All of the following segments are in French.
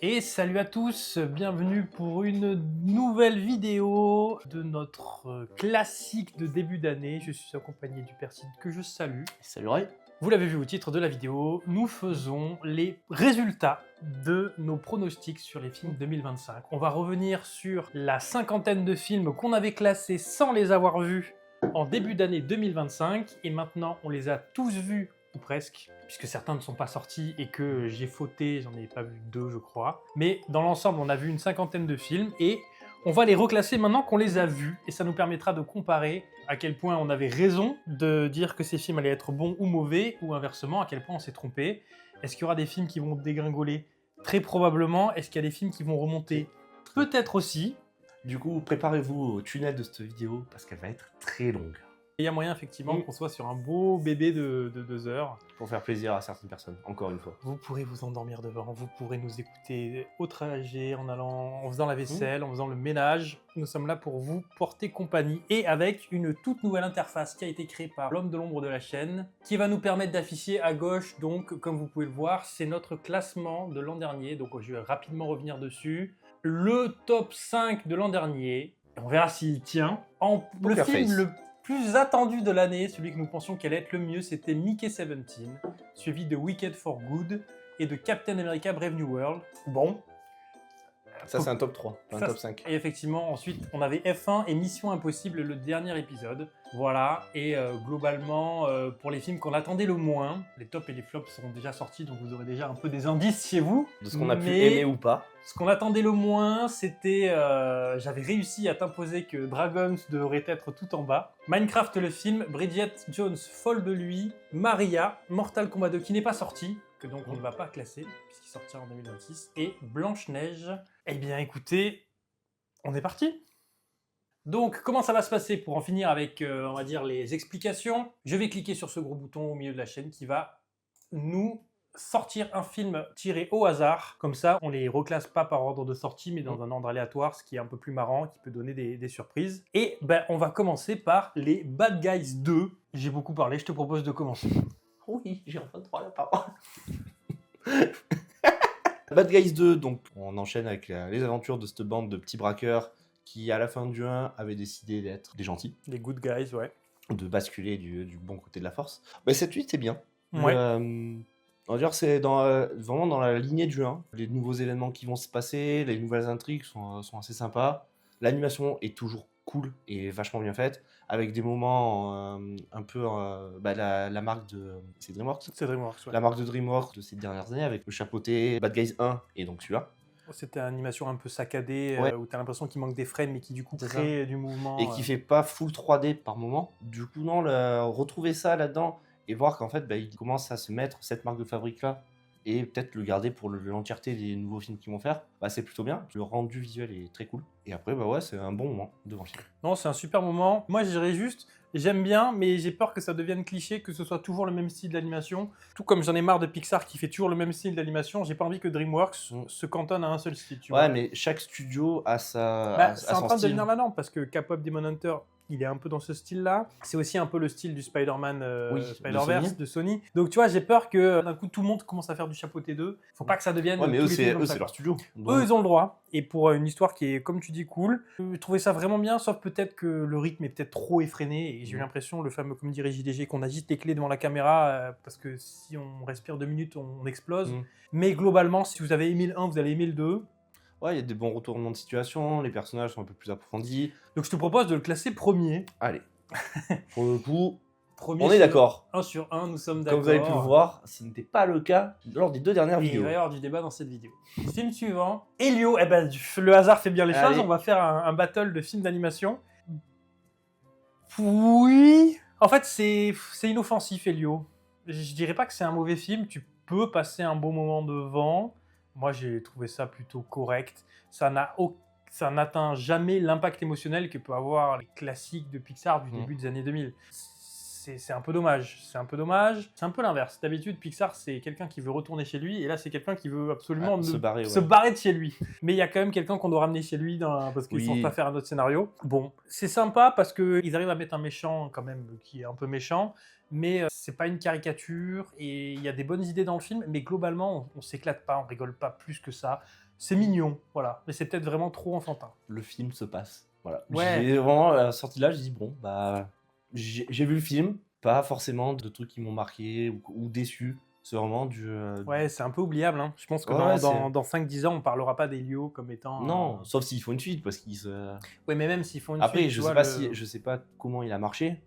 Et salut à tous, bienvenue pour une nouvelle vidéo de notre classique de début d'année. Je suis accompagné du Perside que je salue. Salut Ray. Vous l'avez vu au titre de la vidéo, nous faisons les résultats de nos pronostics sur les films 2025. On va revenir sur la cinquantaine de films qu'on avait classés sans les avoir vus en début d'année 2025 et maintenant on les a tous vus ou presque, puisque certains ne sont pas sortis et que j'ai fauté, j'en ai pas vu 2 je crois. Mais dans l'ensemble on a vu une cinquantaine de films et on va les reclasser maintenant qu'on les a vus et ça nous permettra de comparer à quel point on avait raison de dire que ces films allaient être bons ou mauvais, ou inversement à quel point on s'est trompé. Est-ce qu'il y aura des films qui vont dégringoler? Très probablement. Est-ce qu'il y a des films qui vont remonter? Peut-être aussi. Du coup, préparez-vous au tunnel de cette vidéo parce qu'elle va être très longue. Il y a moyen effectivement qu'on soit sur un beau bébé de 2 heures. Pour faire plaisir à certaines personnes, encore une fois. Vous pourrez vous endormir devant, vous pourrez nous écouter au trajet, en faisant la vaisselle, en faisant le ménage. Nous sommes là pour vous porter compagnie et avec une toute nouvelle interface qui a été créée par l'homme de l'ombre de la chaîne, qui va nous permettre d'afficher à gauche, donc comme vous pouvez le voir, c'est notre classement de l'an dernier. Donc je vais rapidement revenir dessus. Le top 5 de l'an dernier, on verra s'il tient. Le film le plus attendu de l'année, celui que nous pensions qu'elle allait être le mieux, c'était Mickey 17, suivi de Wicked for Good et de Captain America Brave New World. Bon. Ça, c'est un top 3, un top 5. Et effectivement, ensuite, on avait F1 et Mission Impossible, le dernier épisode. Voilà, et globalement, pour les films qu'on attendait le moins, les tops et les flops seront déjà sortis, donc vous aurez déjà un peu des indices chez vous. De ce qu'on a pu aimer ou pas. Ce qu'on attendait le moins, c'était... j'avais réussi à t'imposer que Dragons devrait être tout en bas. Minecraft le film, Bridget Jones folle de lui, Maria, Mortal Kombat 2 qui n'est pas sorti, que donc on ne va pas classer, puisqu'il sortira en 2026, et Blanche-Neige. Eh bien écoutez, on est parti. Donc comment ça va se passer pour en finir avec, on va dire, les explications? Je vais cliquer sur ce gros bouton au milieu de la chaîne qui va nous sortir un film tiré au hasard. Comme ça, on les reclasse pas par ordre de sortie, mais dans un ordre aléatoire, ce qui est un peu plus marrant, qui peut donner des surprises. Et ben, on va commencer par les Bad Guys 2. J'ai beaucoup parlé, je te propose de commencer. Oui, j'ai enfin droit à la parole. Bad Guys 2, donc on enchaîne avec les aventures de cette bande de petits braqueurs qui, à la fin du 1, avaient décidé d'être des gentils. Les good guys, ouais. De basculer du bon côté de la force. Bah, cette 8 c'est bien. Ouais. On va dire c'est vraiment dans la lignée du 1. Les nouveaux événements qui vont se passer, les nouvelles intrigues sont assez sympas. L'animation est toujours cool et vachement bien faite, avec des moments un peu la marque de... C'est DreamWorks. C'est DreamWorks, ouais. La marque de DreamWorks de ces dernières années, avec le chapeauté Bad Guys 1 et donc celui-là. C'était une animation un peu saccadée, Ouais. Où tu as l'impression qu'il manque des frames, mais qui du coup crée du mouvement. Et qui fait pas full 3D par moment. Du coup, non, retrouver ça là-dedans et voir qu'en fait, il commence à se mettre cette marque de fabrique-là et peut-être le garder pour l'entièreté des nouveaux films qu'ils vont faire, c'est plutôt bien. Le rendu visuel est très cool. Et après, ouais, c'est un bon moment devant le film. Non, c'est un super moment. Moi, je dirais juste, j'aime bien, mais j'ai peur que ça devienne cliché, que ce soit toujours le même style d'animation. Tout comme j'en ai marre de Pixar qui fait toujours le même style d'animation, j'ai pas envie que DreamWorks se cantonne à un seul style. Tu vois. Ouais, mais chaque studio a sa. C'est en train de devenir maintenant, parce que K-pop Demon Hunter, il est un peu dans ce style-là. C'est aussi un peu le style du Spider-Man Spider-Verse de Sony. Donc tu vois, j'ai peur que d'un coup tout le monde commence à faire du chapeauté 2. Faut pas que ça devienne. Ouais, mais eux, c'est leur studio. Donc... Eux, ils ont le droit. Et pour une histoire qui est, comme tu dis, cool, je trouvais ça vraiment bien, sauf peut-être que le rythme est peut-être trop effréné. Et j'ai eu l'impression, le fameux, comme dirait JDG, qu'on agite les clés devant la caméra, parce que si on respire 2 minutes, on explose. Mais globalement, si vous avez aimé le 1, vous allez aimer le 2. Ouais, il y a des bons retournements de situation, les personnages sont un peu plus approfondis. Donc je te propose de le classer premier. Allez. Pour le coup, premier on est d'accord. 1 sur 1, nous sommes d'accord. Comme vous avez pu le voir, ce n'était pas le cas lors des 2 dernières vidéos. Il va y avoir du débat dans cette vidéo. Film suivant, Elio. Le hasard fait bien les choses, on va faire un battle de films d'animation. Oui. En fait, c'est inoffensif, Elio. Je dirais pas que c'est un mauvais film, tu peux passer un bon moment devant. Moi, j'ai trouvé ça plutôt correct. Ça n'atteint jamais l'impact émotionnel que peut avoir les classiques de Pixar du début des années 2000. c'est un peu dommage. C'est un peu dommage. C'est un peu l'inverse. D'habitude, Pixar, c'est quelqu'un qui veut retourner chez lui, et là, c'est quelqu'un qui veut absolument se barrer, se barrer de chez lui. Mais il y a quand même quelqu'un qu'on doit ramener chez lui parce qu'ils sont pas faire un autre scénario. Bon, c'est sympa parce qu'ils arrivent à mettre un méchant quand même qui est un peu méchant, mais c'est pas une caricature, et il y a des bonnes idées dans le film, mais globalement, on s'éclate pas, on rigole pas plus que ça. C'est mignon, voilà. Mais c'est peut-être vraiment trop enfantin. Le film se passe. Voilà. Ouais. J'ai vraiment sorti là, j'ai dit bon, bah j'ai vu le film, pas forcément de trucs qui m'ont marqué ou déçu. C'est vraiment du. Ouais, c'est un peu oubliable. Hein. Je pense que Ouais, dans 5-10 ans, on parlera pas d'Elio comme étant. Non, sauf s'ils font une suite, parce qu'ils se. Ouais, mais même s'ils font une Après, suite. je sais pas comment il a marché.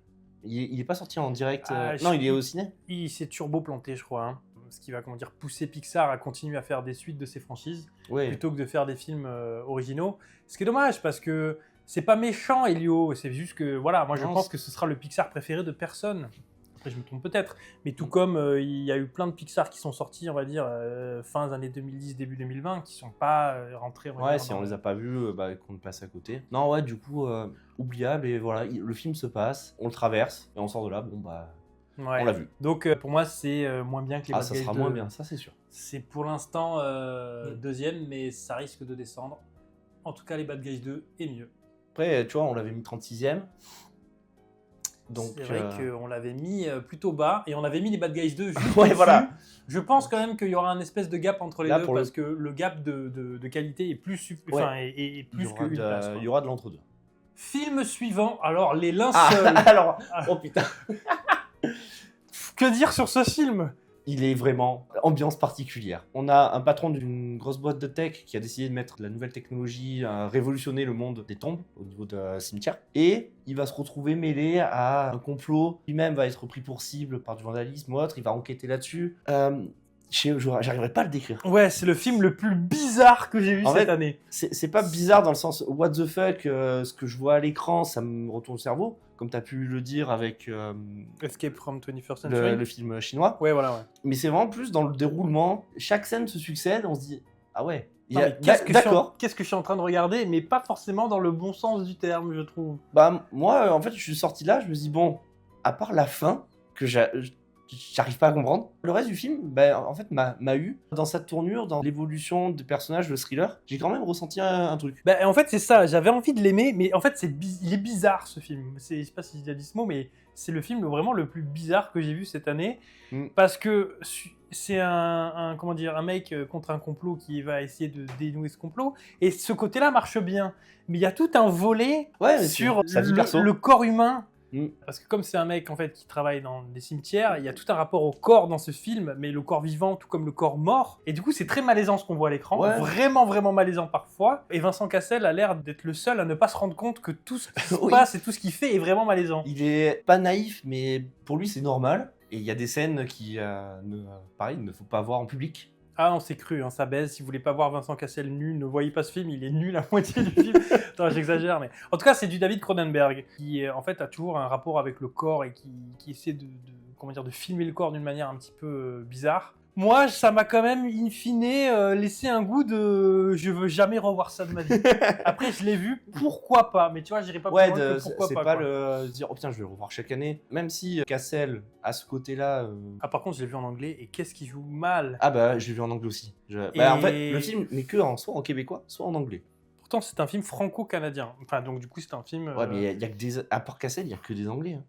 Il est pas sorti en direct. Non, il est au ciné. Il s'est turbo planté, je crois. Hein. Ce qui va, pousser Pixar à continuer à faire des suites de ses franchises, plutôt que de faire des films originaux. Ce qui est dommage, parce que c'est pas méchant, Elio. C'est juste que, voilà, moi je pense que ce sera le Pixar préféré de personne. Après, je me trompe peut-être. Mais tout comme il y a eu plein de Pixar qui sont sortis, on va dire, fin des années 2010, début 2020, qui sont pas rentrés. Si on les a pas vus, qu'on passe à côté. Non, ouais, du coup, oubliable. Et voilà, le film se passe, on le traverse, et on sort de là, bon, bah. Ouais. On l'a vu. Donc pour moi, c'est moins bien que les Bad Guys 2. Ça sera moins bien, ça c'est sûr. C'est pour l'instant deuxième, mais ça risque de descendre. En tout cas, les Bad Guys 2 est mieux. Après, tu vois, on l'avait mis 36e. Donc, c'est vrai qu'on l'avait mis plutôt bas, et on avait mis les Bad Guys 2 juste ouais, voilà. Je pense quand même qu'il y aura un espèce de gap entre les deux, parce que le gap de qualité est plus, est plus qu'une place. Il y aura de l'entre-deux. Film suivant, alors les linceuls. Oh putain. Que dire sur ce film ? Il est vraiment ambiance particulière. On a un patron d'une grosse boîte de tech qui a décidé de mettre de la nouvelle technologie à révolutionner le monde des tombes au niveau de cimetière. Et il va se retrouver mêlé à un complot. Lui-même va être pris pour cible par du vandalisme ou autre. Il va enquêter là-dessus. J'arriverai pas à le décrire. Ouais, c'est le film le plus bizarre que j'ai vu cette année. C'est pas bizarre dans le sens what the fuck, ce que je vois à l'écran, ça me retourne le cerveau, comme tu as pu le dire avec Escape from 21st Century, le film chinois. Ouais, voilà, ouais. Mais c'est vraiment plus dans le déroulement. Chaque scène se succède, on se dit ah ouais. Qu'est-ce que je suis en train de regarder, mais pas forcément dans le bon sens du terme, je trouve. Bah moi, en fait, je suis sorti là, je me dis bon, à part la fin que j'arrive pas à comprendre. Le reste du film, en fait, m'a eu dans sa tournure, dans l'évolution des personnages, le thriller. J'ai quand même ressenti un truc. En fait, c'est ça. J'avais envie de l'aimer, mais en fait, il est bizarre ce film. Je sais pas si j'ai dit ce mot, mais c'est le film vraiment le plus bizarre que j'ai vu cette année, parce que c'est un mec contre un complot qui va essayer de dénouer ce complot, et ce côté-là marche bien. Mais il y a tout un volet sur le corps humain. Parce que comme c'est un mec en fait qui travaille dans des cimetières, il y a tout un rapport au corps dans ce film, mais le corps vivant tout comme le corps mort, et du coup c'est très malaisant ce qu'on voit à l'écran, vraiment vraiment malaisant parfois, et Vincent Cassel a l'air d'être le seul à ne pas se rendre compte que tout ce qui se passe et tout ce qu'il fait est vraiment malaisant. Il est pas naïf, mais pour lui c'est normal, et il y a des scènes qui pareil, il ne faut pas voir en public. Ah, on s'est cru, ça baise. Si vous voulez pas voir Vincent Cassel nu, ne voyez pas ce film, il est nul à moitié du film. Attends, j'exagère, mais... En tout cas, c'est du David Cronenberg, qui en fait a toujours un rapport avec le corps et qui essaie de filmer le corps d'une manière un petit peu bizarre. Moi, ça m'a quand même, in fine, laissé un goût de... Je veux jamais revoir ça de ma vie. Après, je l'ai vu, pourquoi pas. Mais tu vois, j'irai pas plus loin que pourquoi pas. C'est pas le dire, oh putain, je vais le revoir chaque année. Même si Cassel, à ce côté-là... Ah, par contre, je l'ai vu en anglais, et qu'est-ce qu'il joue mal. Ah bah, je l'ai vu en anglais aussi. En fait, le film n'est que soit en québécois, soit en anglais. Pourtant, c'est un film franco-canadien. Enfin, donc du coup, c'est un film... Ouais, mais il y a que des... À part Cassel, il n'y a que des anglais. Hein.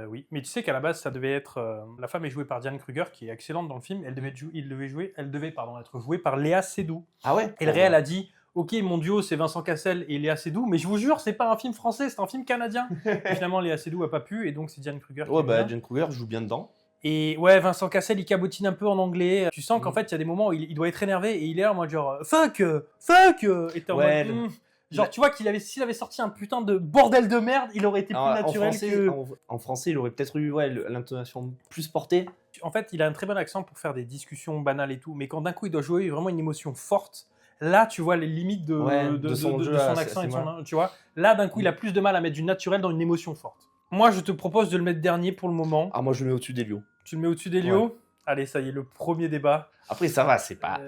Oui, mais tu sais qu'à la base, ça devait être... la femme est jouée par Diane Kruger, qui est excellente dans le film. Elle devait être jouée par Léa Seydoux. Ah ouais. Et le réel a dit, ok, mon duo, c'est Vincent Cassel et Léa Seydoux, mais je vous jure, c'est pas un film français, c'est un film canadien. Et finalement, Léa Seydoux a pas pu, et donc c'est Diane Kruger. Diane Kruger joue bien dedans. Et ouais, Vincent Cassel, il cabotine un peu en anglais. Tu sens qu'en fait, il y a des moments où il doit être énervé, et il est là en mode genre, fuck, et t'es en mode... Genre, tu vois s'il avait sorti un putain de bordel de merde, il aurait été plus naturel que... En français, il aurait peut-être eu l'intonation plus portée. En fait, il a un très bon accent pour faire des discussions banales et tout, mais quand d'un coup, il doit jouer vraiment une émotion forte, là, tu vois les limites de son accent et de son... Tu vois, là, d'un coup, il a plus de mal à mettre du naturel dans une émotion forte. Moi, je te propose de le mettre dernier pour le moment. Ah, moi, je le mets au-dessus d'Elio. Tu le mets au-dessus d'Elio ? Allez, ça y est, le premier débat. Après, ça va, c'est pas...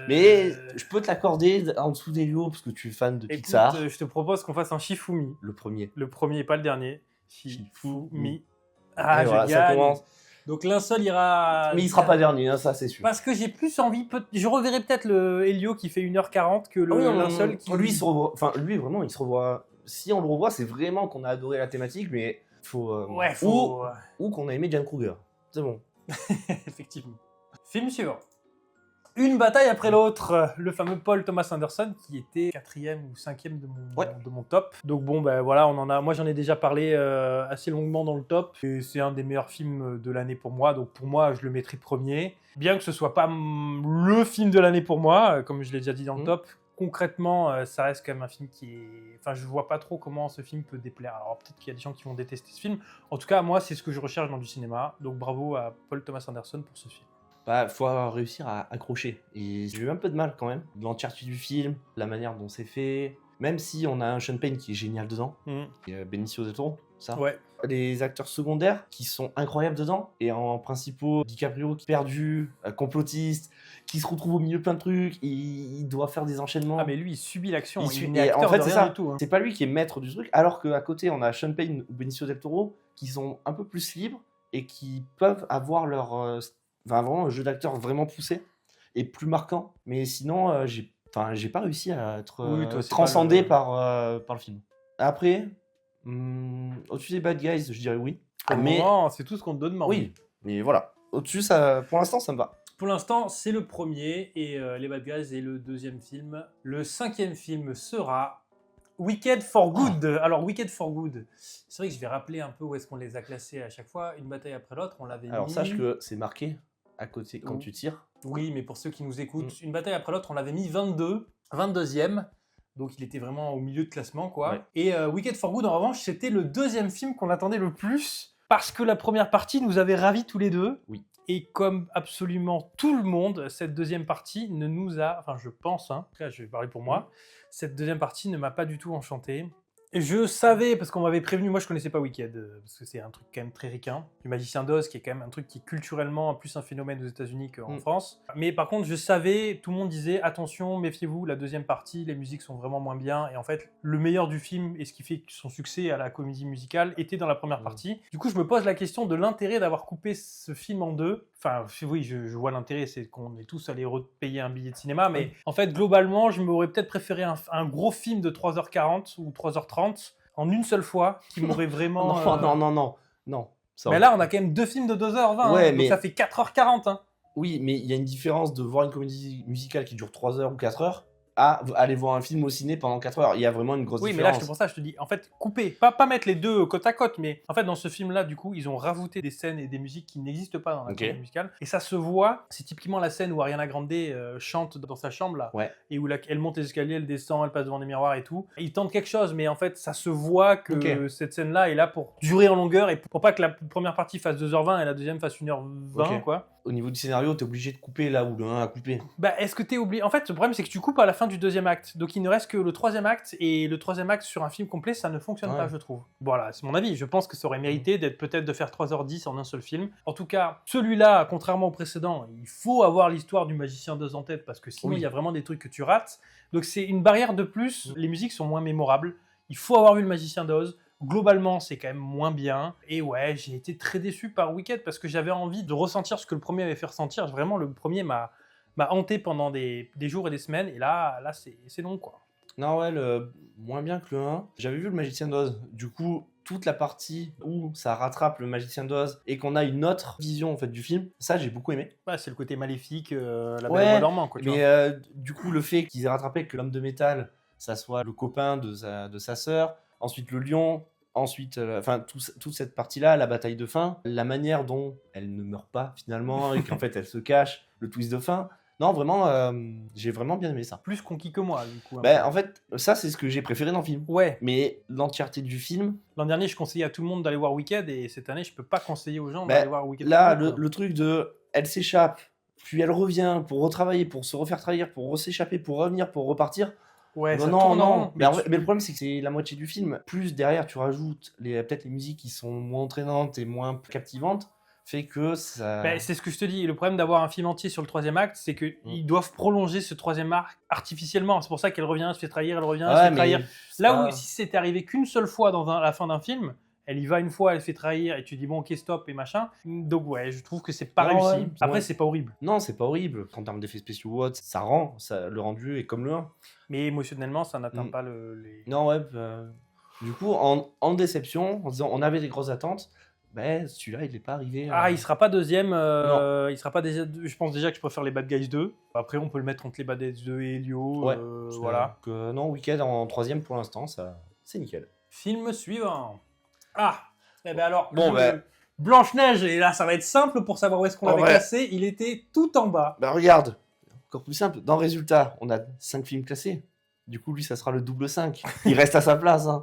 Mais je peux te l'accorder en dessous d'Elio, parce que tu es fan de Pixar. Je te propose qu'on fasse un Shifumi. Le premier. Le premier, pas le dernier. Shifumi. Ah, Et je voilà, ça gagne. commence. Donc linceul ira... Mais il sera pas dernier, hein, ça c'est sûr. Parce que j'ai plus envie... Je reverrai peut-être le Helio qui fait 1h40 que le Ah oui, non, linceul qui... Lui, il se revoit. Enfin, lui, vraiment, il se revoit. Si on le revoit, c'est vraiment qu'on a adoré la thématique, mais faut. Ouais, faut... Ou qu'on a aimé Diane Kruger. C'est bon. Effectivement. Film suivant. Une bataille après l'autre, le fameux Paul Thomas Anderson qui était 4e ou 5e de mon top. Donc bon, ben voilà, moi j'en ai déjà parlé assez longuement dans le top. Et c'est un des meilleurs films de l'année pour moi, donc pour moi je le mettrai premier. Bien que ce soit pas le film de l'année pour moi, comme je l'ai déjà dit dans le top, concrètement ça reste quand même un film qui est... Enfin je vois pas trop comment ce film peut déplaire. Alors peut-être qu'il y a des gens qui vont détester ce film. En tout cas moi c'est ce que je recherche dans du cinéma, donc bravo à Paul Thomas Anderson pour ce film. Bah, faut réussir à accrocher. Et j'ai eu un peu de mal quand même. L'entièreté du film, la manière dont c'est fait. Même si on a un Sean Penn qui est génial dedans. Et Benicio del Toro, ça. Ouais. Les acteurs secondaires qui sont incroyables dedans. Et en principaux, DiCaprio qui est perdu, complotiste, qui se retrouve au milieu de plein de trucs. Il doit faire des enchaînements. Ah mais lui il subit l'action, il est acteur en fait, de c'est rien du tout. Hein. C'est pas lui qui est maître du truc. Alors qu'à côté, on a Sean Penn ou Benicio del Toro qui sont un peu plus libres et qui peuvent avoir leur... vraiment un jeu d'acteur vraiment poussé et plus marquant, mais sinon j'ai pas réussi à être transcendé par le film. Après au-dessus des Bad Guys je dirais oui, mais c'est tout ce qu'on te demande. Oui, mais voilà, au-dessus ça, pour l'instant ça me va. Pour l'instant c'est le premier et les Bad Guys est le deuxième film. Le 5e film sera Wicked for Good. Alors Wicked for Good, c'est vrai que je vais rappeler un peu où est-ce qu'on les a classés à chaque fois, une bataille après l'autre, on l'avait Alors mis... sache que c'est marqué à côté quand tu tires. Oui, mais pour ceux qui nous écoutent, une bataille après l'autre, on l'avait mis 22e. Donc il était vraiment au milieu de classement, quoi. Ouais. Et Wicked for Good, en revanche, c'était le deuxième film qu'on attendait le plus parce que la première partie nous avait ravis tous les deux. Oui. Et comme absolument tout le monde, cette deuxième partie ne nous a... Enfin, je pense, en tout cas, je vais parler pour moi. Cette deuxième partie ne m'a pas du tout enchanté. Et je savais, parce qu'on m'avait prévenu, moi je connaissais pas Wicked, parce que c'est un truc quand même très ricain. Du Magicien d'Oz, qui est quand même un truc qui est culturellement plus un phénomène aux États-Unis qu'en France. Mais par contre, je savais, tout le monde disait attention, méfiez-vous, la deuxième partie, les musiques sont vraiment moins bien. Et en fait, le meilleur du film et ce qui fait son succès à la comédie musicale était dans la première partie. Du coup, je me pose la question de l'intérêt d'avoir coupé ce film en deux. Enfin, oui, je vois l'intérêt, c'est qu'on est tous allés repayer un billet de cinéma, mais en fait, globalement, je m'aurais peut-être préféré un gros film de 3h40 ou 3h30 en une seule fois, qui m'aurait vraiment... Non. Mais là, on a quand même deux films de 2h20, ouais, hein, donc ça fait 4h40. Hein. Oui, mais il y a une différence de voir une comédie musicale qui dure 3h ou 4h à aller voir un film au ciné pendant 4h. Il y a vraiment une grosse différence. Oui, mais là, c'est pour ça que je te dis, en fait, couper. Pas mettre les deux côte à côte, mais en fait, dans ce film-là, du coup, ils ont rajouté des scènes et des musiques qui n'existent pas dans la comédie musicale. Et ça se voit, c'est typiquement la scène où Ariana Grande chante dans sa chambre, là, et où elle monte les escaliers, elle descend, elle passe devant des miroirs et tout. Et ils tentent quelque chose, mais en fait, ça se voit que cette scène-là est là pour durer en longueur et pour pas que la première partie fasse 2h20 et la deuxième fasse 1h20, quoi. Au niveau du scénario, t'es obligé de couper là où le 1 a coupé. Bah, est-ce que t'es obligé... En fait, le problème, c'est que tu coupes à la fin du deuxième acte. Donc, il ne reste que le troisième acte. Et le troisième acte sur un film complet, ça ne fonctionne pas, je trouve. Voilà, c'est mon avis. Je pense que ça aurait mérité d'être peut-être de faire 3h10 en un seul film. En tout cas, celui-là, contrairement au précédent, il faut avoir l'histoire du Magicien d'Oz en tête parce que sinon, il y a vraiment des trucs que tu rates. Donc, c'est une barrière de plus. Les musiques sont moins mémorables. Il faut avoir vu le Magicien d'Oz. Globalement, c'est quand même moins bien. Et ouais, j'ai été très déçu par Wicked parce que j'avais envie de ressentir ce que le premier avait fait ressentir. Vraiment, le premier m'a hanté pendant des jours et des semaines. Et là c'est long, quoi. Non, ouais, moins bien que le 1. J'avais vu le Magicien d'Oz. Du coup, toute la partie où ça rattrape le Magicien d'Oz et qu'on a une autre vision en fait du film, ça j'ai beaucoup aimé. Ouais, c'est le côté maléfique, la belle voix dormant, quoi. Mais du coup, le fait qu'ils aient rattrapé que l'homme de métal, ça soit le copain de sa sœur, ensuite le lion, ensuite, toute cette partie-là, la bataille de fin, la manière dont elle ne meurt pas finalement et qu'en fait elle se cache, le twist de fin. Non, vraiment, j'ai vraiment bien aimé ça. Plus conquis que moi, du coup. En fait, ça, c'est ce que j'ai préféré dans le film. Ouais. Mais l'entièreté du film... L'an dernier, je conseillais à tout le monde d'aller voir Wicked, et cette année, je peux pas conseiller aux gens d'aller voir Wicked. Là, le truc de... Elle s'échappe, puis elle revient pour retravailler, pour se refaire trahir, pour s'échapper, pour revenir, pour repartir. Ouais, non. Mais le problème, c'est que c'est la moitié du film. Plus derrière, tu rajoutes peut-être les musiques qui sont moins entraînantes et moins captivantes. Fait que ça... c'est ce que je te dis, le problème d'avoir un film entier sur le troisième acte, c'est qu'ils doivent prolonger ce troisième acte artificiellement, c'est pour ça qu'elle revient, se fait trahir, elle revient, se fait trahir. Là où si c'était arrivé qu'une seule fois dans la fin d'un film, Elle y va une fois, elle se fait trahir et tu dis bon ok stop et machin. Donc ouais, je trouve que c'est pas Non, réussi. ouais, Après ouais. c'est pas horrible. Non, c'est pas horrible. En termes d'effets spéciaux ou autre, ça rend, le rendu est comme le 1. Mais émotionnellement, ça n'atteint Mm. pas les... Non, ouais. Du coup, en déception, en disant on avait des grosses attentes, ben celui-là, il n'est pas arrivé. Ah, il sera pas deuxième. Non. Il sera pas je pense déjà que je préfère les Bad Guys 2. Après, on peut le mettre entre les Bad Guys 2 et Elio. Ouais. Voilà. Donc, non, Wicked en troisième pour l'instant, ça, c'est nickel. Film suivant. Ah, eh ben alors, Bon, ben. Blanche-Neige, et là ça va être simple pour savoir où est-ce qu'on En l'avait vrai. classé. Il était tout en bas. Bah regarde, encore plus simple. Dans le résultat, on a 5 films classés. Du coup, lui, ça sera le double 5. Il reste à sa place. Hein.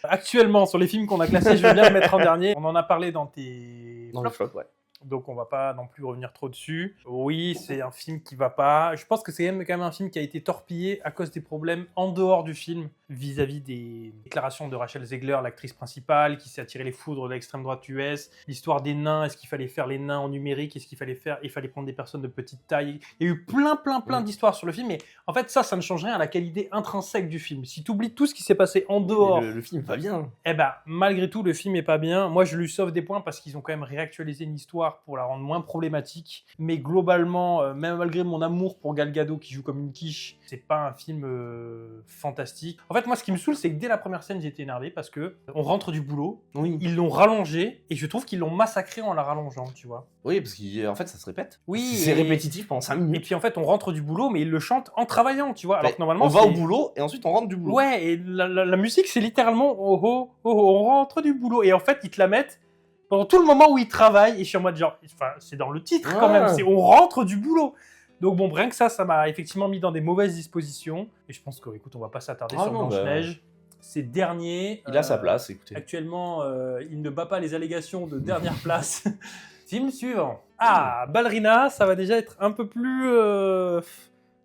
Actuellement, sur les films qu'on a classés, je vais bien le mettre en dernier. On en a parlé dans tes Dans le flops, flop, ouais. donc on va pas non plus revenir trop dessus. Oui, c'est un film qui va pas. Je pense que c'est quand même un film qui a été torpillé à cause des problèmes en dehors du film, vis-à-vis des déclarations de Rachel Zegler, l'actrice principale, qui s'est attirée les foudres de l'extrême droite US. L'histoire des nains, est-ce qu'il fallait faire les nains en numérique, est-ce qu'il fallait faire, il fallait prendre des personnes de petite taille. Il y a eu plein d'histoires sur le film, mais en fait ça ne change rien à la qualité intrinsèque du film. Si tu oublies tout ce qui s'est passé en dehors, Le film va bien. eh ben, malgré tout, le film est pas bien. Moi, je lui sauve des points parce qu'ils ont quand même réactualisé une histoire pour la rendre moins problématique. Mais globalement, même malgré mon amour pour Gal Gadot qui joue comme une quiche, c'est pas un film fantastique. En fait, moi, ce qui me saoule, c'est que dès la première scène, j'étais énervé parce que on rentre du boulot, Oui. ils l'ont rallongé et je trouve qu'ils l'ont massacré en la rallongeant, tu vois. Oui, parce qu'en fait, ça se répète. Oui, C'est répétitif pendant 5 Et minutes. puis en fait, on rentre du boulot, mais ils le chantent en travaillant, tu vois. Alors que normalement, on va c'est- au boulot et ensuite on rentre du boulot. Ouais, et la musique, c'est littéralement oh, oh, oh, oh, on rentre du boulot. Et en fait, ils te la mettent pendant tout le moment où ils travaillent. Et je suis en mode genre, enfin, c'est dans le titre quand Ouais. même, c'est on rentre du boulot. Donc bon, rien que ça m'a effectivement mis dans des mauvaises dispositions. Et je pense que, écoute, on va pas s'attarder Ah sur non, Blanche-Neige. C'est dernier. Il a sa place, écoutez. Actuellement, il ne bat pas les allégations de dernière place. Film suivant. Ah, Ballerina, ça va déjà être un peu plus...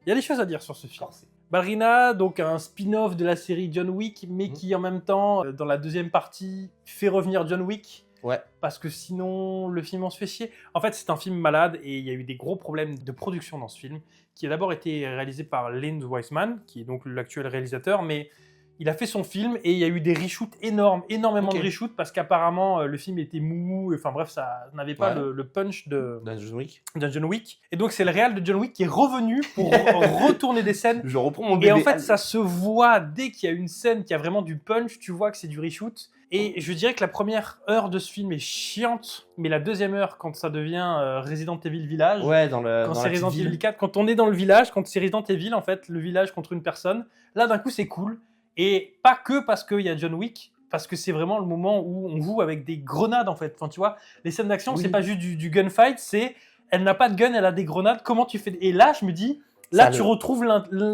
Il y a des choses à dire sur ce film. Ballerina, donc un spin-off de la série John Wick, mais qui en même temps, dans la deuxième partie, fait revenir John Wick. Ouais. Parce que sinon, le film, on se fait chier. En fait, c'est un film malade et il y a eu des gros problèmes de production dans ce film, qui a d'abord été réalisé par Lynn Weissman, qui est donc l'actuel réalisateur, mais il a fait son film et il y a eu des reshoots énormément Ok. de reshoots, parce qu'apparemment, le film était mou, enfin bref, ça n'avait pas Ouais. le punch de Dans John Wick. John Wick. Et donc, c'est le réal de John Wick qui est revenu pour retourner des scènes. Je reprends mon bébé. Et en fait, ça se voit dès qu'il y a une scène qui a vraiment du punch, tu vois que c'est du reshoot. Et je dirais que la première heure de ce film est chiante, mais la deuxième heure, quand ça devient Resident Evil Village, Ouais, quand dans c'est la Resident petite Evil ville. 4, quand on est dans le village, quand c'est Resident Evil, en fait, le village contre une personne, là d'un coup c'est cool. Et pas que parce qu'il y a John Wick, parce que c'est vraiment le moment où on joue avec des grenades en fait. Enfin, tu vois, les scènes d'action, Oui. c'est pas juste du gunfight, c'est elle n'a pas de gun, elle a des grenades, comment tu fais. Et là, je me dis, là Ça, tu le- retrouves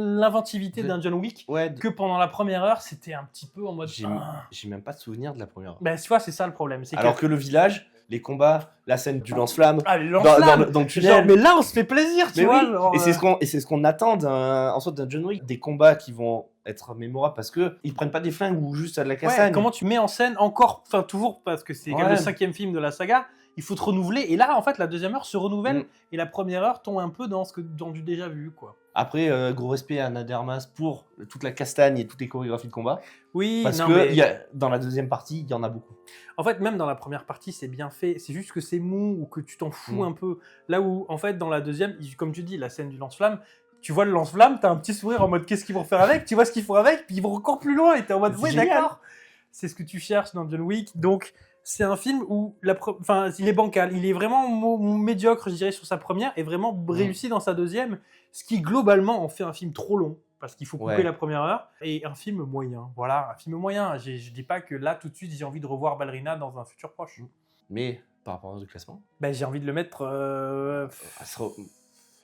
l'inventivité De- d'un John Wick, Ouais, que pendant la première heure, c'était un petit peu en mode. j'ai même pas de souvenir de la première heure. Ben, tu vois, c'est ça le problème. C'est Alors que le village, les combats, la scène du lance-flamme, Ah, les dans lance-flammes. le Genre, tunnel. mais là, on se fait plaisir, tu Mais vois. oui, genre, et c'est ce qu'on attend en sorte d'un John Wick, des combats qui vont être mémorables parce que ils prennent pas des flingues ou juste de la ouais, castagne. comment tu mets en scène encore, enfin toujours, parce que c'est quand même Ouais. le 5e film de la saga, il faut te renouveler. Et là, en fait, la deuxième heure se renouvelle et la première heure tombe un peu dans du déjà vu, quoi. Après, gros respect à Anna de Armas pour toute la castagne et toutes les chorégraphies de combat. Oui, Parce non, que mais dans la deuxième partie, il y en a beaucoup. en fait, même dans la première partie, c'est bien fait. C'est juste que c'est mou ou que tu t'en fous un peu. Là où, en fait, dans la deuxième, comme tu dis, la scène du lance-flamme, tu vois le lance-flamme, t'as un petit sourire en mode qu'est-ce qu'ils vont faire avec, tu vois ce qu'ils font avec, puis ils vont encore plus loin et t'es en mode C'est ouais, génial. d'accord. C'est ce que tu cherches dans John Wick. Donc, c'est un film où enfin, il est bancal, il est vraiment médiocre, je dirais, sur sa première et vraiment réussi dans sa deuxième, ce qui globalement en fait un film trop long. Parce qu'il faut couper Ouais. la première heure, et un film moyen. Voilà, un film moyen. Je dis pas que là, tout de suite, j'ai envie de revoir Ballerina dans un futur proche. Mais par rapport au classement, Ben, j'ai envie de le mettre,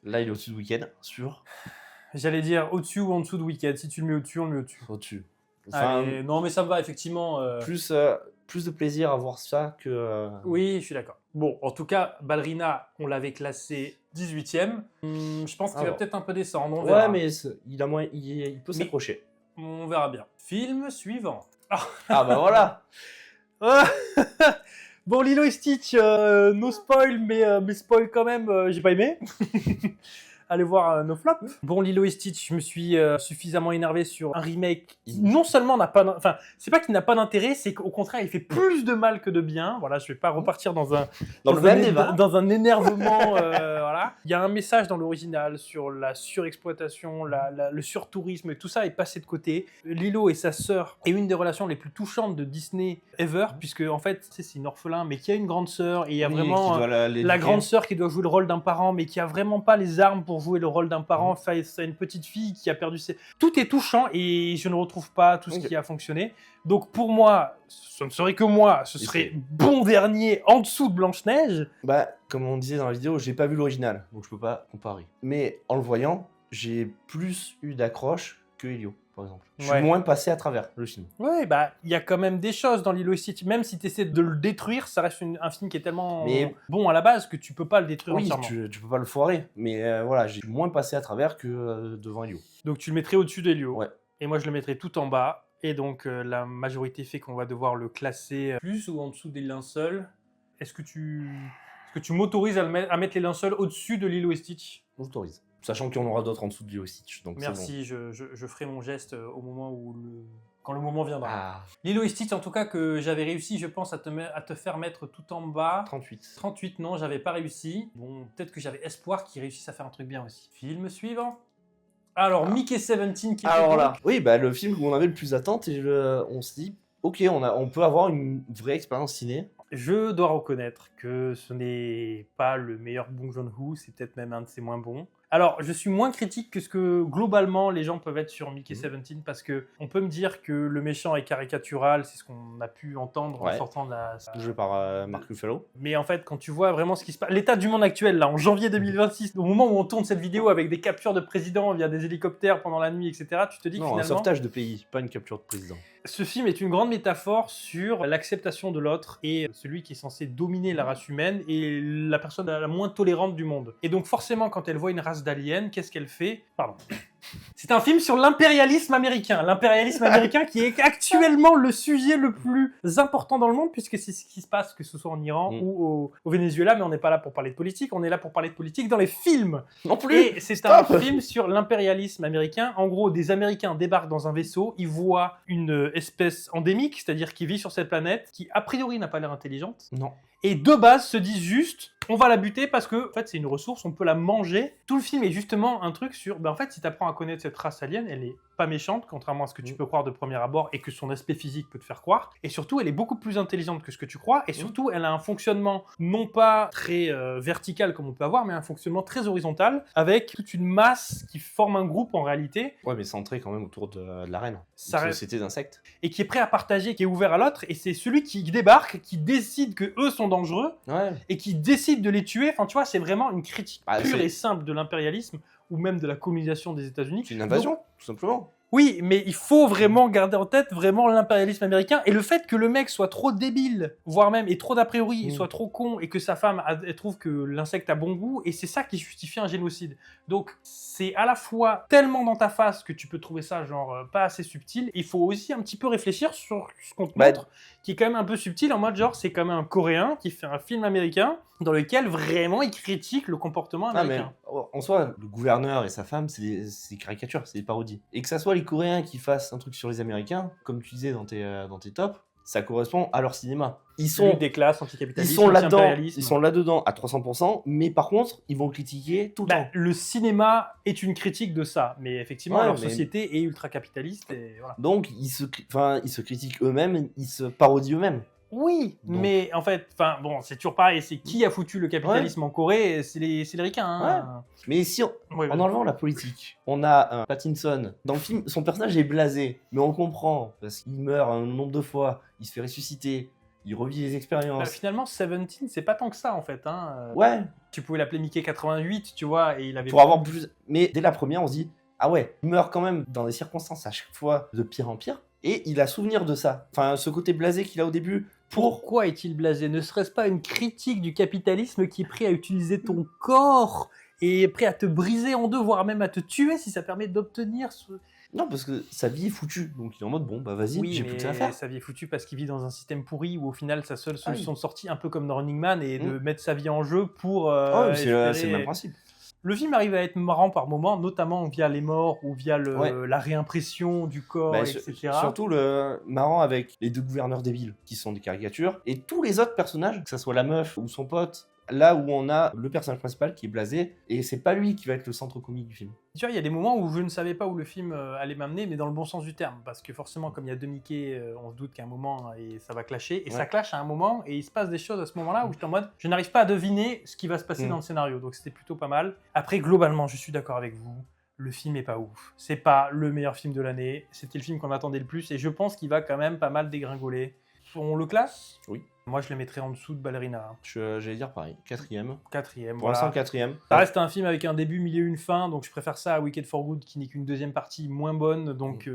là il est au-dessus de Weekend, sûr. j'allais dire au-dessus ou en dessous de Wicked. Si tu le mets au-dessus, on le met au-dessus. Au-dessus. Enfin, Allez, non, mais ça me va, effectivement. plus de plaisir à voir ça que. Oui, je suis d'accord. Bon, en tout cas, Ballerina, on l'avait classé 18e. Je pense qu'il va Alors. peut-être un peu descendre, on verra. Ouais, mais il peut Mais- s'accrocher. On verra bien. Film suivant. Ah bah voilà. Bon, Lilo et Stitch, no spoil, mais spoil quand même, j'ai pas aimé. allez voir nos flops. Bon, Lilo et Stitch, je me suis suffisamment énervé sur un remake qui non seulement n'a pas... Enfin, c'est pas qu'il n'a pas d'intérêt, c'est qu'au contraire, il fait plus de mal que de bien. Voilà, je vais pas repartir dans un énervement. Voilà. Il y a un message dans l'original sur la surexploitation, le surtourisme, et tout ça est passé de côté. Lilo et sa sœur est une des relations les plus touchantes de Disney ever, puisque en fait, c'est une orphelin, mais qui a une grande sœur, et il y a vraiment la grande sœur qui doit jouer le rôle d'un parent, mais qui a vraiment pas les armes pour jouer le rôle d'un parent face à une petite fille qui a perdu ses... Tout est touchant, et je ne retrouve pas tout ce qui a fonctionné. Donc pour moi, ce ne serait que moi, ce serait bon dernier en dessous de Blanche-Neige. Bah, comme on disait dans la vidéo, j'ai pas vu l'original, donc je peux pas comparer. Mais en le voyant, j'ai plus eu d'accroche que Elio, par exemple. Je suis moins passé à travers le film. Ouais, bah, il y a quand même des choses dans Lilo et Stitch. Même si tu essaies de le détruire, ça reste un film qui est tellement bon à la base que tu peux pas le détruire entièrement. Oui, tu peux pas le foirer. Mais voilà, j'ai moins passé à travers que devant Elio. Donc tu le mettrais au-dessus d'Elio. Ouais. Et moi, je le mettrais tout en bas. Et donc, la majorité fait qu'on va devoir le classer plus ou en dessous des linceuls. Est-ce que tu m'autorises à mettre les linceuls au-dessus de Lilo et Stitch? J'autorise. Sachant qu'il y en aura d'autres en dessous de Lilo et Stitch. Donc merci, bon. je ferai mon geste au moment où quand le moment viendra. Ah. Lilo et Stitch, en tout cas, que j'avais réussi, je pense, à te faire mettre tout en bas. 38. 38, non, j'avais pas réussi. Bon, peut-être que j'avais espoir qu'ils réussissent à faire un truc bien aussi. Film suivant. Alors, Mickey 17 qui alors là, oui, bah le film où on avait le plus d'attente et on se dit, ok, on peut avoir une vraie expérience ciné. Je dois reconnaître que ce n'est pas le meilleur Bong Joon-ho, c'est peut-être même un de ses moins bons. Alors, je suis moins critique que ce que globalement les gens peuvent être sur Mickey 17 parce que on peut me dire que le méchant est caricatural, c'est ce qu'on a pu entendre en sortant de la... Joué par Mark Ruffalo. Mais en fait, quand tu vois vraiment ce qui se passe, l'état du monde actuel, là, en janvier 2026, au moment où on tourne cette vidéo avec des captures de présidents via des hélicoptères pendant la nuit, etc., tu te dis que finalement... un sauvetage de pays, pas une capture de président. Ce film est une grande métaphore sur l'acceptation de l'autre et celui qui est censé dominer la race humaine et la personne la moins tolérante du monde. Et donc forcément, quand elle voit une race d'aliens, qu'est-ce qu'elle fait? Pardon. C'est un film sur l'impérialisme américain. L'impérialisme américain qui est actuellement le sujet le plus important dans le monde puisque c'est ce qui se passe, que ce soit en Iran ou au Venezuela, mais on n'est pas là pour parler de politique, on est là pour parler de politique dans les films. Non plus. Et c'est un film sur l'impérialisme américain. En gros, des Américains débarquent dans un vaisseau, ils voient une espèce endémique, c'est-à-dire qui vit sur cette planète, qui a priori n'a pas l'air intelligente. Non. Et de base se disent juste, on va la buter parce que en fait c'est une ressource, on peut la manger. Tout le film est justement un truc sur, en fait si tu apprends à connaître cette race alien, elle est pas méchante, contrairement à ce que tu peux croire de premier abord et que son aspect physique peut te faire croire. Et surtout, elle est beaucoup plus intelligente que ce que tu crois. Et surtout, elle a un fonctionnement non pas très vertical comme on peut avoir, mais un fonctionnement très horizontal avec toute une masse qui forme un groupe en réalité. Ouais, mais centré quand même autour de la reine. Ça une société d'insectes. Et qui est prêt à partager, qui est ouvert à l'autre. Et c'est celui qui débarque, qui décide que eux sont dangereux et qui décide de les tuer. Enfin, tu vois, c'est vraiment une critique pure et simple de l'impérialisme ou même de la colonisation des États-Unis. C'est une invasion, tout simplement. Oui, mais il faut vraiment garder en tête vraiment l'impérialisme américain et le fait que le mec soit trop débile, voire même et trop d'a priori, il soit trop con et que sa femme elle trouve que l'insecte a bon goût et c'est ça qui justifie un génocide. Donc c'est à la fois tellement dans ta face que tu peux trouver ça genre pas assez subtil. Il faut aussi un petit peu réfléchir sur ce qu'on te montre, qui est quand même un peu subtil en mode genre c'est quand même un Coréen qui fait un film américain dans lequel vraiment il critique le comportement américain. Mais en soi, le gouverneur et sa femme, c'est des caricatures, c'est des parodies. Et que ça soit les Coréens qui fassent un truc sur les Américains, comme tu disais dans tes tops, ça correspond à leur cinéma. Ils sont des classes, anticapitalisme, ils sont là-dedans à 300%, mais par contre, ils vont critiquer tout le temps. Le cinéma est une critique de ça, mais effectivement, leur société est ultra-capitaliste. Et voilà. Donc, ils se critiquent eux-mêmes, ils se parodient eux-mêmes. Oui, donc. Mais en fait, c'est toujours pareil, c'est qui a foutu le capitalisme en Corée, c'est les ricains. Hein. Mais si en enlevant la politique, on a Pattinson, dans le film, son personnage est blasé, mais on comprend, parce qu'il meurt un nombre de fois, il se fait ressusciter, il revit les expériences. Finalement, 17, c'est pas tant que ça en fait. Tu pouvais l'appeler Mickey 88, tu vois, et il avait... Pour avoir plus... Mais dès la première, on se dit, ah ouais, il meurt quand même dans des circonstances à chaque fois de pire en pire, et il a souvenir de ça. Enfin, ce côté blasé qu'il a au début... Pourquoi est-il blasé? Ne serait-ce pas une critique du capitalisme qui est prêt à utiliser ton corps et est prêt à te briser en deux, voire même à te tuer si ça permet d'obtenir ce... Non, parce que sa vie est foutue, donc il est en mode, vas-y, j'ai plus que ça à faire. Sa vie est foutue parce qu'il vit dans un système pourri où au final sa seule solution de sortie, un peu comme dans Running Man, est de mettre sa vie en jeu pour... c'est le même principe. Le film arrive à être marrant par moments, notamment via les morts ou via la réimpression du corps, etc. Surtout le marrant avec les deux gouverneurs débiles qui sont des caricatures et tous les autres personnages, que ce soit la meuf ou son pote, là où on a le personnage principal qui est blasé et c'est pas lui qui va être le centre comique du film. Tu vois, il y a des moments où je ne savais pas où le film allait m'amener, mais dans le bon sens du terme, parce que forcément, comme il y a deux Mickey, on se doute qu'à un moment, et ça va clasher, et ça clash à un moment, et il se passe des choses à ce moment-là où j'étais en mode, je n'arrive pas à deviner ce qui va se passer dans le scénario, donc c'était plutôt pas mal. Après, globalement, je suis d'accord avec vous, le film est pas ouf. C'est pas le meilleur film de l'année, c'était le film qu'on attendait le plus, et je pense qu'il va quand même pas mal dégringoler. On le classe ? Oui. Moi, je le mettrais en dessous de Ballerina. J'allais dire pareil, 4ème. 4ème, Pour l'instant, 4ème. Ça reste un film avec un début, milieu, une fin, donc je préfère ça à Wicked for Good, qui n'est qu'une deuxième partie moins bonne, donc...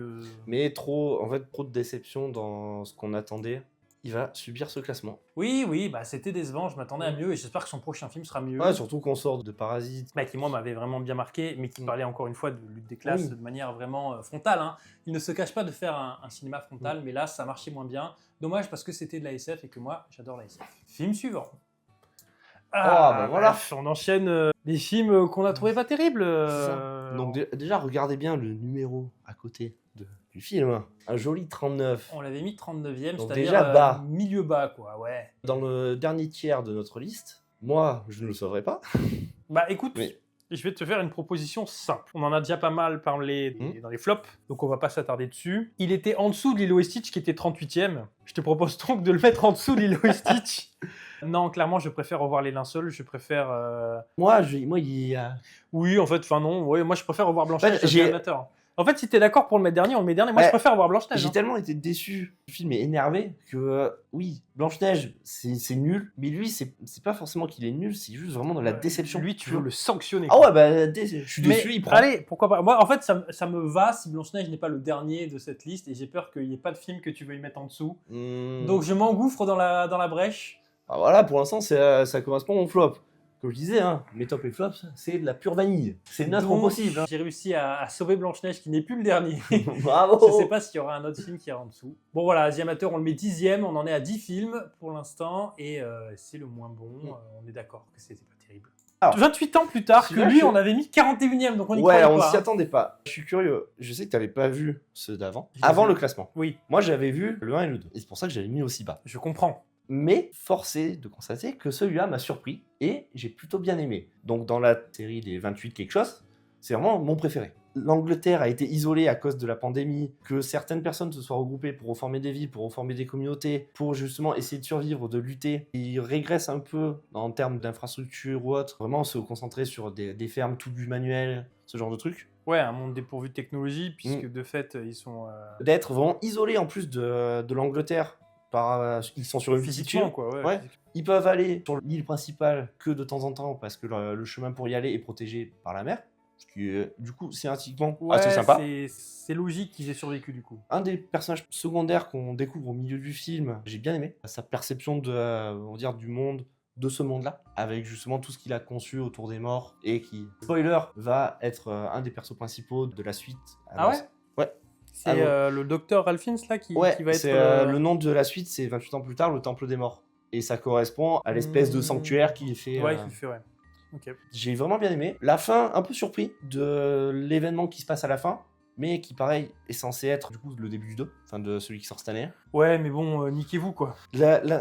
Mais trop de déception dans ce qu'on attendait. Il va subir ce classement. Oui, bah c'était décevant, je m'attendais à mieux, et j'espère que son prochain film sera mieux. Ouais, surtout qu'on sort de Parasite. Qui, moi, m'avait vraiment bien marqué, mais qui parlait encore une fois de lutte des classes de manière vraiment frontale. Hein. Il ne se cache pas de faire un cinéma frontal, mais là, ça marchait moins bien. Dommage, parce que c'était de la SF, et que moi, j'adore la SF. Film suivant. Bah voilà. Bref, on enchaîne les films qu'on a trouvé pas terribles. Donc déjà, regardez bien le numéro à côté du film. Un joli 39. On l'avait mis 39e, donc c'est-à-dire déjà bas. Milieu bas, quoi, ouais. Dans le dernier tiers de notre liste, moi, je ne le saurais pas. Bah écoute, je vais te faire une proposition simple. On en a déjà pas mal parlé dans les flops, donc on va pas s'attarder dessus. Il était en dessous de Lilo et Stitch, qui était 38e. Je te propose donc de le mettre en dessous de Lilo et Stitch. Non, clairement, je préfère revoir les linceuls, je préfère... Moi, il y a... Oui, en fait, moi je préfère revoir Blanche-Neige, j'ai amateur. En fait, si t'es d'accord pour le mettre dernier, on le met dernier. Moi, je préfère voir Blanche-Neige. J'ai tellement été déçu. Le film est énervé que, oui, Blanche-Neige, c'est nul. Mais lui, c'est pas forcément qu'il est nul, c'est juste vraiment dans la déception. Lui, tu veux le sanctionner. Ah ouais, bah, je suis déçu, il prend. Allez, pourquoi pas. Moi, en fait, ça me va si Blanche-Neige n'est pas le dernier de cette liste. Et j'ai peur qu'il n'y ait pas de film que tu veux y mettre en dessous. Donc, je m'engouffre dans la brèche. Ah, voilà, pour l'instant, ça correspond au flop. Comme je disais, mes top et flops, c'est de la pure vanille. C'est notre possible. J'ai réussi à sauver Blanche-Neige, qui n'est plus le dernier. Bravo. Je sais pas s'il y aura un autre film qui est en dessous. Bon voilà, The Amateur, on le met 10e. On en est à 10 films pour l'instant. Et c'est le moins bon. On est d'accord que c'était pas terrible. Alors, 28 ans plus tard, que lui, on avait mis 41e. Donc on y croyait pas. Ouais, on s'y attendait pas. Je suis curieux. Je sais que tu n'avais pas vu ceux d'avant. Avant le classement. Oui. Moi, j'avais vu le 1 et le 2. Et c'est pour ça que j'avais mis aussi bas. Je comprends. Mais forcé de constater que celui-là m'a surpris et j'ai plutôt bien aimé. Donc dans la série des 28 quelque chose, c'est vraiment mon préféré. L'Angleterre a été isolée à cause de la pandémie, que certaines personnes se soient regroupées pour reformer des villes, pour reformer des communautés, pour justement essayer de survivre, de lutter. Ils régressent un peu en termes d'infrastructure ou autre, vraiment se concentrer sur des fermes tout du manuel, ce genre de trucs. Ouais, un monde dépourvu de technologie, puisque de fait, ils sont... D'être vraiment isolés en plus de l'Angleterre. Ils sont sur une physiquement, quoi. Ouais. Ils peuvent aller sur l'île principale que de temps en temps parce que le chemin pour y aller est protégé par la mer. Ce qui est, du coup, scénatiquement assez sympa. C'est logique qu'ils aient survécu, du coup. Un des personnages secondaires qu'on découvre au milieu du film, j'ai bien aimé. Sa perception on va dire, du monde, de ce monde-là, avec justement tout ce qu'il a conçu autour des morts et qui, spoiler, va être un des persos principaux de la suite. Ah ouais ? Ouais. C'est le docteur Ralph Fiennes là qui va être... le nom de la suite, c'est 28 ans plus tard, le Temple des Morts. Et ça correspond à l'espèce de sanctuaire qui est fait... Ouais, qui fait, ouais. Okay. J'ai vraiment bien aimé. La fin, un peu surpris de l'événement qui se passe à la fin, mais qui, pareil, est censé être du coup le début du 2, enfin de celui qui sort cette année. Ouais, mais bon, niquez-vous, quoi.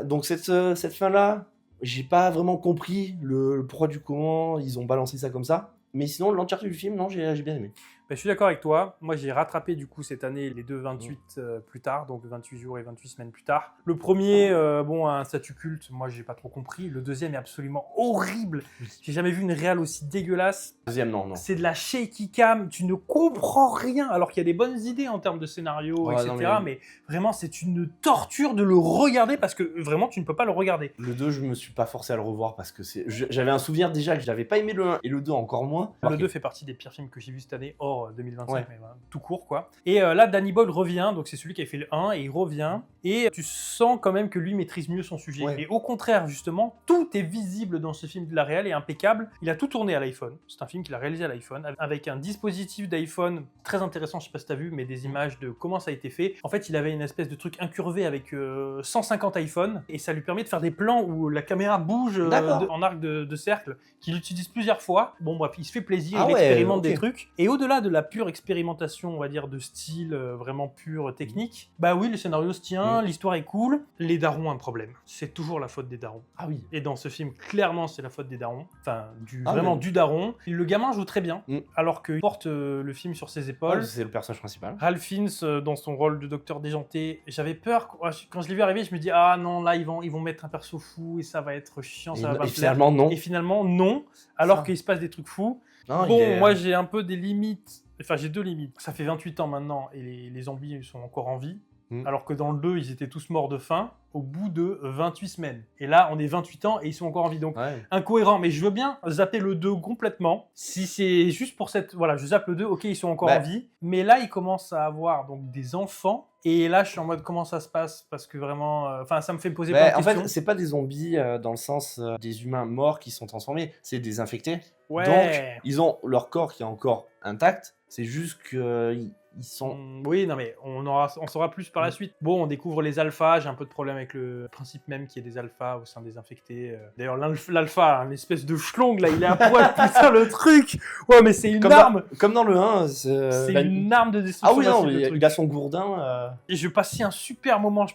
Donc cette fin-là, j'ai pas vraiment compris le pourquoi du comment ils ont balancé ça comme ça. Mais sinon, l'entièreté du film, non, j'ai bien aimé. Je suis d'accord avec toi. Moi, j'ai rattrapé du coup cette année les deux 28 plus tard, donc 28 jours et 28 semaines plus tard. Le premier, a un statut culte, moi j'ai pas trop compris. Le deuxième est absolument horrible. J'ai jamais vu une réal aussi dégueulasse. Deuxième, non. C'est de la shaky cam, tu ne comprends rien, alors qu'il y a des bonnes idées en termes de scénario, etc. Non, mais vraiment, c'est une torture de le regarder parce que vraiment, tu ne peux pas le regarder. Le 2, je me suis pas forcé à le revoir parce que j'avais un souvenir déjà que je n'avais pas aimé le 1 et le 2 encore moins. Le 2 fait partie des pires films que j'ai vus cette année, hors hors 2025, Ouais. mais voilà, tout court quoi. Et là, Danny Boyle revient, donc c'est celui qui a fait le 1, et il revient, et tu sens quand même que lui maîtrise mieux son sujet. Ouais. Et au contraire, justement, tout est visible dans ce film de la réal et impeccable. Il a tout tourné à l'iPhone. C'est un film qu'il a réalisé à l'iPhone, avec un dispositif d'iPhone très intéressant, je sais pas si t'as vu, mais des images de comment ça a été fait. En fait, il avait une espèce de truc incurvé avec 150 iPhones, et ça lui permet de faire des plans où la caméra bouge en arc de cercle, qu'il utilise plusieurs fois. Bon bref, il se fait plaisir, il expérimente des trucs. Et au-delà de la pure expérimentation, on va dire, de style vraiment pur technique, bah oui, le scénario se tient, l'histoire est cool. Les darons ont un problème. C'est toujours la faute des darons. Ah oui. Et dans ce film, clairement, c'est la faute des darons. Enfin, vraiment du daron. Le gamin joue très bien, alors qu'il porte le film sur ses épaules. Ouais, c'est le personnage principal. Ralph Fiennes, dans son rôle de docteur déjanté, j'avais peur. Quand je l'ai vu arriver, je me dis, ah non, là, ils vont mettre un perso fou et ça va être chiant, ça va pas me plaire. Finalement, non. Et finalement, non. Alors qu'il se passe des trucs fous. Non, moi, j'ai un peu des limites. Enfin, j'ai 2 limites. Ça fait 28 ans maintenant et les zombies sont encore en vie. Alors que dans le 2, ils étaient tous morts de faim au bout de 28 semaines. Et là, on est 28 ans et ils sont encore en vie. Donc, incohérent. Mais je veux bien zapper le 2 complètement. Si c'est juste pour cette... Voilà, je zappe le 2, ok, ils sont encore en vie. Mais là, ils commencent à avoir donc, des enfants. Et là, je suis en mode, comment ça se passe? Parce que vraiment... Enfin, ça me fait poser plein de questions. En fait, c'est pas des zombies dans le sens des humains morts qui sont transformés. C'est des infectés. Ouais. Donc, ils ont leur corps qui est encore intact. C'est juste qu'ils sont... Oui, non mais on saura plus par la suite. Bon, on découvre les alphas, j'ai un peu de problème avec le principe même qu'il y ait des alphas au sein des infectés. D'ailleurs, l'alpha, une espèce de schlong, là, il est à poil, putain, le truc. Ouais, mais c'est une arme. Comme dans le 1. C'est une arme de destruction. Ah oui, non, il a son gourdin. Et je passais un super moment,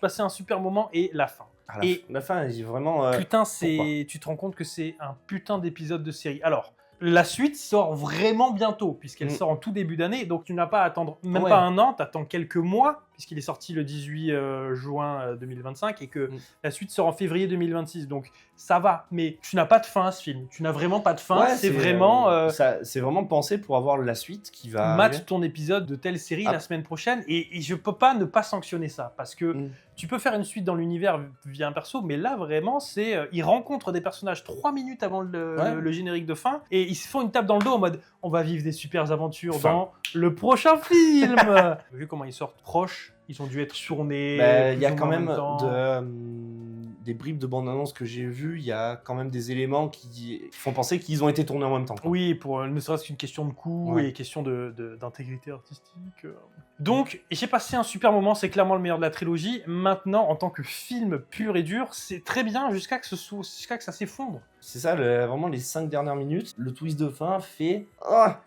et la fin. La fin, il est vraiment... Putain, tu te rends compte que c'est un putain d'épisode de série. Alors... La suite sort vraiment bientôt, puisqu'elle sort en tout début d'année, donc tu n'as pas à attendre même pas un an, tu attends quelques mois, puisqu'il est sorti le 18 juin 2025, et que la suite sort en février 2026, donc ça va, mais tu n'as pas de fin à ce film, tu n'as vraiment pas de fin, c'est vraiment... c'est vraiment pensé pour avoir la suite qui va... Mate ton épisode de telle série la semaine prochaine, et je peux pas ne pas sanctionner ça, parce que tu peux faire une suite dans l'univers via un perso, mais là vraiment, c'est... ils rencontrent des personnages 3 minutes avant le générique de fin, et ils se font une tape dans le dos en mode on va vivre des super aventures dans le prochain film. Vu comment ils sortent proches, ils ont dû être tournés. Il y a quand même des bribes de bande-annonce que j'ai vues, il y a quand même des éléments qui font penser qu'ils ont été tournés en même temps. Quoi. Oui, pour ne serait-ce qu'une question de coût et question d'intégrité artistique. Donc, j'ai passé un super moment, c'est clairement le meilleur de la trilogie. Maintenant, en tant que film pur et dur, c'est très bien jusqu'à que ça s'effondre. C'est ça, vraiment les 5 dernières minutes, le twist de fin fait...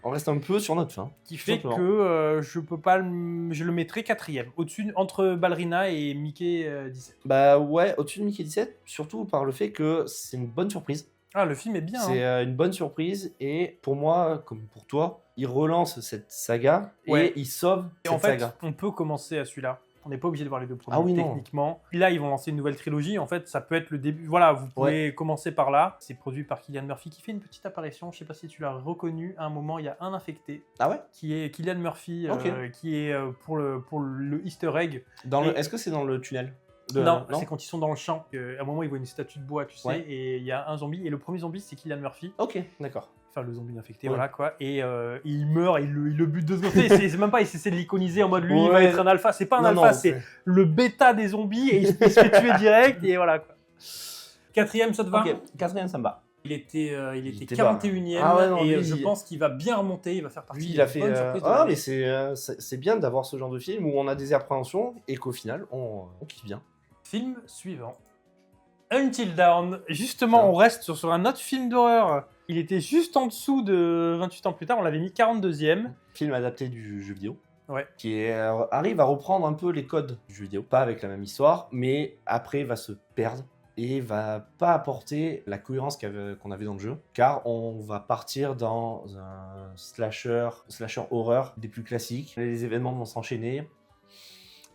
on reste un peu sur notre fin. Qui fait que je peux pas... Je le mettrai 4e, au-dessus, entre Ballerina et Mickey 17. Bah ouais, au-dessus de Mickey 17, surtout par le fait que c'est une bonne surprise. Ah, le film est bien. C'est une bonne surprise, et pour moi, comme pour toi, il relance cette saga, et il sauve cette saga. En fait, on peut commencer à celui-là. On n'est pas obligé de voir les 2 premiers techniquement. Là, ils vont lancer une nouvelle trilogie. En fait, ça peut être le début. Voilà, vous pouvez commencer par là. C'est produit par Cillian Murphy qui fait une petite apparition. Je ne sais pas si tu l'as reconnu. À un moment, il y a un infecté. Ah ouais. Qui est Cillian Murphy, qui est pour le Easter egg. Est-ce que c'est dans le tunnel Non, c'est quand ils sont dans le champ. À un moment, ils voient une statue de bois, tu sais, et il y a un zombie. Et le premier zombie, c'est Cillian Murphy. Ok, d'accord. Enfin, le zombie infecté, voilà quoi. Et il meurt, il le bute 2 secondes. C'est même pas, il essaie de l'iconiser en mode lui, il va être un alpha. C'est pas un alpha, c'est le bêta des zombies et il se fait tuer direct. Et voilà quoi. 4e, ça te va? Ok, 4e, ça me va. Il était 41e et je pense qu'il va bien remonter, il va faire partie de la bonne surprise. Mais c'est bien d'avoir ce genre de film où on a des appréhensions et qu'au final, on kiffe bien. Film suivant. Until Dawn. Justement, on reste sur un autre film d'horreur. Il était juste en dessous de 28 ans plus tard, on l'avait mis 42e. Film adapté du jeu vidéo. Ouais. Qui arrive à reprendre un peu les codes du jeu vidéo. Pas avec la même histoire, mais après va se perdre et va pas apporter la cohérence qu'on avait dans le jeu. Car on va partir dans un slasher horreur des plus classiques. Les événements vont s'enchaîner.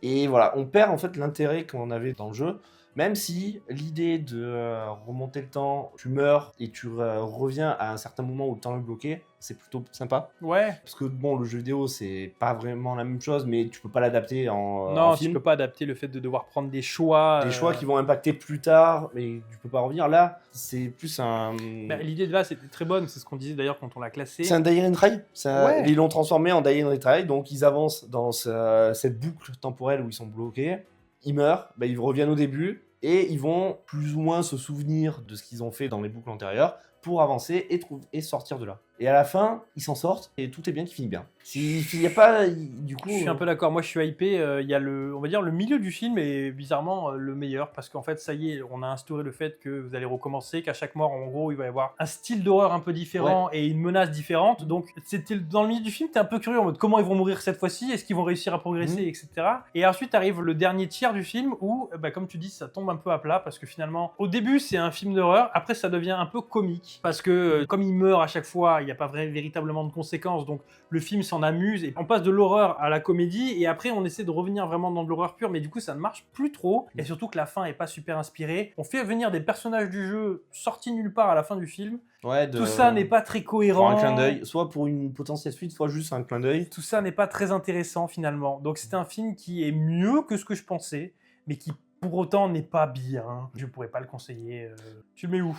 Et voilà, on perd en fait l'intérêt qu'on avait dans le jeu. Même si l'idée de remonter le temps, tu meurs et tu reviens à un certain moment où le temps est bloqué, c'est plutôt sympa. Ouais. Parce que bon, le jeu vidéo, c'est pas vraiment la même chose, mais tu peux pas l'adapter en Non, film. tu peux pas adapter le fait de devoir prendre des choix. Des choix qui vont impacter plus tard, mais tu peux pas revenir. Là, c'est plus un... L'idée de base c'était très bonne, c'est ce qu'on disait d'ailleurs quand on l'a classé. C'est un Die and Retry. Ouais. Ils l'ont transformé en Die and Retry, donc ils avancent dans cette boucle temporelle où ils sont bloqués. Ils meurent, ils reviennent au début, et ils vont plus ou moins se souvenir de ce qu'ils ont fait dans les boucles antérieures pour avancer et sortir de là. Et à la fin, ils s'en sortent et tout est bien qui finit bien. S'il n'y a pas, du coup... Je suis un peu d'accord, moi je suis hypé, il y a on va dire le milieu du film est bizarrement le meilleur, parce qu'en fait ça y est, on a instauré le fait que vous allez recommencer, qu'à chaque mort en gros il va y avoir un style d'horreur un peu différent et une menace différente, donc c'était dans le milieu du film, t'es un peu curieux en mode comment ils vont mourir cette fois-ci, est-ce qu'ils vont réussir à progresser, etc. Et ensuite arrive le dernier tiers du film où, comme tu dis, ça tombe un peu à plat, parce que finalement, au début c'est un film d'horreur, après ça devient un peu comique, parce que comme il meurt à chaque fois, il n'y a pas véritablement de conséquences, donc le film s'en amuse et on passe de l'horreur à la comédie et après on essaie de revenir vraiment dans de l'horreur pure, mais du coup ça ne marche plus trop et surtout que la fin est pas super inspirée. On fait venir des personnages du jeu sortis nulle part à la fin du film. Tout ça n'est pas très cohérent. Pour un clin d'œil, soit pour une potentielle suite, soit juste un clin d'œil. Tout ça n'est pas très intéressant finalement. Donc c'est un film qui est mieux que ce que je pensais, mais qui pour autant n'est pas bien. Je pourrais pas le conseiller. Tu le mets où ?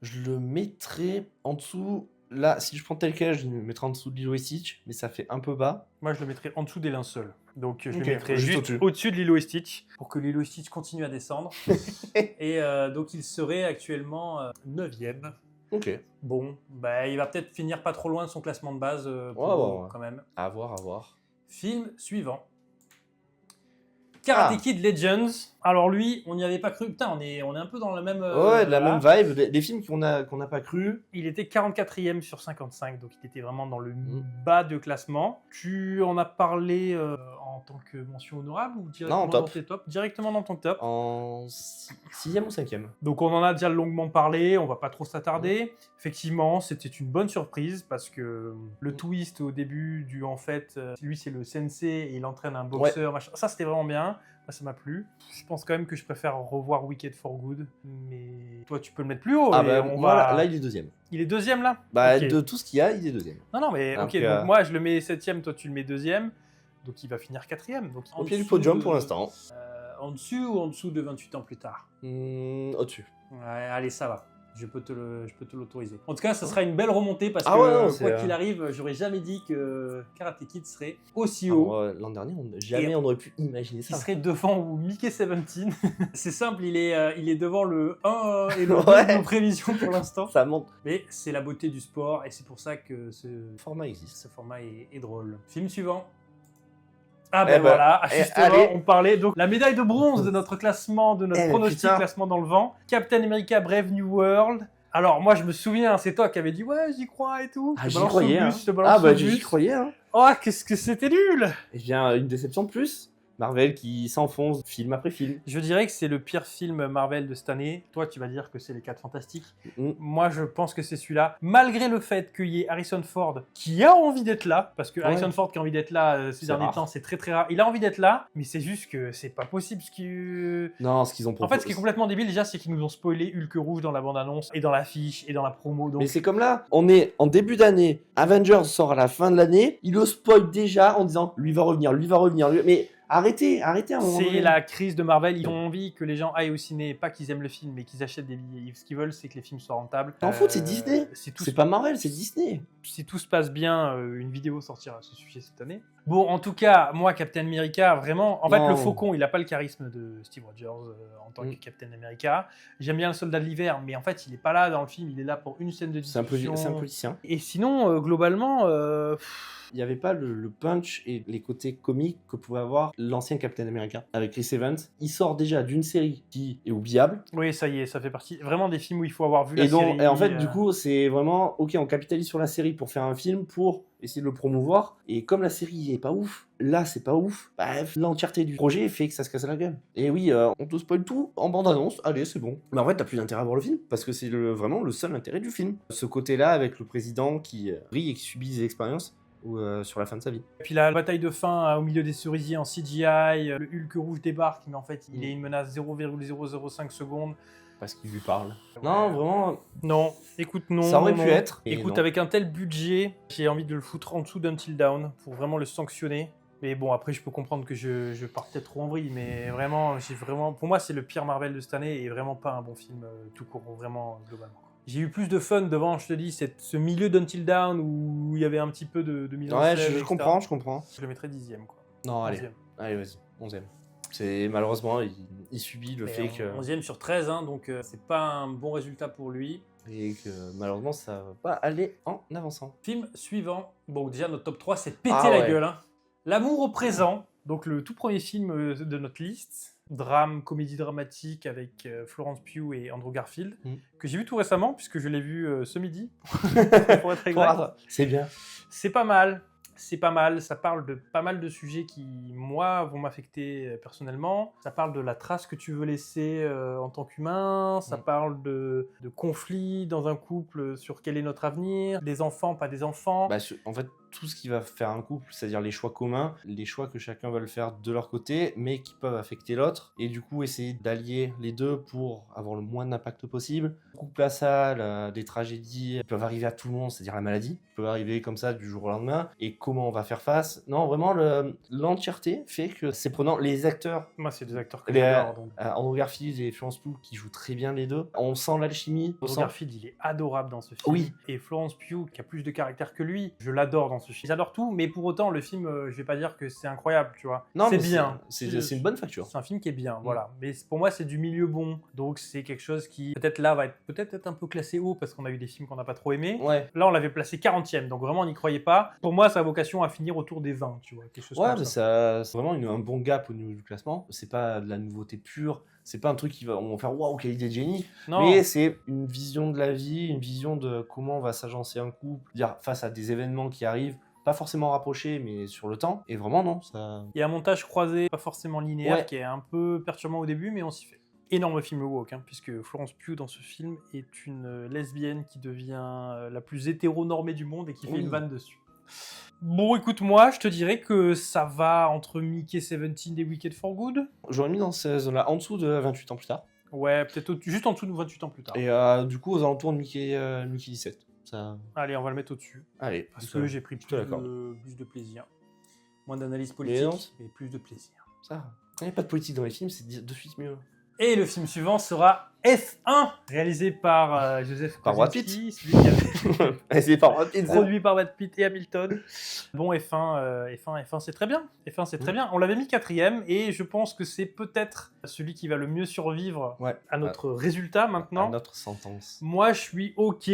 Je le mettrais en dessous. Là, si je prends tel quel, je le mettrais en dessous de Lilo et Stitch, mais ça fait un peu bas. Moi, je le mettrais en dessous des linceuls. Donc, je le Ok, mettrais juste au-dessus de Lilo et Stitch, pour que Lilo et Stitch continue à descendre. Et donc, il serait actuellement 9e. Ok. Bon, il va peut-être finir pas trop loin de son classement de base, quand même. À voir. Film suivant. Karate Kid Legends. Alors lui, on n'y avait pas cru. Putain, on est un peu dans la même... la même vibe. Des films qu'on n'a pas cru. Il était 44e sur 55, donc il était vraiment dans le bas de classement. Tu en as parlé en tant que mention honorable ou directement dans tes tops ? Directement dans ton top. En 6e ou 5e. Donc on en a déjà longuement parlé, on va pas trop s'attarder. Effectivement, c'était une bonne surprise parce que le twist au début du en fait, lui c'est le sensei et il entraîne un boxeur, machin. Ça c'était vraiment bien. Ça m'a plu. Je pense quand même que je préfère revoir Wicked for Good, mais toi tu peux le mettre plus haut. Là il est 2e. Il est 2e là ? Okay. De tout ce qu'il y a, il est 2e. Non mais donc, donc moi je le mets 7e, toi tu le mets 2e, donc il va finir 4e. Donc au pied du podium pour l'instant. En dessus ou en dessous de 28 ans plus tard ? Au-dessus. Ouais, allez ça va. Je peux te l'autoriser. En tout cas, ça sera une belle remontée parce que quoi qu'il arrive, j'aurais jamais dit que Karate Kid serait aussi haut. L'an dernier, on aurait pu imaginer ça. Il serait devant Mickey 17. C'est simple, il est devant le 1 et le 2 de nos prévisions pour l'instant. Ça monte. Mais c'est la beauté du sport et c'est pour ça que ce format existe. Ce format est drôle. Film suivant. Voilà, justement, on parlait donc la médaille de bronze de notre classement, de notre pronostic classement dans le vent. Captain America Brave New World. Alors moi je me souviens, c'est toi qui avais dit ouais j'y crois et tout. J'y croyais. J'y croyais. Oh qu'est-ce que c'était nul. Et bien une déception de plus. Marvel qui s'enfonce film après film. Je dirais que c'est le pire film Marvel de cette année. Toi, tu vas dire que c'est les 4 Fantastiques. Moi, je pense que c'est celui-là. Malgré le fait qu'il y ait Harrison Ford qui a envie d'être là, parce que Harrison Ford qui a envie d'être là ces derniers temps, c'est très très rare. Il a envie d'être là, mais c'est juste que c'est pas possible. Ce qu'ils ont proposé. En fait, ce qui est complètement débile déjà, c'est qu'ils nous ont spoilé Hulk rouge dans la bande-annonce et dans l'affiche et dans la promo. Donc... Mais c'est comme là, on est en début d'année, Avengers sort à la fin de l'année, il le spoil déjà en disant lui va revenir. Mais arrêtez un moment donné. C'est la crise de Marvel. Ils ont envie que les gens aillent au ciné, pas qu'ils aiment le film, mais qu'ils achètent des billets. Ce qu'ils veulent, c'est que les films soient rentables. T'en fous, c'est Disney. C'est pas Marvel, c'est Disney. Si tout se passe bien, une vidéo sortira à ce sujet cette année. Bon, en tout cas, moi, Captain America, vraiment... En fait, le Faucon, il a pas le charisme de Steve Rogers en tant que Captain America. J'aime bien le Soldat de l'Hiver, mais en fait, il est pas là dans le film. Il est là pour une scène de discussion. C'est un politicien. Et sinon, globalement... Il n'y avait pas le punch et les côtés comiques que pouvait avoir l'ancien Captain America avec Chris Evans. Il sort déjà d'une série qui est oubliable. Oui, ça y est, ça fait partie vraiment des films où il faut avoir vu la série. Et en fait, du coup, c'est vraiment, ok, on capitalise sur la série pour faire un film, pour essayer de le promouvoir. Et comme la série est pas ouf, là, c'est pas ouf, l'entièreté du projet fait que ça se casse la gueule. Et oui, on te spoil tout en bande-annonce, allez, c'est bon. Mais en fait, t'as plus d'intérêt à voir le film, parce que c'est vraiment le seul intérêt du film. Ce côté-là, avec le président qui brille et qui subit des expériences, ou sur la fin de sa vie. Et puis la bataille de fin au milieu des cerisiers en CGI, le Hulk rouge débarque, mais en fait il est une menace 0,005 secondes. Parce qu'il lui parle. Non, vraiment, Non, écoute, non. ça aurait non, pu non. être. et Écoute, non. avec un tel budget, j'ai envie de le foutre en dessous d'Until Dawn pour vraiment le sanctionner. Mais bon, après, je peux comprendre que je pars peut-être trop en vrille, mais vraiment, pour moi, c'est le pire Marvel de cette année et vraiment pas un bon film tout court, vraiment globalement. J'ai eu plus de fun devant, je te dis, ce milieu d'Until Dawn où il y avait un petit peu de mise en Ouais, scène. je etc. comprends, je comprends. Je le mettrais 10e, quoi. Non, allez, 11e. allez, vas-y, 11e. C'est malheureusement, il subit le fait que 11e sur 13, hein, donc c'est pas un bon résultat pour lui. et que malheureusement ça va pas aller en avançant. Film suivant. Bon, déjà, notre top 3, c'est péter Ah la ouais. gueule. Hein. L'amour au présent, donc le tout premier film de notre liste. Drame, comédie dramatique avec Florence Pugh et Andrew Garfield, que j'ai vu tout récemment, puisque je l'ai vu ce midi, pour être exact. C'est bien. C'est pas mal. C'est pas mal, ça parle de pas mal de sujets qui, moi, vont m'affecter personnellement. Ça parle de la trace que tu veux laisser en tant qu'humain, ça parle de conflits dans un couple sur quel est notre avenir, des enfants, pas des enfants. Bah, en fait, tout ce qui va faire un couple, c'est-à-dire les choix communs, les choix que chacun va le faire de leur côté, mais qui peuvent affecter l'autre, et du coup essayer d'allier les deux pour avoir le moins d'impact possible. Couple à ça, des tragédies peuvent arriver à tout le monde, c'est-à-dire la maladie, peut arriver comme ça du jour au lendemain, et comment on va faire face. Non, vraiment, l'entièreté fait que c'est prenant. Les acteurs, Moi, c'est des acteurs que j'adore. Donc. Andrew Garfield et Florence Pugh qui jouent très bien les deux. On sent l'alchimie. Andrew Garfield, il est adorable dans ce film. Oui. Et Florence Pugh, qui a plus de caractère que lui, je l'adore dans ce film. J'adore tout, mais pour autant, le film, je vais pas dire que c'est incroyable, tu vois. Non, c'est mais bien. C'est une bonne facture. C'est un film qui est bien, voilà. Mais pour moi, c'est du milieu bon. Donc, c'est quelque chose qui, peut-être là, va être un peu classé haut parce qu'on a eu des films qu'on n'a pas trop aimés. Ouais. Là, on l'avait placé 40e, donc vraiment, on n'y croyait pas. Pour moi, ça a vocation à finir autour des 20, tu vois. Quelque chose Ouais, comme mais ça. c'est vraiment un bon gap au niveau du classement. C'est pas de la nouveauté pure. C'est pas un truc on va faire waouh, quelle idée de génie. Non. Mais c'est une vision de la vie, une vision de comment on va s'agencer un couple, dire face à des événements qui arrivent. Pas forcément rapproché, mais sur le temps. Et vraiment, non. Ça... Il y a un montage croisé, pas forcément linéaire, Ouais. qui est un peu perturbant au début, mais on s'y fait. Énorme film woke, hein, puisque Florence Pugh, dans ce film, est une lesbienne qui devient la plus hétéronormée du monde et qui fait une vanne dessus. Bon, écoute, moi, je te dirais que ça va entre Mickey 17 et Wicked for Good. J'aurais mis dans ces zones-là, en dessous de 28 ans plus tard. Ouais, peut-être juste en dessous de 28 ans plus tard. Et du coup, aux alentours de Mickey 17. Ça... Allez, on va le mettre au-dessus. Allez. Parce que j'ai pris plus de plaisir. Moins d'analyse politique, mais plus de plaisir. Ça, quand il n'y a pas de politique dans les films, c'est de suite mieux. Et le film suivant sera F1, réalisé par Joseph Par Brad Kosinski, celui qui avait C'est par Brad Pitt. produit par Brad Pitt et Hamilton. Bon, F1, c'est très bien. F1, c'est très bien. On l'avait mis 4e et je pense que c'est peut-être celui qui va le mieux survivre à notre résultat maintenant. À notre sentence. Moi, je suis OK.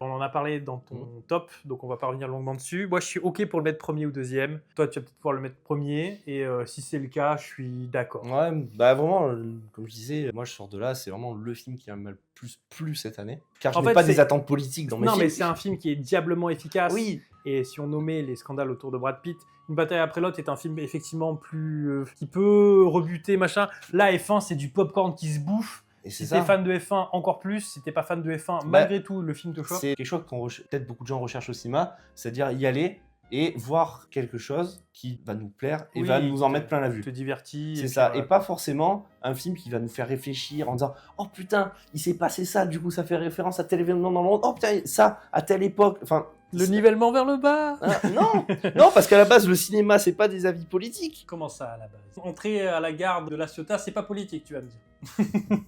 On en a parlé dans ton top, donc on va pas revenir longuement dessus. Moi, je suis OK pour le mettre premier ou deuxième. Toi, tu vas peut-être pouvoir le mettre premier. Et si c'est le cas, je suis d'accord. Ouais, bah vraiment, comme je disais, moi je sors de là, c'est vraiment le film qui m'a le plus plu cette année. Car je n'ai pas des attentes politiques dans mes films. Non, mais c'est un film qui est diablement efficace. Oui. Et si on nommait les scandales autour de Brad Pitt, Une bataille après l'autre est un film effectivement plus... qui peut rebuter, machin. Là, F1, c'est du popcorn qui se bouffe. Et si t'es fan de F1, encore plus. Si t'es pas fan de F1, malgré tout, le film te choque. C'est quelque chose que peut-être beaucoup de gens recherchent au cinéma, c'est-à-dire y aller et voir quelque chose qui va nous plaire et va nous en mettre plein la vue. Te divertit. C'est ça, et pas forcément un film qui va nous faire réfléchir en disant « Oh putain, il s'est passé ça, du coup ça fait référence à tel événement dans le monde. Oh putain, ça, à telle époque. » Enfin, le nivellement vers le bas. Non, parce qu'à la base, le cinéma, c'est pas des avis politiques. Comment ça, à la base? Entrer à la gare de La Ciotat, c'est pas politique, tu vas me dire.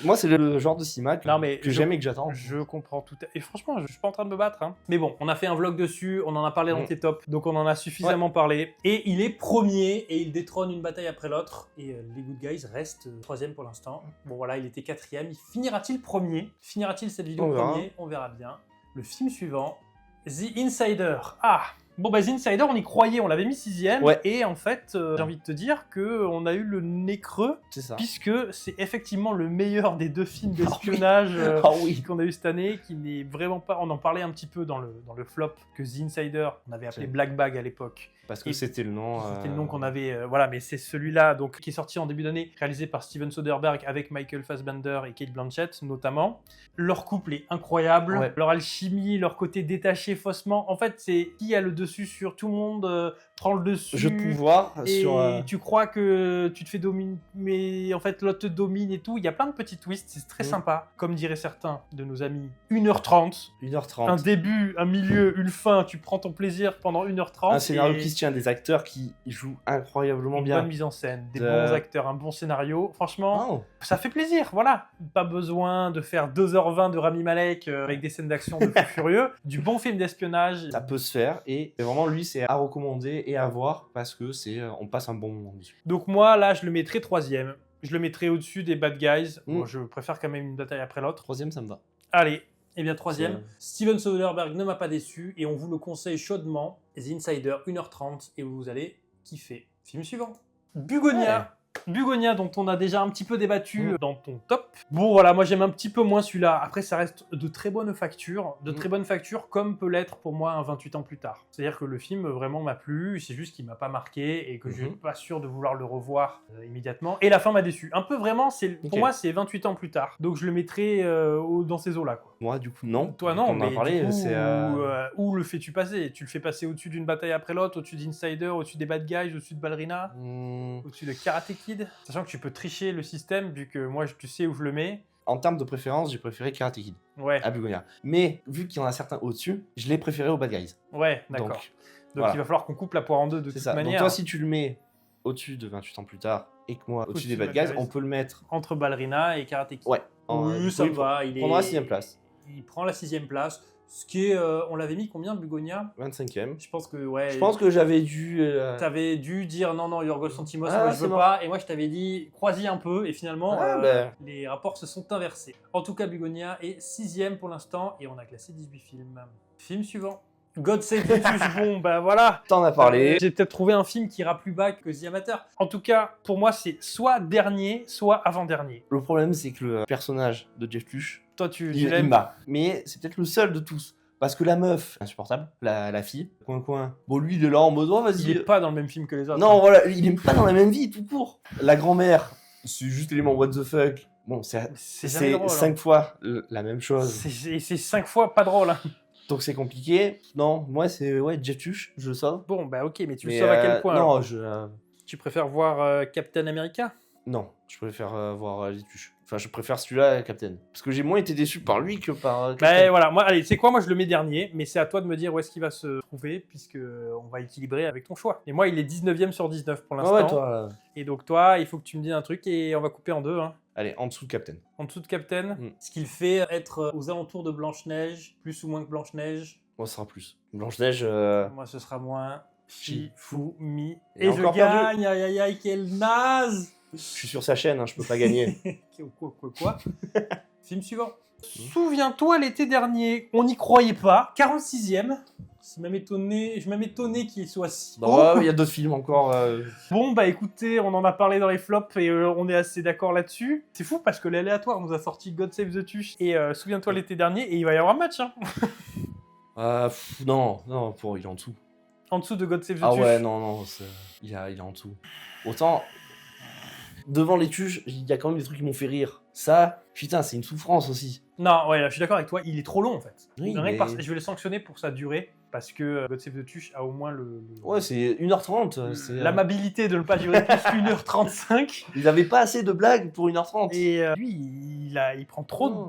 Moi, c'est le genre de cinéma que j'aime et que j'attends. Je comprends tout. Et franchement, je suis pas en train de me battre. Hein. Mais bon, on a fait un vlog dessus, on en a parlé dans tes tops, donc on en a suffisamment parlé. Et il est premier et il détrône une bataille après l'autre. Et les Good Guys restent troisième pour l'instant. Bon voilà, il était quatrième. Finira-t-il premier? Finira-t-il cette vidéo premier? On verra bien. Le film suivant, The Insider. Bon The Insider, on y croyait, on l'avait mis 6ème, et en fait, j'ai envie de te dire qu'on a eu le nez creux, puisque c'est effectivement le meilleur des deux films d'espionnage qu'on a eu cette année, qui n'est vraiment pas... On en parlait un petit peu dans le flop, que The Insider, on avait appelé Black Bag à l'époque. Parce que c'était le nom... C'était le nom qu'on avait... voilà, mais c'est celui-là, donc, qui est sorti en début d'année, réalisé par Steven Soderbergh avec Michael Fassbender et Cate Blanchett, notamment. Leur couple est incroyable, leur alchimie, leur côté détaché faussement. En fait, c'est qui a le dessus sur tout le monde, prend le dessus. Jeu de pouvoir Et sur. tu crois que tu te fais dominer, mais en fait l'autre te domine et tout. Il y a plein de petits twists, c'est très sympa. Comme diraient certains de nos amis, 1h30. 1h30. Un début, un milieu, une fin, tu prends ton plaisir pendant 1h30. Un scénario qui se tient, des acteurs qui jouent incroyablement une bien. bonne mise en scène, des bons acteurs, un bon scénario. Franchement, Oh. ça fait plaisir, voilà. Pas besoin de faire 2h20 de Rami Malek avec des scènes d'action de fou furieux. Du bon film d'espionnage. Ça peut se faire et vraiment lui c'est à recommander et à voir parce que on passe un bon moment dessus. Donc moi là je le mettrais 3e. Je le mettrais au-dessus des Bad Guys. Moi je préfère quand même une bataille après l'autre. 3e ça me va. Allez, et bien 3e. Steven Soderbergh ne m'a pas déçu et on vous le conseille chaudement. The Insider 1h30 et vous allez kiffer. Film suivant. Bugonia. Ouais. Bugonia, dont on a déjà un petit peu débattu dans ton top. Bon voilà, moi j'aime un petit peu moins celui-là. Après ça reste de très bonne facture. De très bonne facture comme peut l'être pour moi un 28 ans plus tard. C'est-à-dire que le film vraiment m'a plu, c'est juste qu'il m'a pas marqué et que je suis pas sûr de vouloir le revoir immédiatement. Et la fin m'a déçu. Un peu vraiment, pour moi c'est 28 ans plus tard. Donc je le mettrais dans ces eaux-là. Quoi. Moi du coup non. Toi non, mais parlé, où le fais-tu passer? Tu le fais passer au-dessus d'une bataille après l'autre, au-dessus d'Insider, au-dessus des Bad Guys, au-dessus de Ballerina, au-dessus de Karate Kid. Sachant que tu peux tricher le système, vu que moi, tu sais où je le mets. En termes de préférence, j'ai préféré Karate Kid à Bugonia. Mais vu qu'il y en a certains au-dessus, je l'ai préféré aux Bad Guys. Ouais, d'accord. Donc voilà. Il va falloir qu'on coupe la poire en deux de toute manière. Donc toi, si tu le mets au-dessus de 28 ans plus tard, et que moi, au-dessus des Bad Guys, on peut le mettre... Entre Ballerina et Karate Kid. Ouais. Oui, ça va. Il prendra la 6ème place. Il prend la 6ème place. Ce qui est, on l'avait mis combien, Bugonia? 25ème. Je pense que, ouais. Je pense que j'avais dû... T'avais dû dire non, Yorgos Lanthimos, moi je veux pas. Et moi je t'avais dit, crois-y un peu. Et finalement, les rapports se sont inversés. En tout cas, Bugonia est 6ème pour l'instant. Et on a classé 18 films. Film suivant. God Save the Tush. Bon, bah voilà. T'en as parlé. J'ai peut-être trouvé un film qui ira plus bas que The Amateur. En tout cas, pour moi, c'est soit dernier, soit avant-dernier. Le problème, c'est que le personnage de Jeff Tuch, toi, tu l'aimes. Mais c'est peut-être le seul de tous. Parce que la meuf, insupportable, la fille, coin. Bon, lui, il est là en mode, vas-y. Il est pas dans le même film que les autres. Non, voilà, il est pas dans la même vie, tout court. La grand-mère, c'est juste l'élément what the fuck. Bon, c'est 5 fois la même chose. C'est 5 fois pas drôle, hein. Donc c'est compliqué. Non, moi c'est Jeff Tuch, je le sauve. Bon, bah ok, mais tu le sauves à quel point? Non, tu préfères voir Captain America? Non, je préfère voir les Tuch. Enfin, je préfère celui-là, Captain. Parce que j'ai moins été déçu par lui que par Captain. Bah voilà, moi, allez, c'est quoi? Moi je le mets dernier, mais c'est à toi de me dire où est-ce qu'il va se trouver, puisque on va équilibrer avec ton choix. Et moi, il est 19ème sur 19 pour l'instant. Ouais, toi. Et donc toi, il faut que tu me dises un truc et on va couper en deux. Hein. Allez, en dessous de Captain. En dessous de Captain, ce qu'il fait être aux alentours de Blanche-Neige, plus ou moins que Blanche-Neige. Moi, ce sera plus. Blanche-Neige... Moi, ce sera moins. Shifumi. Et je gagne, aïe aïe aïe, quel naze. Je suis sur sa chaîne, hein, je peux pas gagner. Quoi Film suivant. Souviens-toi, l'été dernier, on n'y croyait pas. 46ème. Je m'étonnais qu'il soit si haut. Il y a d'autres films encore. Bon, bah écoutez, on en a parlé dans les flops et on est assez d'accord là-dessus. C'est fou parce que l'aléatoire nous a sorti God Save the Tush et Souviens-toi l'été dernier et il va y avoir un match. Hein. Non, il est en dessous. En dessous de God Save the Tush. Ah ouais, non, il est en dessous. Autant, devant les tuches, il y a quand même des trucs qui m'ont fait rire. Ça, putain, c'est une souffrance aussi. Non, ouais, là, je suis d'accord avec toi, il est trop long en fait. Oui, je vais le sanctionner pour sa durée, parce que God Save the Tush a au moins Ouais, c'est 1h30. L'amabilité de ne pas durer plus qu'1h35. Ils avaient pas assez de blagues pour 1h30. Et lui, il prend trop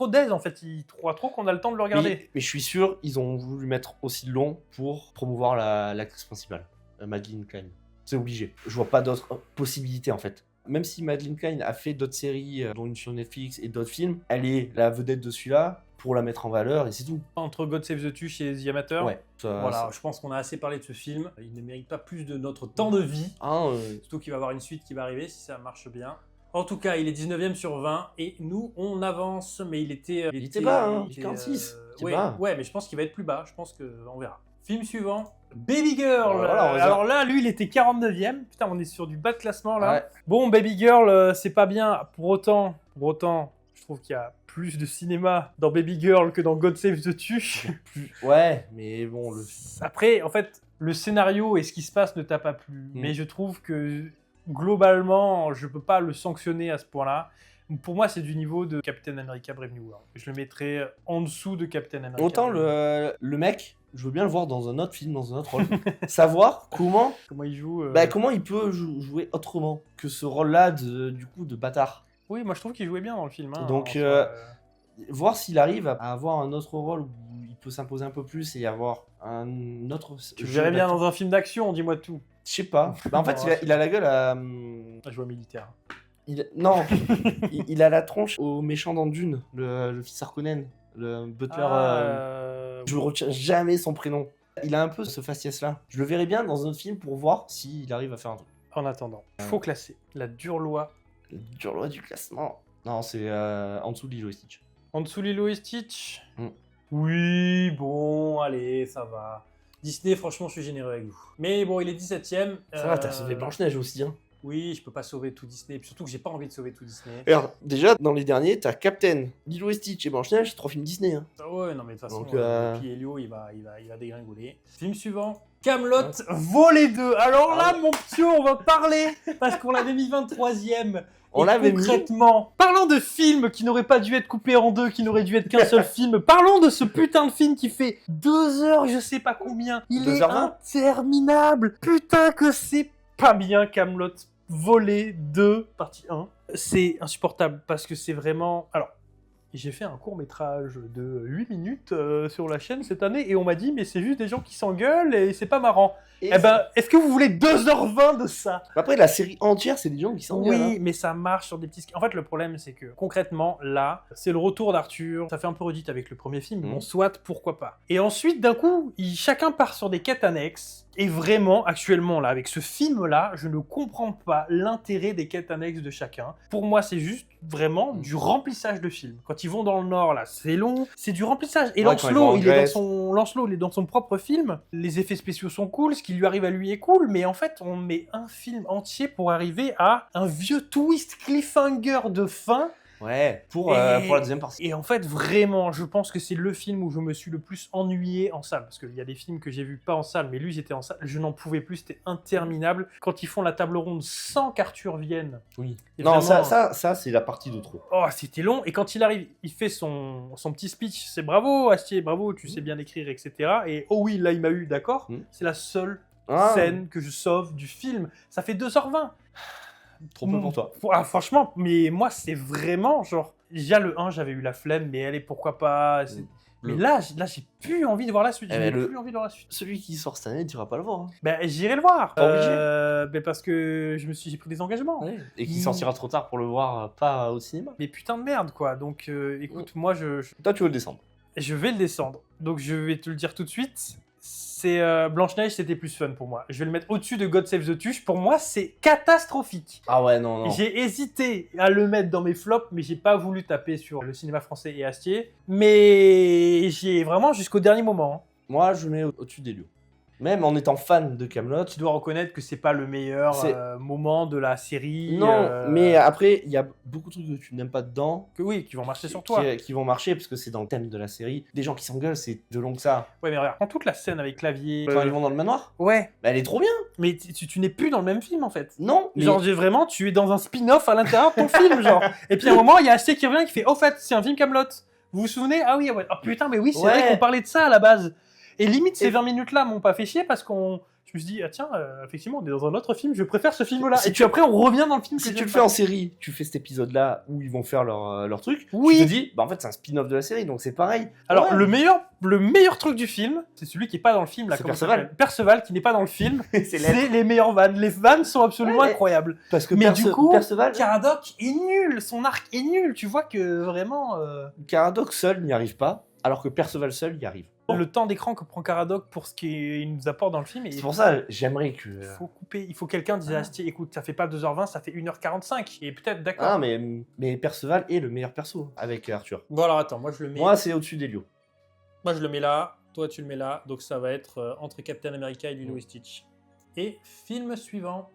d'aise en fait, il croit trop qu'on a le temps de le regarder. Mais je suis sûr, ils ont voulu mettre aussi long pour promouvoir l'actrice principale, Madeline Kahn. C'est obligé. Je vois pas d'autres possibilités en fait. Même si Madeline Kahn a fait d'autres séries, dont une sur Netflix et d'autres films, elle est la vedette de celui-là pour la mettre en valeur et c'est tout. Entre God Save the Tush et The Amateur, ouais, je pense qu'on a assez parlé de ce film. Il ne mérite pas plus de notre temps de vie. Surtout qu'il va y avoir une suite qui va arriver si ça marche bien. En tout cas, il est 19ème sur 20 et nous, on avance. Mais il était bas, hein, 46. Ouais, mais je pense qu'il va être plus bas. Je pense qu'on verra. Film suivant. Baby Girl. Alors là, lui, il était 49ème. Putain, on est sur du bas de classement là. Ouais. Bon, Baby Girl, c'est pas bien. Pour autant, je trouve qu'il y a plus de cinéma dans Baby Girl que dans God Save the Tush. Ouais, mais bon. Après, en fait, le scénario et ce qui se passe ne t'a pas plu. Mais je trouve que globalement, je peux pas le sanctionner à ce point-là. Pour moi, c'est du niveau de Captain America Brave New World. Je le mettrais en dessous de Captain America. Autant le mec, je veux bien le voir dans un autre film, dans un autre rôle. Savoir comment il joue. comment il peut jouer autrement que ce rôle-là du coup de bâtard. Oui, moi je trouve qu'il jouait bien dans le film. Hein, Donc, voir s'il arrive à avoir un autre rôle où il peut s'imposer un peu plus et avoir un autre. Tu le verrais bien dans un film d'action, dis-moi tout. Je sais pas. En fait, il a la gueule à. À jouer militaire. Non, il a la tronche au méchant dans Dune, le fils Harkonnen, le butler. Je retiens jamais son prénom. Il a un peu ce faciès-là. Je le verrais bien dans un autre film pour voir s'il arrive à faire un truc. En attendant, faut classer la dure loi. La dure loi du classement. Non, c'est en dessous de Lilo et Stitch. En dessous Lilo et Stitch. Mm. Oui, bon, allez, ça va. Disney, franchement, je suis généreux avec vous. Mais bon, il est 17ème. Ça va, t'as sauvé Blanche-Neige aussi, hein. Oui, je peux pas sauver tout Disney. Puis surtout que j'ai pas envie de sauver tout Disney. Alors, déjà, dans les derniers, t'as Captain, Lilo et Stitch et Blanche-Neige, 3 films Disney. Hein. Ah ouais, non, mais de toute façon, Donc, puis Elio, il va dégringoler. Film suivant. Camelot, volet 2. Alors là, mon petit, on va parler, parce qu'on l'avait mis 23ème. On l'avait mis. Concrètement, parlons de films qui n'auraient pas dû être coupés en deux, qui n'auraient dû être qu'un seul film. Parlons de ce putain de film qui fait 2 heures, je sais pas combien. Il est 2h20. interminable. Putain que c'est pas bien, Camelot. Volet 2, partie 1. C'est insupportable, parce que c'est vraiment... Alors, j'ai fait un court-métrage de 8 minutes sur la chaîne cette année, et on m'a dit, mais c'est juste des gens qui s'engueulent, et c'est pas marrant. Et Eh ben, est-ce que vous voulez 2h20 de ça? Après, la série entière, c'est des gens qui s'engueulent. Oui, hein. mais ça marche sur des petits... En fait, le problème, c'est que, concrètement, là, c'est le retour d'Arthur. Ça fait un peu redite avec le premier film, bon, soit, pourquoi pas. Et ensuite, d'un coup, chacun part sur des quêtes annexes. Et vraiment, actuellement, là, avec ce film-là, je ne comprends pas l'intérêt des quêtes annexes de chacun. Pour moi, c'est juste vraiment du remplissage de film. Quand ils vont dans le Nord, là, c'est long. C'est du remplissage. Et Ouais, Lancelot, il est dans son propre film. Les effets spéciaux sont cool. Ce qui lui arrive à lui est cool. Mais en fait, on met un film entier pour arriver à un vieux twist cliffhanger de fin. Ouais, pour la deuxième partie. Et en fait, vraiment, je pense que c'est le film où je me suis le plus ennuyé en salle. Parce qu'il y a des films que j'ai vus pas en salle, mais lui, j'étais en salle. Je n'en pouvais plus, c'était interminable. Quand ils font la table ronde sans qu'Arthur vienne. Oui. Et Non, vraiment, ça c'est la partie de trop. Oh, c'était long. Et quand il arrive, il fait son petit speech. C'est bravo, Astier, bravo, tu sais bien écrire, etc. Et oh oui, là, il m'a eu, d'accord. C'est la seule scène que je sauve du film. Ça fait 2h20. Trop peu pour toi. Ah, franchement, mais moi, c'est vraiment genre... Déjà, le 1, j'avais eu la flemme, mais allez, pourquoi pas. Mais là, j'ai plus envie de voir la suite. J'ai plus envie de voir la suite. Celui qui sort cette année, tu iras pas le voir. Hein. Ben, j'irai le voir. Pas obligé. Ben, parce que j'ai pris des engagements. Ouais. Et qui sortira trop tard pour le voir, pas au cinéma. Mais putain de merde, quoi. Donc, écoute, moi, Toi, tu veux le descendre. Je vais le descendre. Donc, je vais te le dire tout de suite. C'est Blanche-Neige, c'était plus fun pour moi. Je vais le mettre au-dessus de God Save the Tuche. Pour moi, c'est catastrophique. Ah ouais, non. J'ai hésité à le mettre dans mes flops, mais j'ai pas voulu taper sur le cinéma français et Astier. Mais j'ai vraiment jusqu'au dernier moment. Moi, je mets au-dessus des lieux. Même en étant fan de Camelot, tu dois reconnaître que c'est pas le meilleur moment de la série. Non, mais après, il y a beaucoup de trucs que tu n'aimes pas dedans. Qui vont marcher sur toi. Qui vont marcher parce que c'est dans le thème de la série. Des gens qui s'engueulent, c'est de long que ça. Ouais, mais regarde, prends toute la scène avec Clavier. Quand ils vont dans le manoir. Ouais. Bah, elle est trop bien. Mais tu n'es plus dans le même film en fait. Non. Mais... Genre, vraiment, tu es dans un spin-off à l'intérieur de ton film, genre. Et puis à un moment, il y a Astier qui revient qui fait « Oh, fait, c'est un film Camelot. Vous vous souvenez? Ah oui, ouais. Oh putain, mais oui, c'est vrai qu'on parlait de ça à la base. » Et limite, ces 20 minutes-là m'ont pas fait chier parce qu'on... Je me suis dit, ah tiens, effectivement, on est dans un autre film, je préfère ce film-là. Et puis après, on revient dans le film. Si tu le fais en série, tu fais cet épisode-là où ils vont faire leur truc, oui. Tu te dis, bah en fait, c'est un spin-off de la série, donc c'est pareil. Alors, le meilleur truc du film, c'est celui qui est pas dans le film. Là, c'est Perceval. Perceval, qui n'est pas dans le film. c'est les meilleures vannes. Les vannes sont absolument incroyables. Parce que mais du coup, Perceval... Caradoc est nul. Son arc est nul. Tu vois que vraiment... Caradoc seul n'y arrive pas, alors que Perceval seul y arrive. Le temps d'écran que prend Caradoc pour ce qu'il nous apporte dans le film. C'est pour ça, j'aimerais que... Il faut couper. Il faut quelqu'un dise Astier, écoute, ça fait pas 2h20, ça fait 1h45. Et peut-être, d'accord. Ah, mais Perceval est le meilleur perso avec Arthur. Bon, alors attends, moi je le mets... Moi, c'est au-dessus d'Elio. Moi, je le mets là. Toi, tu le mets là. Donc, ça va être entre Captain America et Lilo et Stitch. Et film suivant.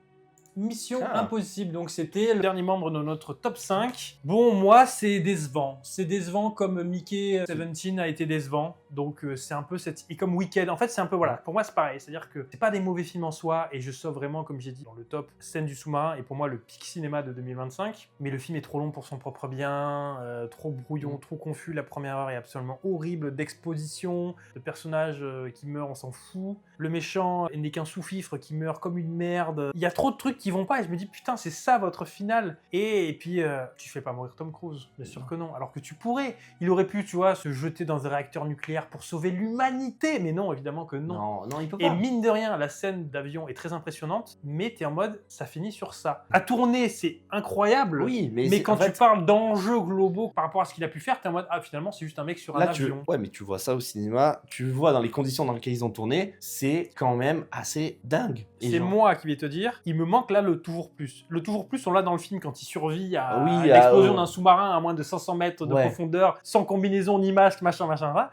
Mission Ah. Impossible, donc c'était le dernier membre de notre top 5. Bon, moi, c'est décevant. C'est décevant comme Mickey 17 a été décevant. Donc, c'est un peu cette... Et comme Wicked, en fait, c'est un peu... Voilà, pour moi, c'est pareil. C'est-à-dire que c'est pas des mauvais films en soi, et je sauve vraiment, comme j'ai dit, dans le top, Scène du sous-marin, et pour moi, le pic cinéma de 2025. Mais le film est trop long pour son propre bien, trop brouillon, trop confus. La première heure est absolument horrible, d'exposition, de personnages qui meurent, on s'en fout. Le méchant n'est qu'un sous-fifre qui meurt comme une merde. Il y a trop de trucs qui vont pas et je me dis putain c'est ça votre finale. Et puis tu fais pas mourir Tom Cruise, bien sûr que non. Alors que tu pourrais, il aurait pu tu vois se jeter dans un réacteur nucléaire pour sauver l'humanité, mais non évidemment que non. Non, il peut Et pas. mine de rien, la scène d'avion est très impressionnante, mais t'es en mode, ça finit sur ça. À tourner, c'est incroyable, Oui, mais mais quand en tu fait, parles d'enjeux globaux par rapport à ce qu'il a pu faire, t'es en mode, ah finalement, c'est juste un mec sur un là, avion. ouais, mais tu vois ça au cinéma, tu vois dans les conditions dans lesquelles ils ont tourné, c'est quand même assez dingue. Et C'est genre- moi qui vais te dire, il me manque là le toujours plus. Le toujours plus, on l'a dans le film quand il survit à Oui, l'explosion d'un sous-marin à moins de 500 mètres de Ouais. profondeur, sans combinaison ni masque, machin.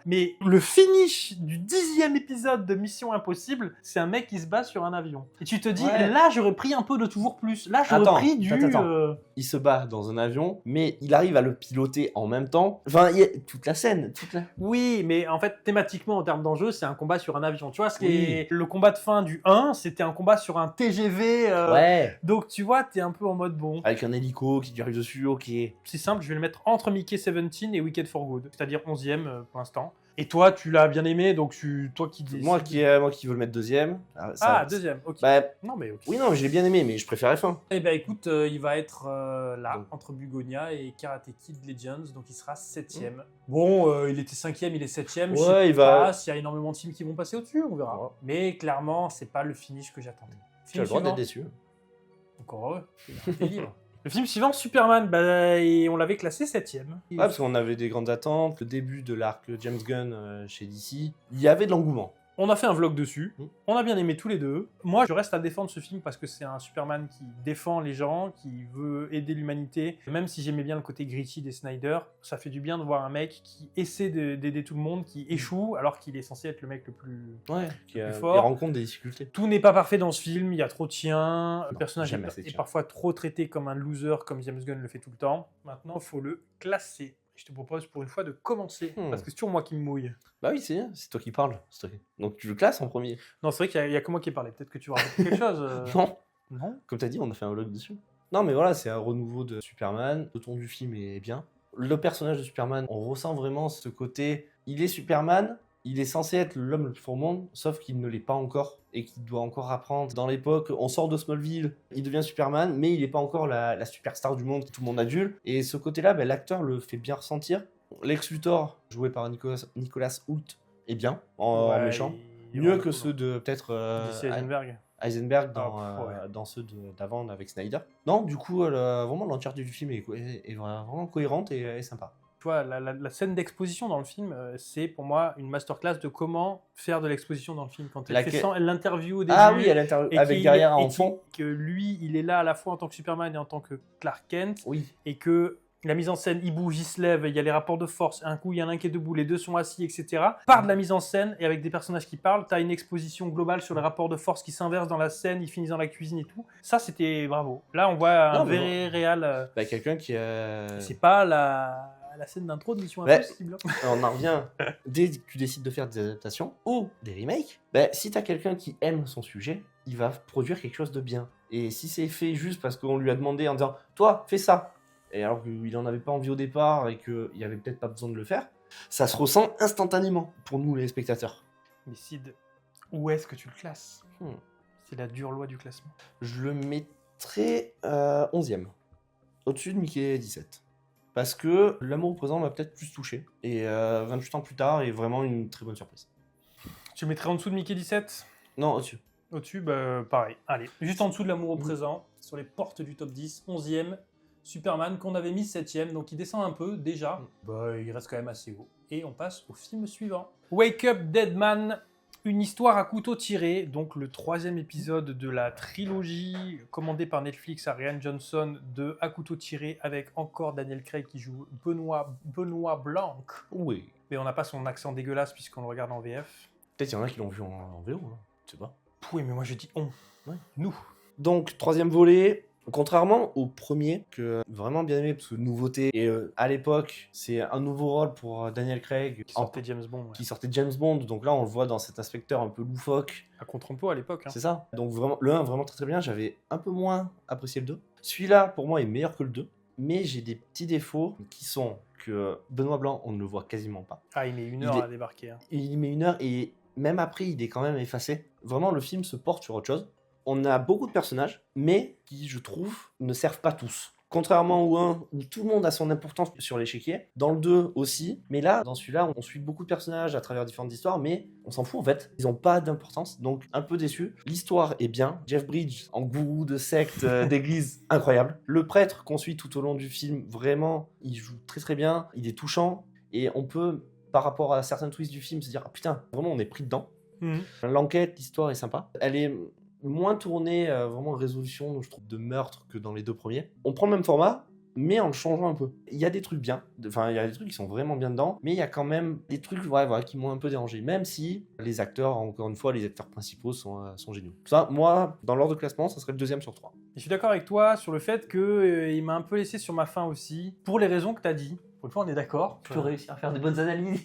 Mais le finish du 10e épisode de Mission Impossible, c'est un mec qui se bat sur un avion. Et tu te dis, Ouais. là j'aurais pris un peu de toujours plus. Là j'aurais Attends, pris du... attends. Il se bat dans un avion, mais il arrive à le piloter en même temps. Enfin, il y a toute la scène, Oui, mais en fait, thématiquement, en termes d'enjeu, c'est un combat sur un avion. Tu vois, ce qui Oui. est... le combat de fin du 1, c'était un combat sur un TGV. Ouais. Donc, tu vois, t'es un peu en mode bon. Avec un hélico qui lui arrive dessus, ok. C'est simple, je vais le mettre entre Mickey 17 et Wicked for Good, c'est-à-dire 11e pour l'instant. Et toi, tu l'as bien aimé, donc toi qui décides. Moi qui veux le mettre deuxième. Ah, deuxième, ok. Bah, Non, mais ok. oui, non, je l'ai bien aimé, mais je préfère F1. Eh ben écoute, il va être là, Donc. entre Bugonia et Karate Kid Legends, donc il sera 7e. Bon, il était 5e, il est 7e, je Ouais, sais il pas va- s'il y a énormément de films qui vont passer au-dessus, on verra. Ouais. Mais clairement, c'est pas le finish que j'attendais. Tu as le droit suivant. d'être déçu. Encore heureux, t'es libre. Le film suivant, Superman, bah, et on l'avait classé 7e. Ouais, parce qu'on avait des grandes attentes. Le début de l'arc James Gunn chez DC, il y avait de l'engouement. On a fait un vlog dessus, Mm. on a bien aimé tous les deux. Moi, je reste à défendre ce film parce que c'est un Superman qui défend les gens, qui veut aider l'humanité. Même si j'aimais bien le côté gritty des Snyder, ça fait du bien de voir un mec qui essaie d'aider tout le monde, qui échoue alors qu'il est censé être le mec le plus... Ouais, qui plus fort. il rencontre des difficultés. Tout n'est pas parfait dans ce film, il y a trop de chiens, le Non, personnage jamais assez de est chiens. parfois trop traité comme un loser, comme James Gunn le fait tout le temps. Maintenant, il faut le classer. Je te propose pour une fois de commencer, parce que c'est toujours moi qui me mouille. Bah oui, c'est toi qui parles. Donc tu le classes en premier. Non, c'est vrai qu'il y a que moi qui ai parlé. Peut-être que tu vas raconter quelque chose. Non, Non. comme t'as dit, on a fait un vlog dessus. Non, mais voilà, c'est un renouveau de Superman. Le ton du film est bien. Le personnage de Superman, on ressent vraiment ce côté. Il est Superman, il est censé être l'homme le plus fort au monde, sauf qu'il ne l'est pas encore et qu'il doit encore apprendre. Dans l'époque, on sort de Smallville, il devient Superman, mais il n'est pas encore la superstar du monde que tout le monde adule. Et ce côté-là, ben, l'acteur le fait bien ressentir. Lex Luthor, joué par Nicolas Hoult, est bien en Ouais, méchant. il est Mieux vraiment que cool, ceux de peut-être Jesse Eisenberg. Heisenberg ouais. dans ceux d'avant avec Snyder. Non, du coup, vraiment l'entièreté du film est vraiment cohérente et sympa. Tu vois, la scène d'exposition dans le film, c'est pour moi une masterclass de comment faire de l'exposition dans le film. Quand elle fait Laquelle- sans, elle l'interview au début. Ah oui, et avec qu'il- derrière et en fond. que lui, il est là à la fois en tant que Superman et en tant que Clark Kent. Oui. Et que la mise en scène, il bouge, il se lève, il y a les rapports de force, un coup il y en a un qui est debout, les deux sont assis, etc. Par de la mise en scène et avec des personnages qui parlent, t'as une exposition globale sur les rapports de force qui s'inversent dans la scène, ils finissent dans la cuisine et tout. Ça, c'était bravo. Là, on voit un Non, mais vrai réel. Bah, quelqu'un qui a... C'est pas la scène d'intro de Mission Ouais. Impossible. On en revient. Dès que tu décides de faire des adaptations ou des remakes, bah, si t'as quelqu'un qui aime son sujet, il va produire quelque chose de bien. Et si c'est fait juste parce qu'on lui a demandé en disant « Toi, fais ça !» et alors qu'il n'en avait pas envie au départ et qu'il n'y avait peut-être pas besoin de le faire, ça se ressent instantanément pour nous, les spectateurs. Mais Sid, où est-ce que tu le classes Hmm. C'est la dure loi du classement. Je le mettrais 11e, au-dessus de Mickey 17. Parce que L'amour au présent m'a peut-être plus touché. Et 28 ans plus tard est vraiment une très bonne surprise. Tu le mettrais en dessous de Mickey 17 Non, au-dessus. Au-dessus, bah, pareil. Allez, juste en dessous de l'amour au présent, sur les portes du top 10, 11e, Superman qu'on avait mis 7e, donc il descend un peu déjà. Bah, il reste quand même assez haut. Et on passe au film suivant. Wake Up Dead Man, une histoire à couteau tiré, donc le 3e épisode de la trilogie commandée par Netflix à Rian Johnson de À couteau tiré avec encore Daniel Craig qui joue Benoît Blanc. Oui. Mais on n'a pas son accent dégueulasse puisqu'on le regarde en VF. Peut-être il y en a qui l'ont vu en VO, hein. Je sais pas. Oui, mais moi je dis on. Ouais. Nous. Donc, troisième volet. Contrairement au premier, que vraiment bien aimé, parce que nouveauté, et à l'époque, c'est un nouveau rôle pour Daniel Craig, Qui sortait James Bond. Ouais. qui sortait James Bond, donc là on le voit dans cet inspecteur un peu loufoque. À contre-emploi à l'époque. Hein. C'est ça. Donc vraiment, le 1 vraiment très très bien, j'avais un peu moins apprécié le 2. Celui-là, pour moi, est meilleur que le 2, mais j'ai des petits défauts qui sont que Benoît Blanc, on ne le voit quasiment pas. Ah, il met une heure à débarquer. Hein. Il met 1 heure, et même après, il est quand même effacé. Vraiment, le film se porte sur autre chose. On a beaucoup de personnages, mais qui, je trouve, ne servent pas tous. Contrairement au 1, où tout le monde a son importance sur l'échiquier, dans le 2 aussi, mais là, dans celui-là, on suit beaucoup de personnages à travers différentes histoires, mais on s'en fout en fait, ils n'ont pas d'importance, donc un peu déçu. L'histoire est bien, Jeff Bridges en gourou de secte, d'église, incroyable. Le prêtre qu'on suit tout au long du film, vraiment, il joue très très bien, il est touchant, et on peut, par rapport à certains twists du film, se dire, ah putain, vraiment on est pris dedans. L'enquête, l'histoire est sympa, elle est moins tourné vraiment résolution, je trouve, de meurtre que dans les 2 premiers. On prend le même format, mais en le changeant un peu. Il y a des trucs bien, enfin il y a des trucs qui sont vraiment bien dedans, mais il y a quand même des trucs voilà, qui m'ont un peu dérangé, même si les acteurs, encore une fois, les acteurs principaux sont géniaux. Ça, moi, dans l'ordre de classement, ça serait le 2e sur 3. Et je suis d'accord avec toi sur le fait qu'il m'a un peu laissé sur ma faim aussi, pour les raisons que tu as dit. Pour une fois, on est d'accord. Tu peux réussir à faire de bonnes analyses.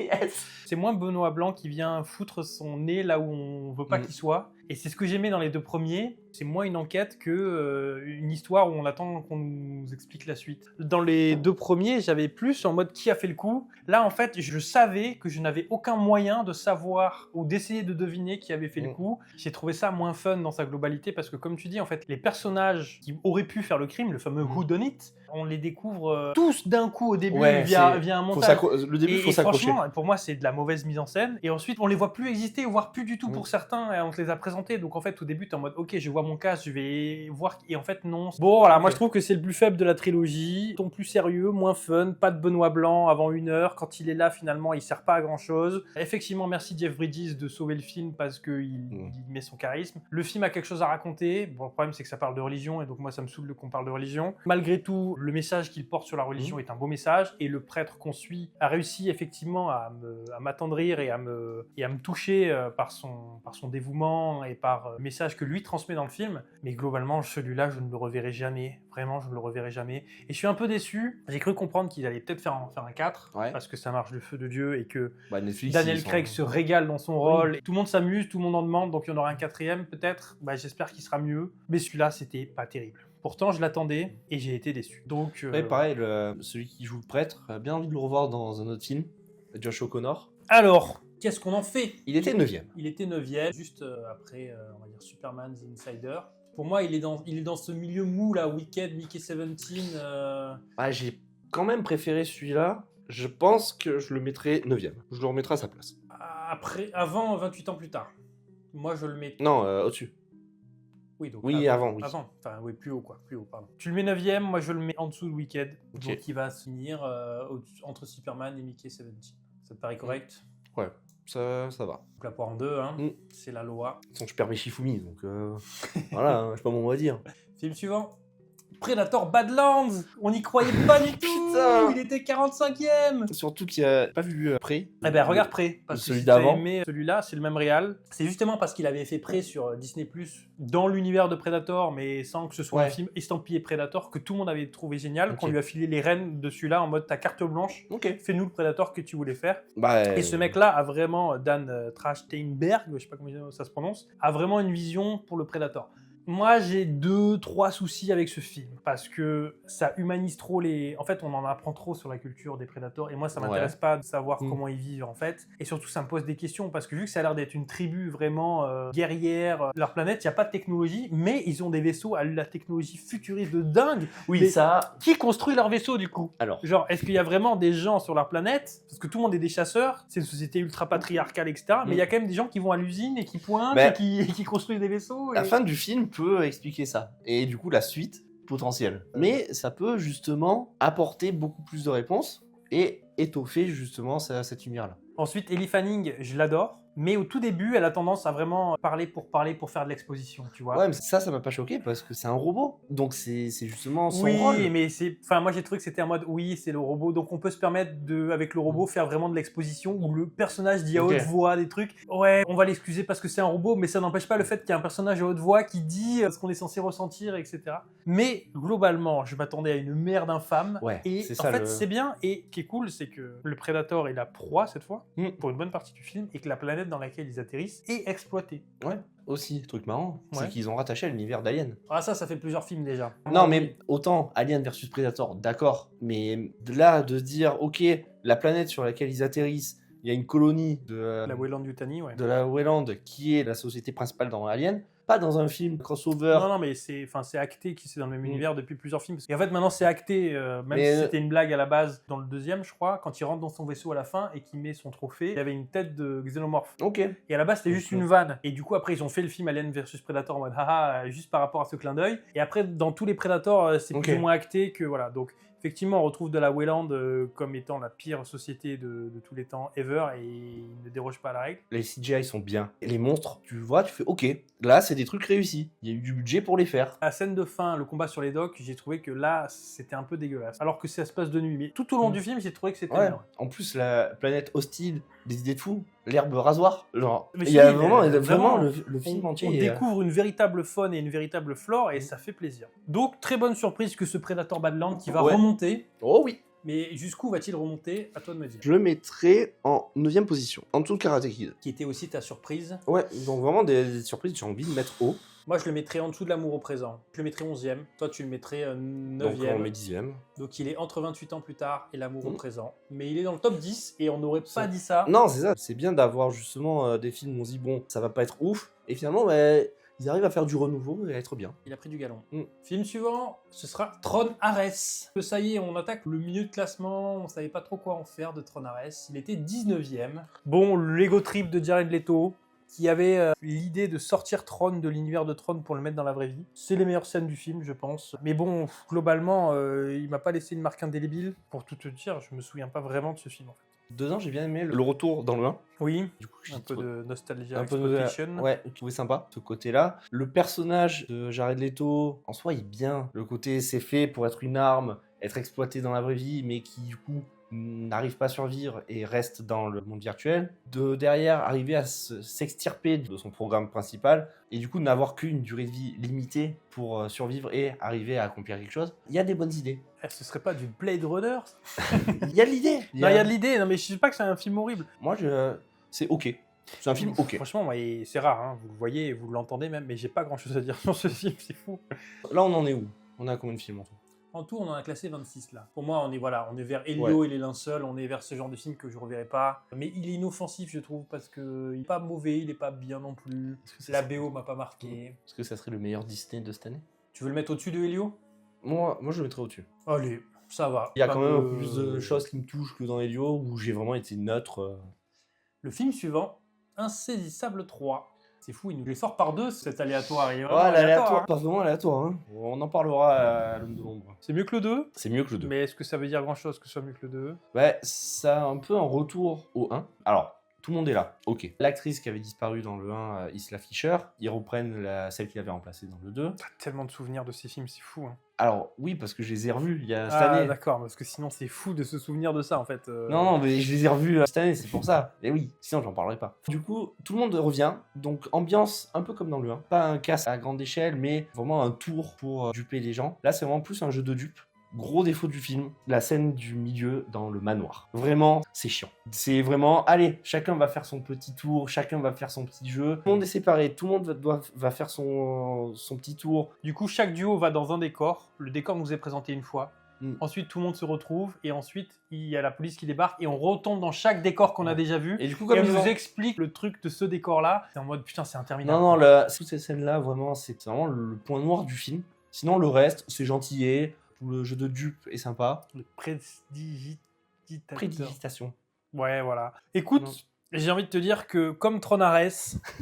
C'est moins Benoît Blanc qui vient foutre son nez là où on veut pas qu'il soit. Et c'est ce que j'aimais dans les 2 premiers. C'est moins une enquête que une histoire où on attend qu'on nous explique la suite. Dans les 2 premiers, j'avais plus en mode qui a fait le coup. Là, en fait, je savais que je n'avais aucun moyen de savoir ou d'essayer de deviner qui avait fait le coup. J'ai trouvé ça moins fun dans sa globalité parce que, comme tu dis, en fait, les personnages qui auraient pu faire le crime, le fameux who done it, on les découvre tous d'un coup au début via un montage. Le début, il faut s'accrocher. Franchement, pour moi, c'est de la mauvaise mise en scène. Et ensuite, on les voit plus exister, voire plus du tout pour certains. Et on te les a présentés. Donc en fait, au début, t'es en mode, ok, je vois mon casque, je vais voir. Et en fait, non. Bon, voilà, moi je trouve que c'est le plus faible de la trilogie. Ton plus sérieux, moins fun, pas de Benoît Blanc avant 1 heure. Quand il est là, finalement, il sert pas à grand chose. Effectivement, merci Jeff Bridges de sauver le film parce qu'il met son charisme. Le film a quelque chose à raconter. Bon, le problème, c'est que ça parle de religion. Et donc, moi, ça me saoule qu'on parle de religion. Malgré tout, le message qu'il porte sur la religion est un beau message. Et le prêtre qu'on suit a réussi effectivement à m'attendrir et à me toucher par son dévouement et par le message que lui transmet dans le film. Mais globalement, celui-là, je ne le reverrai jamais. Vraiment, je ne le reverrai jamais. Et je suis un peu déçu. J'ai cru comprendre qu'ils allaient peut-être faire un 4 parce que ça marche du feu de Dieu et que Netflix, Daniel Craig se régale dans son rôle. Tout le monde s'amuse, tout le monde en demande, donc il y en aura un 4e peut-être. J'espère qu'il sera mieux. Mais celui-là, c'était pas terrible. Pourtant, je l'attendais et j'ai été déçu. Donc, pareil, celui qui joue le prêtre, a bien envie de le revoir dans un autre film, Josh O'Connor. Alors, qu'est-ce qu'on en fait ? Il était 9e. Il était 9e, juste après, on va dire, Superman The Insider. Pour moi, il est dans ce milieu mou, là, Wicked, Mickey 17. J'ai quand même préféré celui-là. Je pense que je le mettrai 9e. Je le remettrai à sa place. Avant 28 ans plus tard. Moi, je le mets... Non, au-dessus. Oui, donc avant. Enfin, oui, plus haut, quoi. Plus haut, pardon. Tu le mets 9e, moi, je le mets en dessous de Wicked. Okay. Donc, il va se finir entre Superman et Mickey 17. Ça te paraît correct ? Ouais. Ça va. Donc la poire en 2, hein, c'est la loi. De toute façon, je perds mes Shifumi, donc voilà, hein, je sais pas mon mot à dire. Film suivant. Predator Badlands. On n'y croyait pas du tout. Putain. Il était 45e. Surtout qu'il a pas vu Prey. Eh ben regarde Prey. Parce celui que si d'avant. Aimé celui-là, c'est le même réal. C'est justement parce qu'il avait fait Prey sur Disney+, dans l'univers de Predator, mais sans que ce soit un film estampillé Predator, que tout le monde avait trouvé génial, qu'on lui a filé les rênes de celui-là en mode ta carte blanche. Fais-nous le Predator que tu voulais faire. Et ce mec-là a vraiment, Dan Trachtenberg, je sais pas comment ça se prononce, a vraiment une vision pour le Predator. Moi, j'ai 2-3 soucis avec ce film, parce que ça humanise trop les... En fait, on en apprend trop sur la culture des prédateurs, et moi, ça m'intéresse pas de savoir comment ils vivent, en fait. Et surtout, ça me pose des questions, parce que vu que ça a l'air d'être une tribu vraiment guerrière, leur planète, il n'y a pas de technologie, mais ils ont des vaisseaux à la technologie futuriste de dingue. Oui, ça... Qui construit leurs vaisseaux, du coup ? Alors, genre, est-ce qu'il y a vraiment des gens sur leur planète ? Parce que tout le monde est des chasseurs, c'est une société ultra patriarcale, etc., mais il y a quand même des gens qui vont à l'usine, et qui pointent, et qui construisent des vaisseaux. La fin du film peut expliquer ça. Et du coup, la suite potentielle. Mais ça peut justement apporter beaucoup plus de réponses et étoffer justement cette lumière-là. Ensuite, Ellie Fanning, je l'adore. Mais au tout début, elle a tendance à vraiment parler pour faire de l'exposition, tu vois. Ouais, mais ça m'a pas choqué parce que c'est un robot. Donc c'est justement son Oui, rôle. mais enfin, moi j'ai trouvé que c'était en mode, oui, c'est le robot, donc on peut se permettre avec le robot, faire vraiment de l'exposition où le personnage dit à Ok. haute voix des trucs. Ouais, on va l'excuser parce que c'est un robot, mais ça n'empêche pas le fait qu'il y a un personnage à haute voix qui dit ce qu'on est censé ressentir, etc. Mais globalement, je m'attendais à une merde infâme. Ouais, Et c'est en ça, fait, le- c'est bien. Et ce qui est cool, c'est que le Predator est la proie cette fois, Mm. pour une bonne partie du film, et que la planète dans laquelle ils atterrissent est exploitée. Ouais, aussi, truc marrant, Ouais. c'est qu'ils ont rattaché à l'univers d'Alien. Ah, ça fait plusieurs films déjà. Non, Ah, mais oui. autant Alien versus Predator, d'accord, mais de là, de se dire, ok, la planète sur laquelle ils atterrissent, il y a une colonie La Weyland-Yutani, ouais. de la Weyland qui est la société principale dans Alien, pas dans un film crossover. Non, mais c'est acté que c'est dans le même Mm. univers depuis plusieurs films. Et en fait, maintenant, c'est acté, même Mais, si c'était une blague à la base dans le deuxième, je crois, quand il rentre dans son vaisseau à la fin et qu'il met son trophée, il y avait une tête de xénomorphe. Ok. Et à la base, c'était juste Ok. une vanne. Et du coup, après, ils ont fait le film Alien vs Predator en mode haha, juste par rapport à ce clin d'œil. Et après, dans tous les Predators, c'est Ok. plus ou moins acté que voilà. Donc, effectivement, on retrouve de la Weyland comme étant la pire société de tous les temps ever et il ne déroge pas à la règle. Les CGI sont bien. Et les monstres, tu vois, tu fais ok, là c'est des trucs réussis. Il y a eu du budget pour les faire. La scène de fin, le combat sur les docks, j'ai trouvé que là, c'était un peu dégueulasse. Alors que ça se passe de nuit. Mais tout au long du film, j'ai trouvé que c'était Ouais. bien. En plus, la planète hostile, des idées de fou, l'herbe rasoir. Genre, Mais il y a si, vraiment, mais vraiment vraiment, le film entier. On est, découvre une véritable faune et une véritable flore et Mm. ça fait plaisir. Donc, très bonne surprise que ce Predator Badland qui va Ouais. remonter. Oh oui. Mais jusqu'où va-t-il remonter? À toi de me dire. Je le mettrais en 9ème position, en dessous de Karate Kid. Qui était aussi ta surprise. Ouais, donc vraiment des surprises que j'ai envie de mettre haut. Moi, je le mettrais en dessous de l'amour au présent. Je le mettrais 11e. Toi, tu le mettrais Donc 9e. on met 10ème. Donc, il est entre 28 ans plus tard et l'amour au Mm. présent. Mais il est dans le top 10 et on n'aurait pas Ça- dit ça. Non, c'est ça. C'est bien d'avoir justement des films où on se dit, bon, ça va pas être ouf. Et finalement, ils arrivent à faire du renouveau et à être bien. Il a pris du galon. Mm. Film suivant, ce sera Tron Ares. Ça y est, on attaque le milieu de classement. On savait pas trop quoi en faire de Tron Ares. Il était 19e. Bon, l'ego trip de Jared Leto, qui avait l'idée de sortir Tron de l'univers de Tron pour le mettre dans la vraie vie. C'est les meilleures scènes du film, je pense. Mais bon, globalement, il m'a pas laissé une marque indélébile. Pour tout te dire, je me souviens pas vraiment de ce film, en fait. Dedans, j'ai bien aimé le retour dans le 1. Oui, Du coup, j'ai un peu de nostalgie, un peu exploitation. ouais, je trouvais sympa ce côté-là. Le personnage de Jared Leto, en soi, il est bien. Le côté, c'est fait pour être une arme, être exploité dans la vraie vie, mais qui du coup n'arrive pas à survivre et reste dans le monde virtuel. De derrière, arriver à s'extirper de son programme principal et du coup n'avoir qu'une durée de vie limitée pour survivre et arriver à accomplir quelque chose. Il y a des bonnes idées. Ce serait pas du Blade Runner, ça? Il y a de l'idée. Non, il y a de l'idée. Non, mais je sais pas que c'est un film horrible. Moi, c'est ok. C'est un film ok. Franchement, moi, c'est rare, hein. Vous le voyez et vous l'entendez même, mais j'ai pas grand chose à dire sur ce film, c'est fou. Là, on en est où? On a combien de films en tout? En tout, on en a classé 26 là. Pour moi, on est vers Elio et les linceuls, on est vers ce genre de film que je reverrai pas. Mais il est inoffensif, je trouve, parce que il est pas mauvais, il est pas bien non plus. La BO m'a pas marqué. Est-ce que ça serait le meilleur Disney de cette année? Tu veux le mettre au-dessus de Elio? Moi, je le mettrais au-dessus. Allez, ça va. Il y a Pas quand même un peu plus de choses qui me touchent que dans Helio, où j'ai vraiment été neutre. Le film suivant, Insaisissable 3. C'est fou, il nous les sort par deux, cet aléatoire. Il est vraiment Ouais, aléatoire, l'aléatoire, hein. pas vraiment aléatoire. Hein. On en parlera à l'homme de l'ombre. C'est mieux que le 2, C'est mieux que le 2. mais est-ce que ça veut dire grand-chose que ce soit mieux que le 2? Ouais, ça a un peu un retour au 1. Alors, tout le monde est là, ok. L'actrice qui avait disparu dans le 1, Isla Fisher, ils reprennent celle qui l'avait remplacée dans le 2. T'as tellement de souvenirs de ces films, c'est fou. Hein. Alors, oui, parce que je les ai revus il y a cette Ah, année. d'accord, parce que sinon c'est fou de se souvenir de ça en fait. Non, mais je les ai revus cette année, c'est pour ça. Et oui, sinon j'en parlerai pas. Du coup, tout le monde revient, donc ambiance un peu comme dans le 1. Pas un casse à grande échelle, mais vraiment un tour pour duper les gens. Là, c'est vraiment plus un jeu de dupes. Gros défaut du film, la scène du milieu dans le manoir. Vraiment, c'est chiant. C'est vraiment, allez, chacun va faire son petit tour, chacun va faire son petit jeu. Tout le monde est séparé, tout le monde va faire son petit tour. Du coup, chaque duo va dans un décor. Le décor nous est présenté une fois. Mm. Ensuite, tout le monde se retrouve. Et ensuite, il y a la police qui débarque. Et on retombe dans chaque décor qu'on a déjà vu. Et du coup, Et comme on ils nous ont... explique le truc de ce décor-là. C'est en mode, putain, c'est interminable. Non, toutes ces scènes-là, vraiment, c'est vraiment le point noir du film. Sinon, le reste, c'est gentillet. Le jeu de dupes est sympa. Le prestidigitateur. Prédigitation. Ouais, voilà. Écoute, Non. J'ai envie de te dire que, comme Tronares,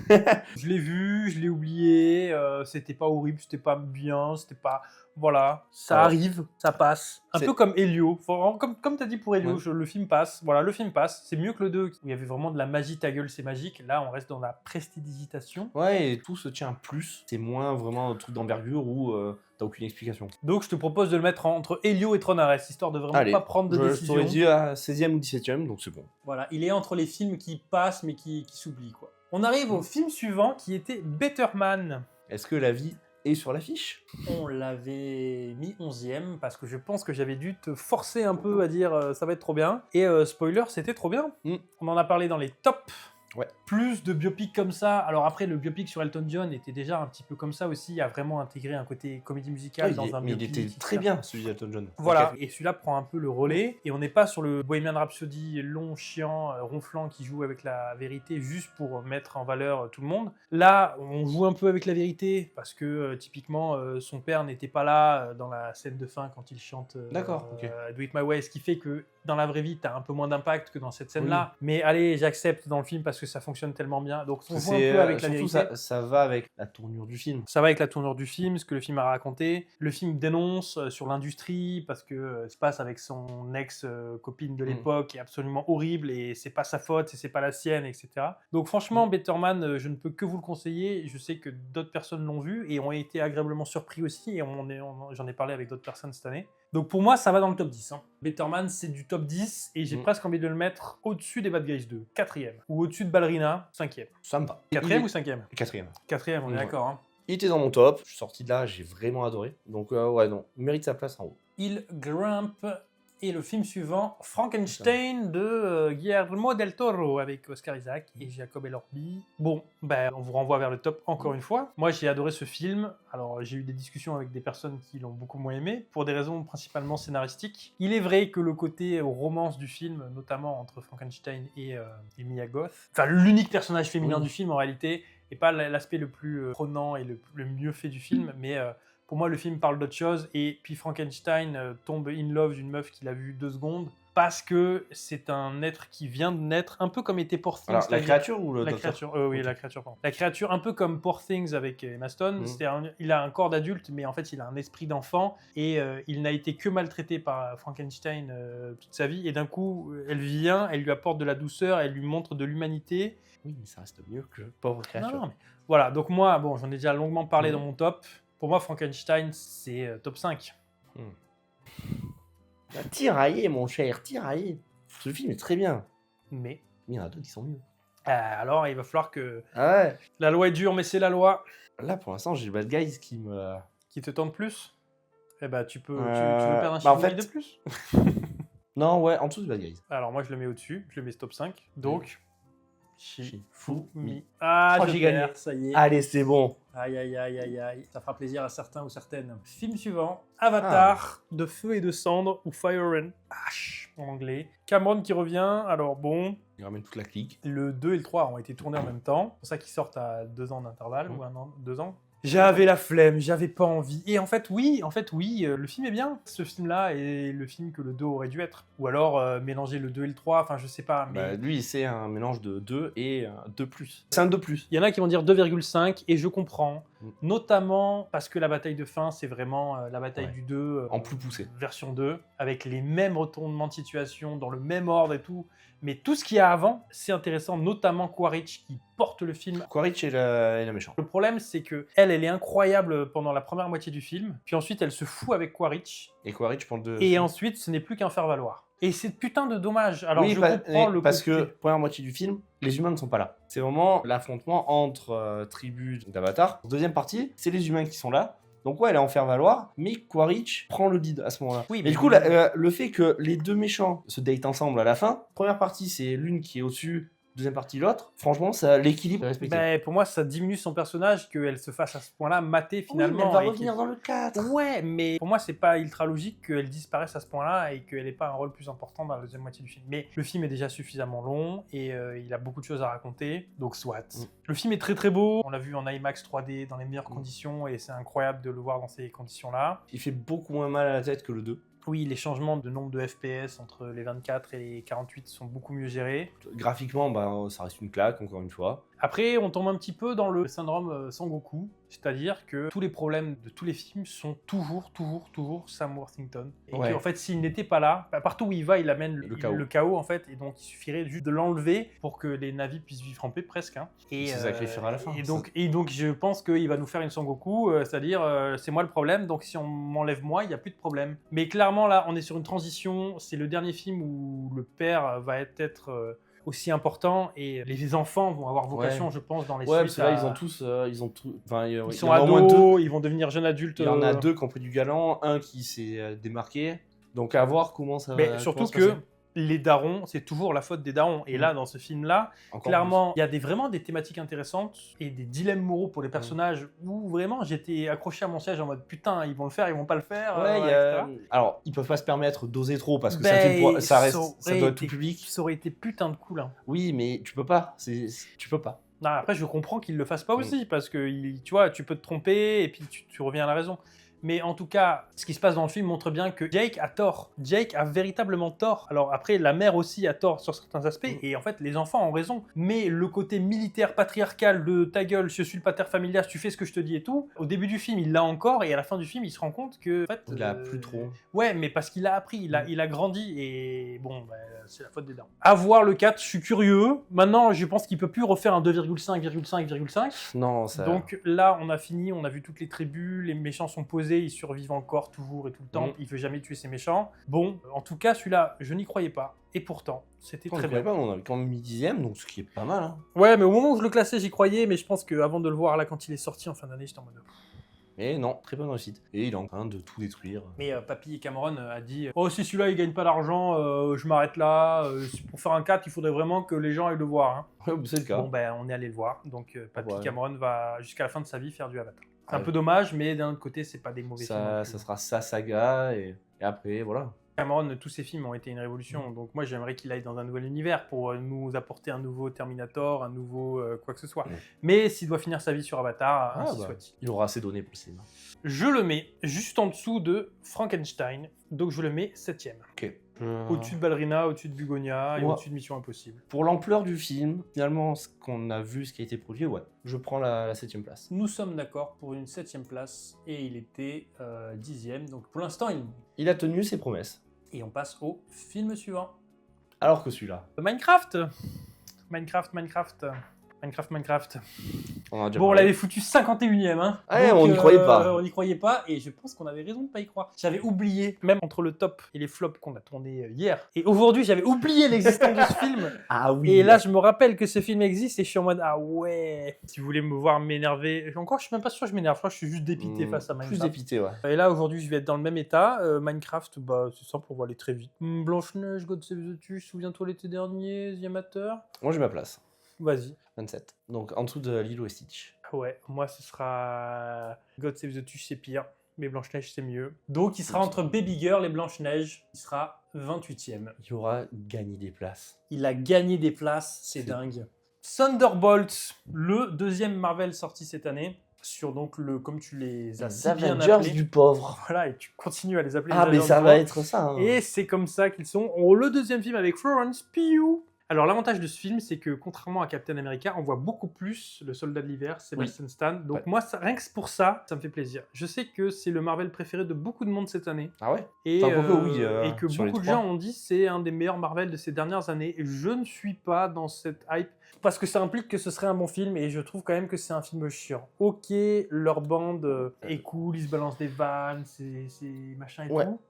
je l'ai vu, je l'ai oublié, c'était pas horrible, c'était pas bien, c'était pas... Voilà, ça Alors, arrive, ça passe. Un c'est- peu comme Elio. Comme tu as dit pour Elio, Ouais. le film passe. Voilà, le film passe. C'est mieux que le 2, où il y avait vraiment de la magie, ta gueule, c'est magique. Là, on reste dans la prestidigitation. Ouais, et tout se tient plus. C'est moins vraiment un truc d'envergure où t'as aucune explication. Donc, je te propose de le mettre entre Elio et Tronares, histoire de vraiment Allez, pas prendre de je décision. t'aurais dit à 16e ou 17e, donc c'est bon. Voilà, il est entre les films qui passent, mais qui s'oublient, quoi. On arrive au film suivant, qui était Better Man. Est-ce que la vie est sur l'affiche? On l'avait mis 11e parce que je pense que j'avais dû te forcer un peu à dire ça va être trop bien. Et spoiler, c'était trop bien. Mm. On en a parlé dans les tops. Ouais. Plus de biopics comme ça. Alors après, le biopic sur Elton John était déjà un petit peu comme ça aussi, a vraiment intégré un côté comédie musicale dans un mais biopic. il était très etc. bien, celui d'Elton John. Voilà, Ok. et celui-là prend un peu le relais, et on n'est pas sur le Bohemian Rhapsody long, chiant, ronflant qui joue avec la vérité juste pour mettre en valeur tout le monde. Là, on joue un peu avec la vérité, parce que typiquement, son père n'était pas là dans la scène de fin quand il chante D'accord, ok. Do It My Way, ce qui fait que dans la vraie vie, t'as un peu moins d'impact que dans cette scène-là. Mais allez, j'accepte dans le film parce que ça fonctionne tellement bien. Donc on joue un peu avec la surtout vérité. ça va avec la tournure du film. Ça va avec la tournure du film, ce que le film a raconté. Le film dénonce sur l'industrie parce que se passe avec son ex-copine de l'époque qui est absolument horrible et c'est pas sa faute et c'est pas la sienne, etc. Donc franchement, Better Man, je ne peux que vous le conseiller. Je sais que d'autres personnes l'ont vu et ont été agréablement surpris aussi et j'en ai parlé avec d'autres personnes cette année. Donc pour moi, ça va dans le top 10. Hein. Better Man, c'est du top 10 et j'ai presque envie de le mettre au-dessus des Bad Guys 2, 4e. Ou au-dessus de Ballerina, 5e. Ça me va. 4e ou 5e? 4e. 4e, on est Ouais. d'accord. Hein. Il était dans mon top, je suis sorti de là, j'ai vraiment adoré. Donc ouais, non, il mérite sa place en haut. Il grimpe. Et le film suivant, Frankenstein de Guillermo del Toro avec Oscar Isaac et Jacob Elordi. Bon, ben, on vous renvoie vers le top encore une fois. Moi, j'ai adoré ce film. Alors, j'ai eu des discussions avec des personnes qui l'ont beaucoup moins aimé, pour des raisons principalement scénaristiques. Il est vrai que le côté romance du film, notamment entre Frankenstein et Mia Goth, enfin, l'unique personnage féminin du film en réalité, et pas l'aspect le plus prenant et le mieux fait du film, mais... pour moi, le film parle d'autre chose, et puis Frankenstein tombe in love d'une meuf qu'il a vue 2 secondes, parce que c'est un être qui vient de naître, un peu comme était Poor Things. Alors, la créature ou le La docteur? créature, oui, Ok. la créature, pardon. La créature, un peu comme Poor Things avec Emma Stone, il a un corps d'adulte, mais en fait, il a un esprit d'enfant, et il n'a été que maltraité par Frankenstein toute sa vie, et d'un coup, elle vient, elle lui apporte de la douceur, elle lui montre de l'humanité. Oui, mais ça reste mieux que pauvre créature. Non, mais... Voilà, donc moi, bon, j'en ai déjà longuement parlé dans mon top. Pour moi, Frankenstein, c'est top 5. Tiraillé, mon cher, tiraillé. Ce film est très bien. Mais, il y en a d'autres qui sont mieux. alors, il va falloir que... Ah ouais. La loi est dure, mais c'est la loi. Là, pour l'instant, j'ai Bad Guys qui me... Qui te tente plus? Eh ben, tu veux Euh, perdre un bah, en chiffre fait- de plus? Non, ouais, en dessous de Bad Guys. Alors, moi, je le mets au-dessus. Je le mets top 5. Donc... Shifumi. Ah, Oh, j'ai j'ai gagné. gagné. Ça y est. Allez, c'est bon. Aïe, aïe, aïe, aïe, aïe. Ça fera plaisir à certains ou certaines. Film suivant. Avatar, de feu et de cendre, ou Fire and Ash en anglais. Cameron qui revient. Alors bon, Il ramène toute la clique. le 2 et le 3 ont été tournés en même temps. C'est pour ça qu'ils sortent à 2 ans d'intervalle, ou 1 an, 2 ans. J'avais la flemme, j'avais pas envie. Et en fait, oui, le film est bien. Ce film-là est le film que le 2 aurait dû être. Ou alors mélanger le 2 et le 3, enfin je sais pas. Mais Bah, lui, c'est un mélange de 2 et 2+. C'est un 2+. il y en a qui vont dire 2,5 et je comprends. Mm. Notamment parce que la bataille de fin, c'est vraiment la bataille Ouais. du 2. En plus poussé. Version 2, avec les mêmes retournements de situation, dans le même ordre et tout. Mais tout ce qu'il y a avant, c'est intéressant, notamment Quaritch qui porte le film. Quaritch est la méchante. Le problème, c'est que elle est incroyable pendant la première moitié du film, puis ensuite elle se fout avec Quaritch, Et Quaritch prend le 2. et ensuite ce n'est plus qu'un faire-valoir. Et c'est putain de dommage. Alors oui, je comprends le parce côté- que, première moitié du film, les humains ne sont pas là. C'est vraiment l'affrontement entre tribus d'Avatar. Deuxième partie, c'est les humains qui sont là. Donc ouais, elle est en faire valoir, mais Quaritch prend le lead à ce moment-là. Oui, et mais- du coup, le fait que les deux méchants se datent ensemble à la fin, première partie c'est l'une qui est au-dessus, deuxième partie l'autre, franchement, ça l'équilibre est respecté. Ben, pour moi, ça diminue son personnage qu'elle se fasse à ce point-là mater finalement. Oui, mais elle va et revenir dans le 4. Ouais, mais pour moi, c'est pas ultra logique qu'elle disparaisse à ce point-là et qu'elle ait pas un rôle plus important dans la deuxième moitié du film. Mais le film est déjà suffisamment long et il a beaucoup de choses à raconter, donc soit. Le film est très très beau, on l'a vu en IMAX 3D dans les meilleures conditions et c'est incroyable de le voir dans ces conditions-là. Il fait beaucoup moins mal à la tête que le 2. Oui, les changements de nombre de FPS entre les 24 et les 48 sont beaucoup mieux gérés. Graphiquement, bah, ça reste une claque, encore une fois. Après, on tombe un petit peu dans le syndrome Sangoku, c'est-à-dire que tous les problèmes de tous les films sont toujours Sam Worthington. Et Ouais. qu'en fait, s'il n'était pas là, bah, partout où il va, il amène Le chaos. chaos en fait, et donc il suffirait juste de l'enlever pour que les navis puissent vivre en paix presque. Hein. Il se sacrifiera à la fin. Et donc, je pense qu'il va nous faire une Sangoku, c'est-à-dire c'est moi le problème, donc si on m'enlève moi, il n'y a plus de problème. Mais clairement là, on est sur une transition, c'est le dernier film où le père va être aussi important et les enfants vont avoir vocation, je pense, dans les Ouais, suites. parce que là, ils ont tous. Enfin, Ils il sont y en a au moins deux. ados, ils vont devenir jeunes adultes. Il y en a deux qui ont pris du galant, un qui s'est démarqué. Donc à voir comment ça Mais va. surtout comment ça que les darons, c'est toujours la faute des darons. Et là, dans ce film-là, Encore clairement, il y a vraiment des thématiques intéressantes et des dilemmes moraux pour les personnages où vraiment j'étais accroché à mon siège en mode putain, ils vont le faire, ils vont pas le faire. Ouais, etc. Alors, ils peuvent pas se permettre d'oser trop parce que Ben, ça reste, ça aurait doit être tout été- public. Ça aurait été putain de cool. Hein. Oui, mais tu peux pas. Tu peux pas. Non, après, je comprends qu'ils le fassent pas aussi parce que tu vois, tu peux te tromper et puis tu reviens à la raison. Mais en tout cas, ce qui se passe dans le film montre bien que Jake a tort. Jake a véritablement tort. Alors après, la mère aussi a tort sur certains aspects, et en fait, les enfants ont raison. Mais le côté militaire, patriarcal de ta gueule, je suis le pater familias, tu fais ce que je te dis et tout, au début du film, il l'a encore, et à la fin du film, il se rend compte que... En fait, Il a plus trop. Ouais, mais parce qu'il a appris, il a grandi, et bon, bah, c'est la faute des darons. À voir le 4, je suis curieux. Maintenant, je pense qu'il peut plus refaire un 2,5. Non, ça. Donc là, on a fini, on a vu toutes les tribus, les méchants sont posés, ils survivent encore, toujours et tout le temps, il veut jamais tuer ses méchants. Bon, en tout cas, celui-là, je n'y croyais pas. Et pourtant, c'était très bien. Pas, on avait quand même mis 10ème, donc ce qui est pas mal. Hein. Ouais, mais au moment où je le classais, j'y croyais, mais je pense qu'avant de le voir, là, quand il est sorti en fin d'année, j'étais en mode... Et non, très bonne réussite. Et il est en train de tout détruire. Mais Papy et Cameron a dit « Oh, si celui-là, il gagne pas d'argent, je m'arrête là. Pour faire un 4, il faudrait vraiment que les gens aillent le voir. Hein. » C'est le cas. Bon, ben, on est allé le voir. Donc, Papy Ouais. Cameron va, jusqu'à la fin de sa vie, faire du Avatar. C'est un Ouais. peu dommage, mais d'un autre côté, c'est pas des mauvais films. non plus. Ça sera sa saga, et après, voilà. Cameron, tous ses films ont été une révolution. Donc moi, j'aimerais qu'il aille dans un nouvel univers pour nous apporter un nouveau Terminator, un nouveau quoi que ce soit. Mais s'il doit finir sa vie sur Avatar, ainsi soit-il. Il aura assez donné pour le cinéma. Je le mets juste en dessous de Frankenstein. Donc je le mets 7ème. Ok. Au-dessus de Ballerina, au-dessus de Bugonia et Ouais. au-dessus de Mission Impossible. Pour l'ampleur du film, finalement, ce qu'on a vu, ce qui a été produit, ouais, je prends la 7ème place. Nous sommes d'accord pour une 7ème place et il était 10ème. Donc pour l'instant, Il a tenu ses promesses. Et on passe au film suivant. Alors que celui-là. Minecraft. On en a déjà Bon, on parlé. l'avait foutu 51ème. Hein. Ouais, Donc, on n'y croyait pas. On n'y croyait pas et je pense qu'on avait raison de ne pas y croire. J'avais oublié, même entre le top et les flops qu'on a tourné hier. Et aujourd'hui, j'avais oublié l'existence de ce film. Ah oui. Et là, je me rappelle que ce film existe et je suis en mode ah ouais. Si vous voulez me voir m'énerver, encore, je suis même pas sûr que je m'énerve. Je crois que je suis juste dépité face à Minecraft. Plus dépité, ouais. Et là, aujourd'hui, je vais être dans le même état. Minecraft, bah, c'est simple, on va aller très vite. Blanche-Neige, God Save the Tush, souviens-toi l'été dernier, The Amateur. Moi, j'ai ma place. Vas-y. 27. Donc, en dessous de Lilo et Stitch. Ouais, moi, ce sera God Save the Tush, c'est pire. Mais Blanche-Neige, c'est mieux. Donc, il sera entre Baby Girl et Blanche-Neige. Il sera 28ème. Il aura gagné des places. Il a gagné des places, c'est dingue. Thunderbolts, le deuxième Marvel sorti cette année. Sur donc le, comme tu les as si bien Avengers appelés. du pauvre. Voilà, et tu continues à les appeler Ah, les mais Avengers ça du va pauvre. être ça. Hein. Et c'est comme ça qu'ils sont. Le deuxième film avec Florence Pugh. Alors l'avantage de ce film, c'est que contrairement à Captain America, on voit beaucoup plus le soldat de l'hiver, Sebastian Stan. Donc Ouais. moi, rien que pour ça, ça me fait plaisir. Je sais que c'est le Marvel préféré de beaucoup de monde cette année. Ah ouais. Et, Enfin, quoique, oui, et que sur les beaucoup de trois. gens ont dit c'est un des meilleurs Marvel de ces dernières années. Et je ne suis pas dans cette hype parce que ça implique que ce serait un bon film et je trouve quand même que c'est un film chiant. Ok, leur bande est cool, ils se balancent des vannes, c'est machin et Ouais. tout.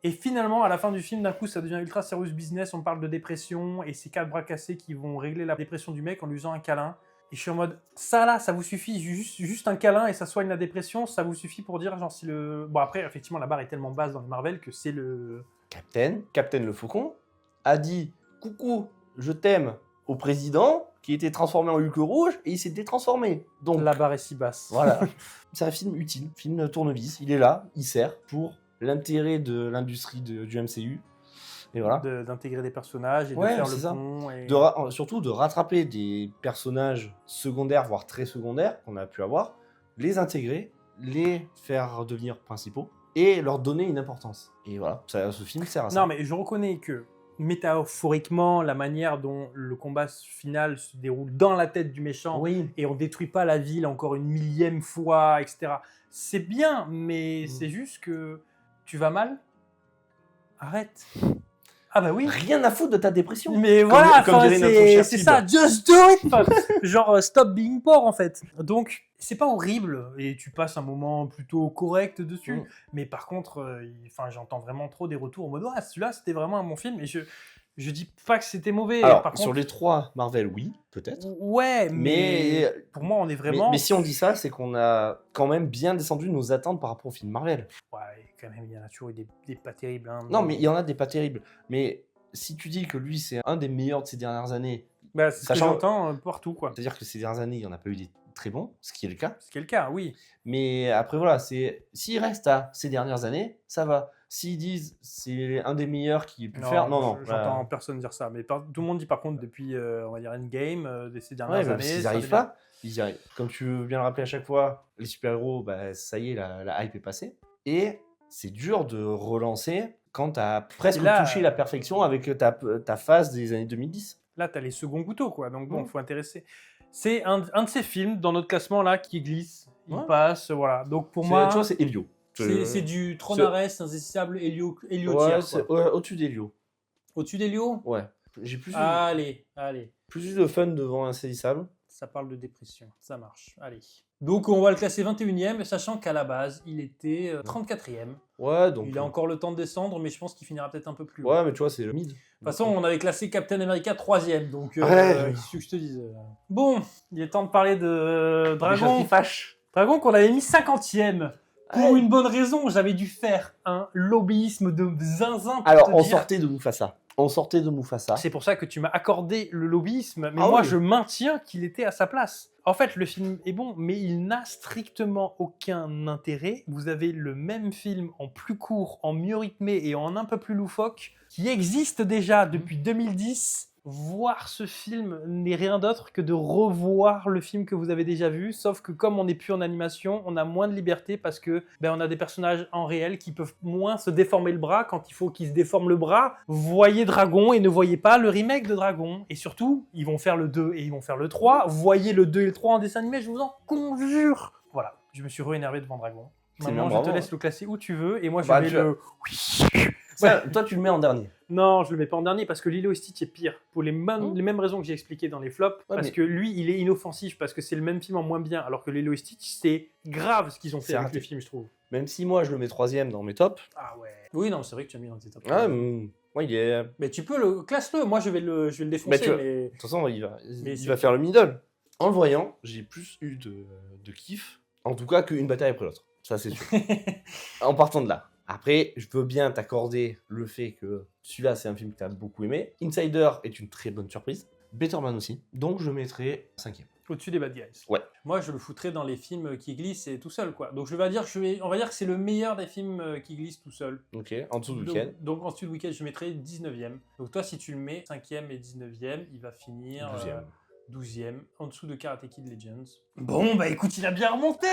Et finalement, à la fin du film, d'un coup, ça devient ultra serious business. On parle de dépression et c'est 4 bras cassés qui vont régler la dépression du mec en lui faisant un câlin. Et je suis en mode, ça là, ça vous suffit, juste un câlin et ça soigne la dépression, ça vous suffit pour dire, genre, si le. Bon, après, effectivement, la barre est tellement basse dans les Marvel que c'est le. Captain le Faucon, a dit coucou, je t'aime au président qui était transformé en Hulk rouge et il s'est détransformé. Donc La barre est si basse. voilà, c'est un film utile, film tournevis. Il est là, il sert pour l'intérêt de l'industrie du MCU. Et voilà. D'intégrer des personnages et de Ouais, faire c'est le ça. pont. Et... Surtout de rattraper des personnages secondaires, voire très secondaires qu'on a pu avoir, les intégrer, les faire devenir principaux et leur donner une importance. Et voilà, ce film sert à ça. Non, mais je reconnais que métaphoriquement, la manière dont le combat final se déroule dans la tête du méchant Oui. et on détruit pas la ville encore une millième fois, etc. C'est bien, mais c'est juste que tu vas mal. Arrête. Ah bah oui. Rien à foutre de ta dépression. Mais voilà, comme enfin, dirait notre cher c'est Tib. ça, just do it, pote. Genre stop being poor en fait. Donc c'est pas horrible et tu passes un moment plutôt correct dessus. Mm. Mais par contre, enfin j'entends vraiment trop des retours en mode ah celui-là c'était vraiment un bon film et je dis pas que c'était mauvais. Alors, par sur contre, les 3 Marvel, oui, peut-être. ouais, mais Mais pour moi on est vraiment. Mais si on dit ça, c'est qu'on a quand même bien descendu nos attentes par rapport au film Marvel. Ouais, quand même il y en a toujours eu des pas terribles. Hein, Non, mais il y en a des pas terribles. Mais si tu dis que lui, c'est un des meilleurs de ces dernières années, bah, c'est ce que sachant- j'entends partout quoi. c'est-à-dire que ces dernières années, il n'y en a pas eu des très bons, ce qui est le cas. C'est le cas, oui. Mais après, voilà, s'il reste à ces dernières années, ça va. S'ils disent c'est un des meilleurs qu'il ait pu faire, non. J'entends personne dire ça. Mais tout le monde dit par contre depuis, on va dire, Endgame, de ces dernières Ouais, même années. s'ils ça n'arrivent devient- pas, ils y arrivent. Comme tu veux bien le rappeler à chaque fois, les super-héros, bah, ça y est, la hype est passée. Et c'est dur de relancer quand tu as presque Et là, touché la perfection avec ta phase des années 2010. Là, tu as les seconds couteaux, quoi. Donc bon, Mm. faut intéresser. C'est un de ces films dans notre classement là qui glisse, il Ouais. passe, voilà. Donc pour C'est- moi, tu vois, c'est Helio. c'est du Tronares, insaisissable, Helio Ouais, tiers, c'est quoi. au-dessus d'Helio. Au-dessus d'Helio. Ouais. J'ai plus, Allez, plus eu de fun devant Insaisissable. ça parle de dépression, ça marche. Allez. Donc on va le classer 21e, sachant qu'à la base, il était 34e. Ouais, donc. Il a encore le temps de descendre, mais je pense qu'il finira peut-être un peu plus haut. Ouais, mais tu vois, c'est le mid. De toute façon, on avait classé Captain America 3e, donc Ouais. qu'est-ce que je te dise. Bon, il est temps de parler de Des choses Dragon. qui fâchent. Dragon qu'on avait mis 50e. Pour Ouais. une bonne raison, j'avais dû faire un lobbyisme de zinzin pour Alors, te on dire. sortait de Mufasa. C'est pour ça que tu m'as accordé le lobbyisme, mais Ah moi oui. je maintiens qu'il était à sa place. En fait, le film est bon, mais il n'a strictement aucun intérêt. Vous avez le même film en plus court, en mieux rythmé et en un peu plus loufoque, qui existe déjà depuis 2010. Voir ce film n'est rien d'autre que de revoir le film que vous avez déjà vu, sauf que comme on n'est plus en animation, on a moins de liberté parce que on a des personnages en réel qui peuvent moins se déformer le bras quand il faut qu'ils se déforment le bras. Voyez Dragon et ne voyez pas le remake de Dragon. Et surtout, ils vont faire le 2 et ils vont faire le 3. Voyez le 2 et le 3 en dessin animé, je vous en conjure. Voilà, je me suis re-énervé devant Dragon. C'est Maintenant, bien, je te bravo. laisse le classer où tu veux et moi je Bah, vais tu le... Ça, toi, tu le mets en dernier. Non, je le mets pas en dernier parce que Lilo et Stitch est pire. Pour les mêmes raisons que j'ai expliquées dans les flops. Ouais, parce mais- que lui, il est inoffensif parce que c'est le même film en moins bien. Alors que Lilo et Stitch, c'est grave ce qu'ils ont fait C'est avec raté. le film, je trouve. Même si moi, je le mets 3e dans mes tops. Ah ouais. Oui, non, c'est vrai que tu as mis dans tes top. Ouais, moi, il est. De Mais tu peux le... Classe-le. Moi, je vais le défoncer. tu vois- mais... toute façon, il Mais va faire le middle. En le voyant, j'ai plus eu de kiff, en tout cas, qu'une bataille après l'autre. Ça, c'est sûr. En partant de là. Après, je veux bien t'accorder le fait que celui-là, c'est un film que tu as beaucoup aimé. Insider est une très bonne surprise. Better Man aussi. Donc, je mettrai 5e. Au-dessus des Bad Guys. Ouais. Moi, je le foutrais dans les films qui glissent et tout seul, quoi. Donc, on va dire que c'est le meilleur des films qui glissent tout seul. Ok, en dessous de Donc, Weekend. donc en dessous de Weekend, je mettrais 19e. Donc toi, si tu le mets 5e et 19e, il va finir 12e, en dessous de Karate Kid Legends. Bon, bah écoute, il a bien remonté.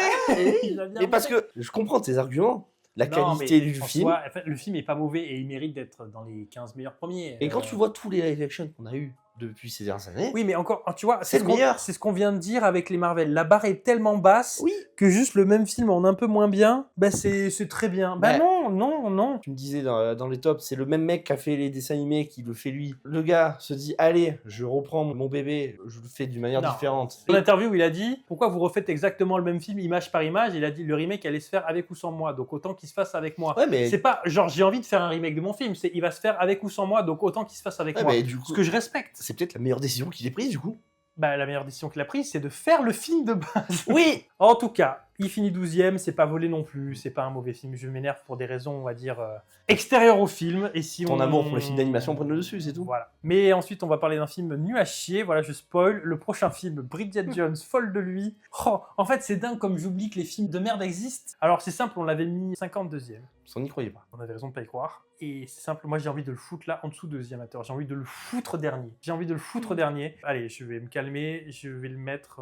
Il a bien Mais parce remonté. que je comprends tes arguments. La Non, qualité mais du en film. soi, en fait, le film est pas mauvais et il mérite d'être dans les 15 meilleurs premiers. Et quand tu vois tous les live action qu'on a eu depuis ces dernières années, Oui, mais encore, tu vois, C'est le meilleur. c'est ce qu'on vient de dire avec les Marvel. La barre est tellement basse oui. que juste le même film en un peu moins bien, bah c'est très bien. Bah Ouais. non. Tu me disais dans les tops, c'est le même mec qui a fait les dessins animés qui le fait lui. Le gars se dit, allez, je reprends mon bébé, je le fais d'une manière Non. différente. Dans l'interview, il a dit pourquoi vous refaites exactement le même film image par image. Il a dit le remake allait se faire avec ou sans moi, donc autant qu'il se fasse avec moi. Ouais, mais, C'est pas genre j'ai envie de faire un remake de mon film, c'est il va se faire avec ou sans moi, donc autant qu'il se fasse avec ouais, moi. mais du coup, Ce que je respecte. c'est peut-être la meilleure décision qu'il ait prise du coup. Bah, la meilleure décision qu'il a prise, c'est de faire le film de base. Oui. En tout cas, il finit 12e, c'est pas volé non plus, c'est pas un mauvais film. Je m'énerve pour des raisons, on va dire, extérieures au film. Et si Ton amour pour les films d'animation prenne le dessus, c'est tout. Voilà. Mais ensuite, on va parler d'un film nul à chier. Voilà, je spoil. Le prochain film, Bridget Jones, folle de lui. Oh, en fait, c'est dingue comme j'oublie que les films de merde existent. Alors, c'est simple, on l'avait mis 52e. On n'y croyait pas. On avait raison de pas y croire. Et c'est simple, moi j'ai envie de le foutre là en dessous de The Amateur. J'ai envie de le foutre dernier. Allez, je vais me calmer, je vais le mettre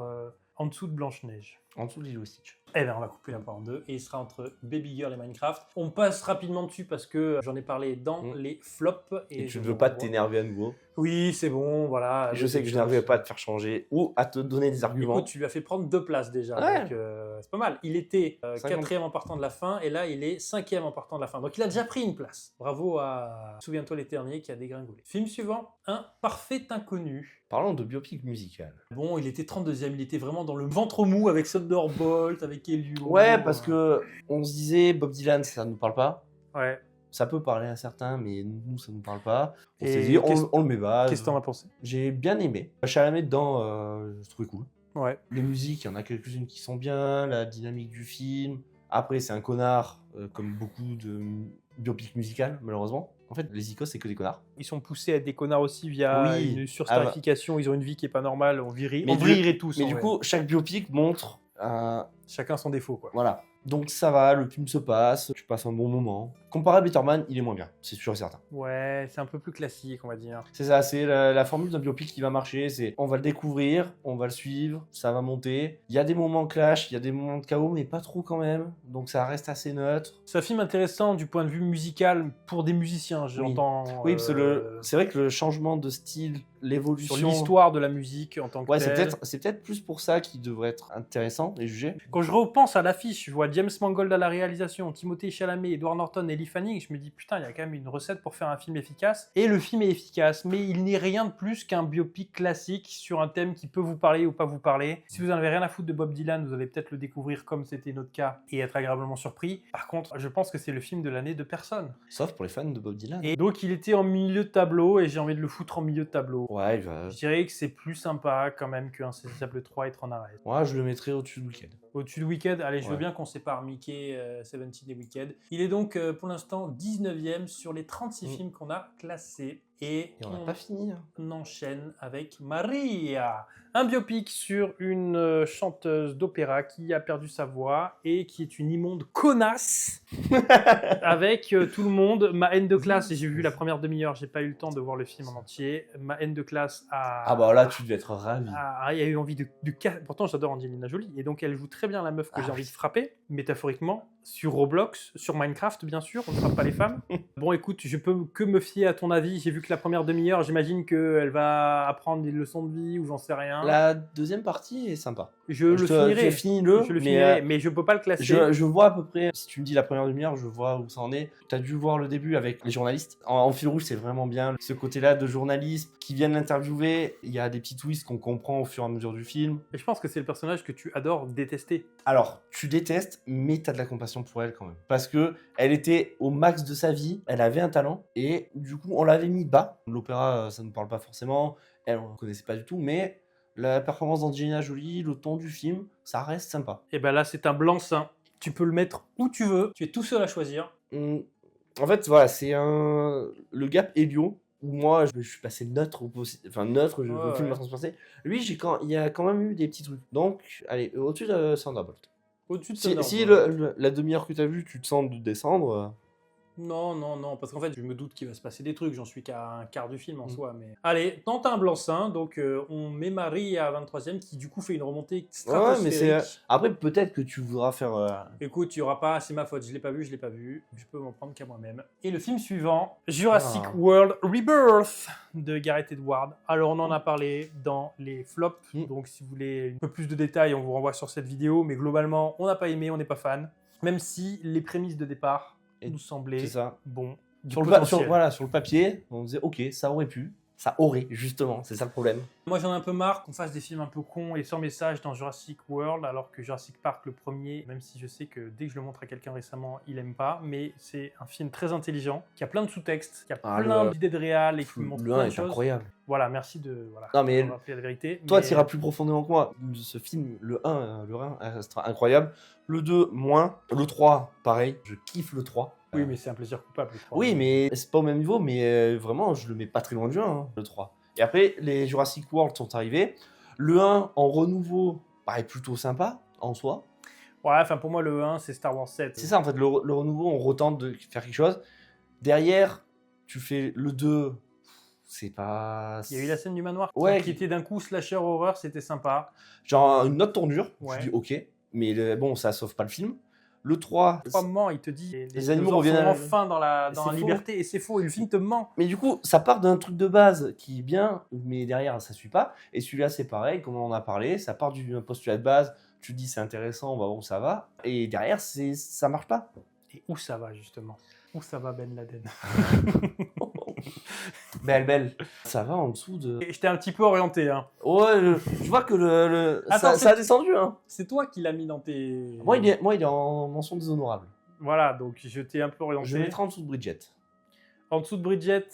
en dessous de Blanche-Neige. En dessous de Lilo et Stitch. Eh bien, on va couper la part en deux et il sera entre Baby Girl et Minecraft. On passe rapidement dessus parce que j'en ai parlé dans les flops. Et tu je ne vous veux pas renvoie. t'énerver à nouveau. Oui, c'est bon, voilà. Je sais que je n'arrivais pas à te faire changer ou à te donner des arguments. Écoute, tu lui as fait prendre 2 places déjà, Ouais. donc c'est pas mal. Il était 50. 4e en partant de la fin et là il est 5e en partant de la fin. Donc il a déjà pris une place. Bravo à Souviens-toi l'éternier qui a dégringolé. Film suivant, Un parfait inconnu. Parlons de biopic musical. Bon, il était 32e, il était vraiment dans le ventre mou avec Thunderbolt, avec Elio. Ouais, parce que on se disait Bob Dylan, ça ne nous parle pas. Ouais. Ça peut parler à certains, mais nous, ça ne nous parle pas. On Et s'est dit, qu'est-ce- on le met bas. Qu'est-ce que t'en as pensé? J'ai bien aimé. Chalamet dedans, je trouvais cool. Ouais. Les musiques, il y en a quelques-unes qui sont bien, la dynamique du film. Après, c'est un connard, comme beaucoup de biopics musicales, malheureusement. En fait, les icônes, c'est que des connards. Ils sont poussés à être des connards aussi via Oui. une surstarification. Ils ont une vie qui est pas normale. On Mais vrillerait tous. Mais en du vrai. coup, chaque biopic montre Chacun son défaut, quoi. voilà. Donc ça va, le film se passe, tu passes un bon moment. Comparé à Better Man, il est moins bien, c'est sûr et certain. Ouais, c'est un peu plus classique, on va dire. C'est ça, c'est la formule d'un biopic qui va marcher, c'est on va le découvrir, on va le suivre, ça va monter. Il y a des moments clash, il y a des moments de chaos, mais pas trop quand même. Donc ça reste assez neutre. C'est un film intéressant du point de vue musical pour des musiciens, j'entends. Oui, parce que c'est vrai que le changement de style, l'évolution... Sur l'histoire de la musique en tant que Ouais, telle. c'est peut-être plus pour ça qu'il devrait être intéressant et jugé. Quand je repense à l'affiche, je vois James Mangold à la réalisation, Timothée Chalamet, Edward Norton et Ellie Fanning, je me dis putain, il y a quand même une recette pour faire un film efficace. Et le film est efficace, mais il n'est rien de plus qu'un biopic classique sur un thème qui peut vous parler ou pas vous parler. Si vous n'en avez rien à foutre de Bob Dylan, vous allez peut-être le découvrir comme c'était notre cas et être agréablement surpris. Par contre, je pense que c'est le film de l'année de personne. Sauf pour les fans de Bob Dylan. Et donc il était en milieu de tableau et j'ai envie de le foutre en milieu de tableau. Ouais, il va... Je dirais que c'est plus sympa quand même qu'un Insaisissable 3 être en arrêt. Moi, je le mettrais au-dessus de Weekend. Au-dessus de Wicked, allez, je veux Ouais. bien qu'on sépare Mickey, 17 et Wicked. Il est donc pour l'instant 19e sur les 36 films qu'on a classés. Et Et on n'a pas fini. Hein. on enchaîne avec Maria, un biopic sur une chanteuse d'opéra qui a perdu sa voix et qui est une immonde connasse avec tout le monde. Ma haine de classe, et j'ai vu la première demi-heure, j'ai pas eu le temps de voir le film en entier. Ma haine de classe a... Ah bah là, tu devais être ravi. il y a eu envie de Pourtant, j'adore Angelina Jolie. Et donc, elle joue très bien la meuf que j'ai envie de frapper, métaphoriquement, sur Roblox, sur Minecraft, bien sûr. On ne frappe pas les femmes. Bon, écoute, je peux que me fier à ton avis. J'ai vu que la première demi-heure, j'imagine qu'elle va apprendre des leçons de vie ou j'en sais rien. La deuxième partie est sympa. Je le finirai. Finis-le, Je le mais, finirai, mais je peux pas le classer. je vois à peu près, si tu me dis la première demi-heure, je vois où ça en est. Tu as dû voir le début avec les journalistes. En fil rouge, c'est vraiment bien. Ce côté-là de journalistes qui viennent l'interviewer, il y a des petits twists qu'on comprend au fur et à mesure du film. Et je pense que c'est le personnage que tu adores détester. Alors, tu détestes, mais tu as de la compassion pour elle quand même. Parce que elle était au max de sa vie, elle avait un talent, et du coup, on l'avait mis bas. L'opéra, ça ne parle pas forcément, elle, on ne connaissait pas du tout, mais la performance d'Angelina Jolie, le ton du film, ça reste sympa. Et ben là, c'est un blanc-seing. Tu peux le mettre où tu veux. Tu es tout seul à choisir. En fait, voilà, c'est le gap Elio, où moi, je suis passé neutre, neutre, le film m'a transpercé. Lui, il y a quand même eu des petits trucs. Donc, allez, au-dessus de Thunderbolt. Au-dessus de Si Thunderbolt. la demi-heure que tu as vue, tu te sens de descendre... Non, parce qu'en fait, je me doute qu'il va se passer des trucs, j'en suis qu'à un quart du film en soi, mais... Allez, tente un blanc-seing, donc on met Marie à 23e, qui du coup fait une remontée stratosphérique. Ouais, mais c'est... Après, peut-être que tu voudras faire... Écoute, il n'y aura pas, c'est ma faute, je l'ai pas vu, je peux m'en prendre qu'à moi-même. Et le film suivant, Jurassic World Rebirth, de Gareth Edwards. Alors, on en a parlé dans les flops, donc si vous voulez un peu plus de détails, on vous renvoie sur cette vidéo, mais globalement, on n'a pas aimé, on n'est pas fan, même si les prémices de départ nous semblait bon. Sur le papier, on disait ok, ça aurait pu. Ça aurait, justement, c'est ça le problème. Moi j'en ai un peu marre qu'on fasse des films un peu cons et sans message dans Jurassic World, alors que Jurassic Park, le premier, même si je sais que dès que je le montre à quelqu'un récemment, il aime pas, mais c'est un film très intelligent, qui a plein de sous-textes, qui a plein d'idées de réal et qui montre plein de choses. Incroyable. Voilà, merci de non, mais rappeler la vérité. Toi, tu iras plus profondément que moi. Ce film, le 1 restera incroyable. Le 2, moins. Le 3, pareil. Je kiffe le 3. Oui, mais c'est un plaisir coupable, le 3. Oui, mais c'est pas au même niveau, mais vraiment, je le mets pas très loin du 1, le 3. Et après, les Jurassic World sont arrivés. Le 1, en renouveau, paraît plutôt sympa, en soi. Ouais, enfin, pour moi, le 1, c'est Star Wars 7. C'est ça, en fait, le renouveau, on retente de faire quelque chose. Derrière, tu fais le 2, c'est pas... Il y a eu la scène du manoir qui était d'un coup slasher horreur, c'était sympa. Genre une autre tournure, ouais. je dis ok. mais bon, ça sauve pas le film. Le 3, Trois moments, il te dit Les animaux dinosaures reviennent sont à la- enfin dans la C'est faux. liberté, et c'est faux, et le film te ment. mais du coup, ça part d'un truc de base qui est bien, mais derrière, ça suit pas. Et celui-là, c'est pareil, comme on en a parlé, ça part d'un postulat de base, tu te dis c'est intéressant, on va voir où ça va. Et derrière, ça marche pas. Et où ça va, justement? Où ça va, Ben Laden? Belle. Ça va en dessous de... Et je t'ai un petit peu orienté, hein. Ouais, je vois que Attends, ça a descendu, hein. C'est toi qui l'as mis dans tes... Moi, il est en mention déshonorable. Voilà, donc je t'ai un peu orienté. Je le mettrai en dessous de Bridget. En dessous de Bridget,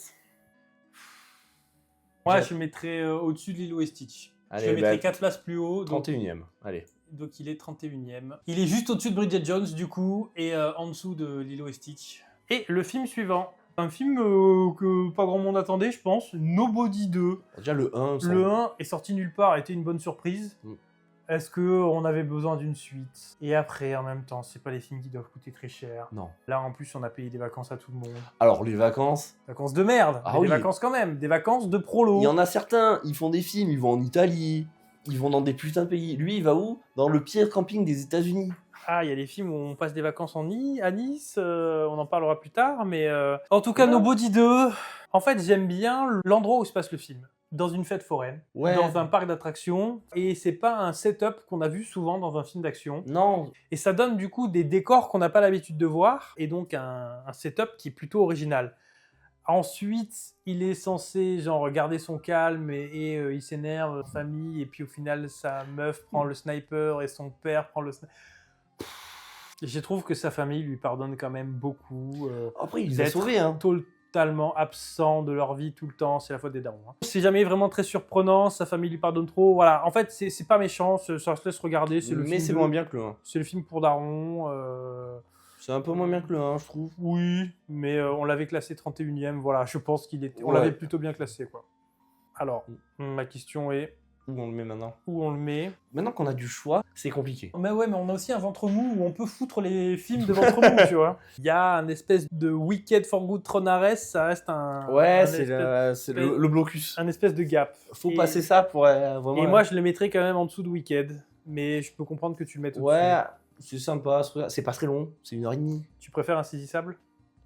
moi J'ai- je le mettrais au-dessus de Lilo et Stitch. Allez, je le mettrais bah, 4 places plus haut. Donc, 31ème, allez. donc il est 31ème. Il est juste au-dessus de Bridget Jones du coup, et en dessous de Lilo et Stitch. Et le film suivant, un film que pas grand monde attendait je pense, Nobody 2. Déjà, le 1, Le 1 est sorti nulle part, a été une bonne surprise. Mm. Est-ce qu'on avait besoin d'une suite? Et après, en même temps, c'est pas les films qui doivent coûter très cher. Non. Là, en plus, on a payé des vacances à tout le monde. Alors, les vacances, Vacances de merde, Ah mais oui. des vacances quand même, des vacances de prolo. il y en a certains, ils font des films, ils vont en Italie, ils vont dans des putains de pays. Lui, il va où? Dans le pire camping des États-Unis. Ah, il y a des films où on passe des vacances à Nice, on en parlera plus tard, mais en tout cas, Ouais. Nobody 2, en fait, j'aime bien l'endroit où se passe le film. Dans une fête foraine, Ouais. dans un parc d'attractions, et c'est pas un setup qu'on a vu souvent dans un film d'action. Non, Et ça donne du coup des décors qu'on n'a pas l'habitude de voir, et donc un setup qui est plutôt original. Ensuite, il est censé genre garder son calme et il s'énerve en famille, et puis au final, sa meuf prend le sniper et son père prend le sniper. Je trouve que sa famille lui pardonne quand même beaucoup. après, il les a D'être sauvés, hein. totalement absent de leur vie tout le temps, c'est la faute des darons. Hein. C'est jamais vraiment très surprenant, sa famille lui pardonne trop. Voilà, en fait, c'est pas méchant, ça se laisse regarder. C'est le Mais film c'est de- moins bien que le 1. C'est le film pour darons. C'est un peu moins bien que le 1, je trouve. Oui, mais on l'avait classé 31ème. Voilà, je pense qu'il était. On Ouais. l'avait plutôt bien classé, quoi. Alors, ma question est Où on le met maintenant? où on le met? Maintenant qu'on a du choix, c'est compliqué. Mais ouais, mais on a aussi un ventre mou où on peut foutre les films de ventre mou, tu vois. Il y a un espèce de Wicked for Good Tronares, ça reste un. Ouais, un c'est espèce, le blocus. un espèce de gap. Faut Et- passer ça pour vraiment... Et moi, je le mettrais quand même en dessous de Wicked, mais je peux comprendre que tu le mettes au-dessus. Ouais, c'est sympa, c'est pas très long, c'est 1h30. Tu préfères Insaisissable?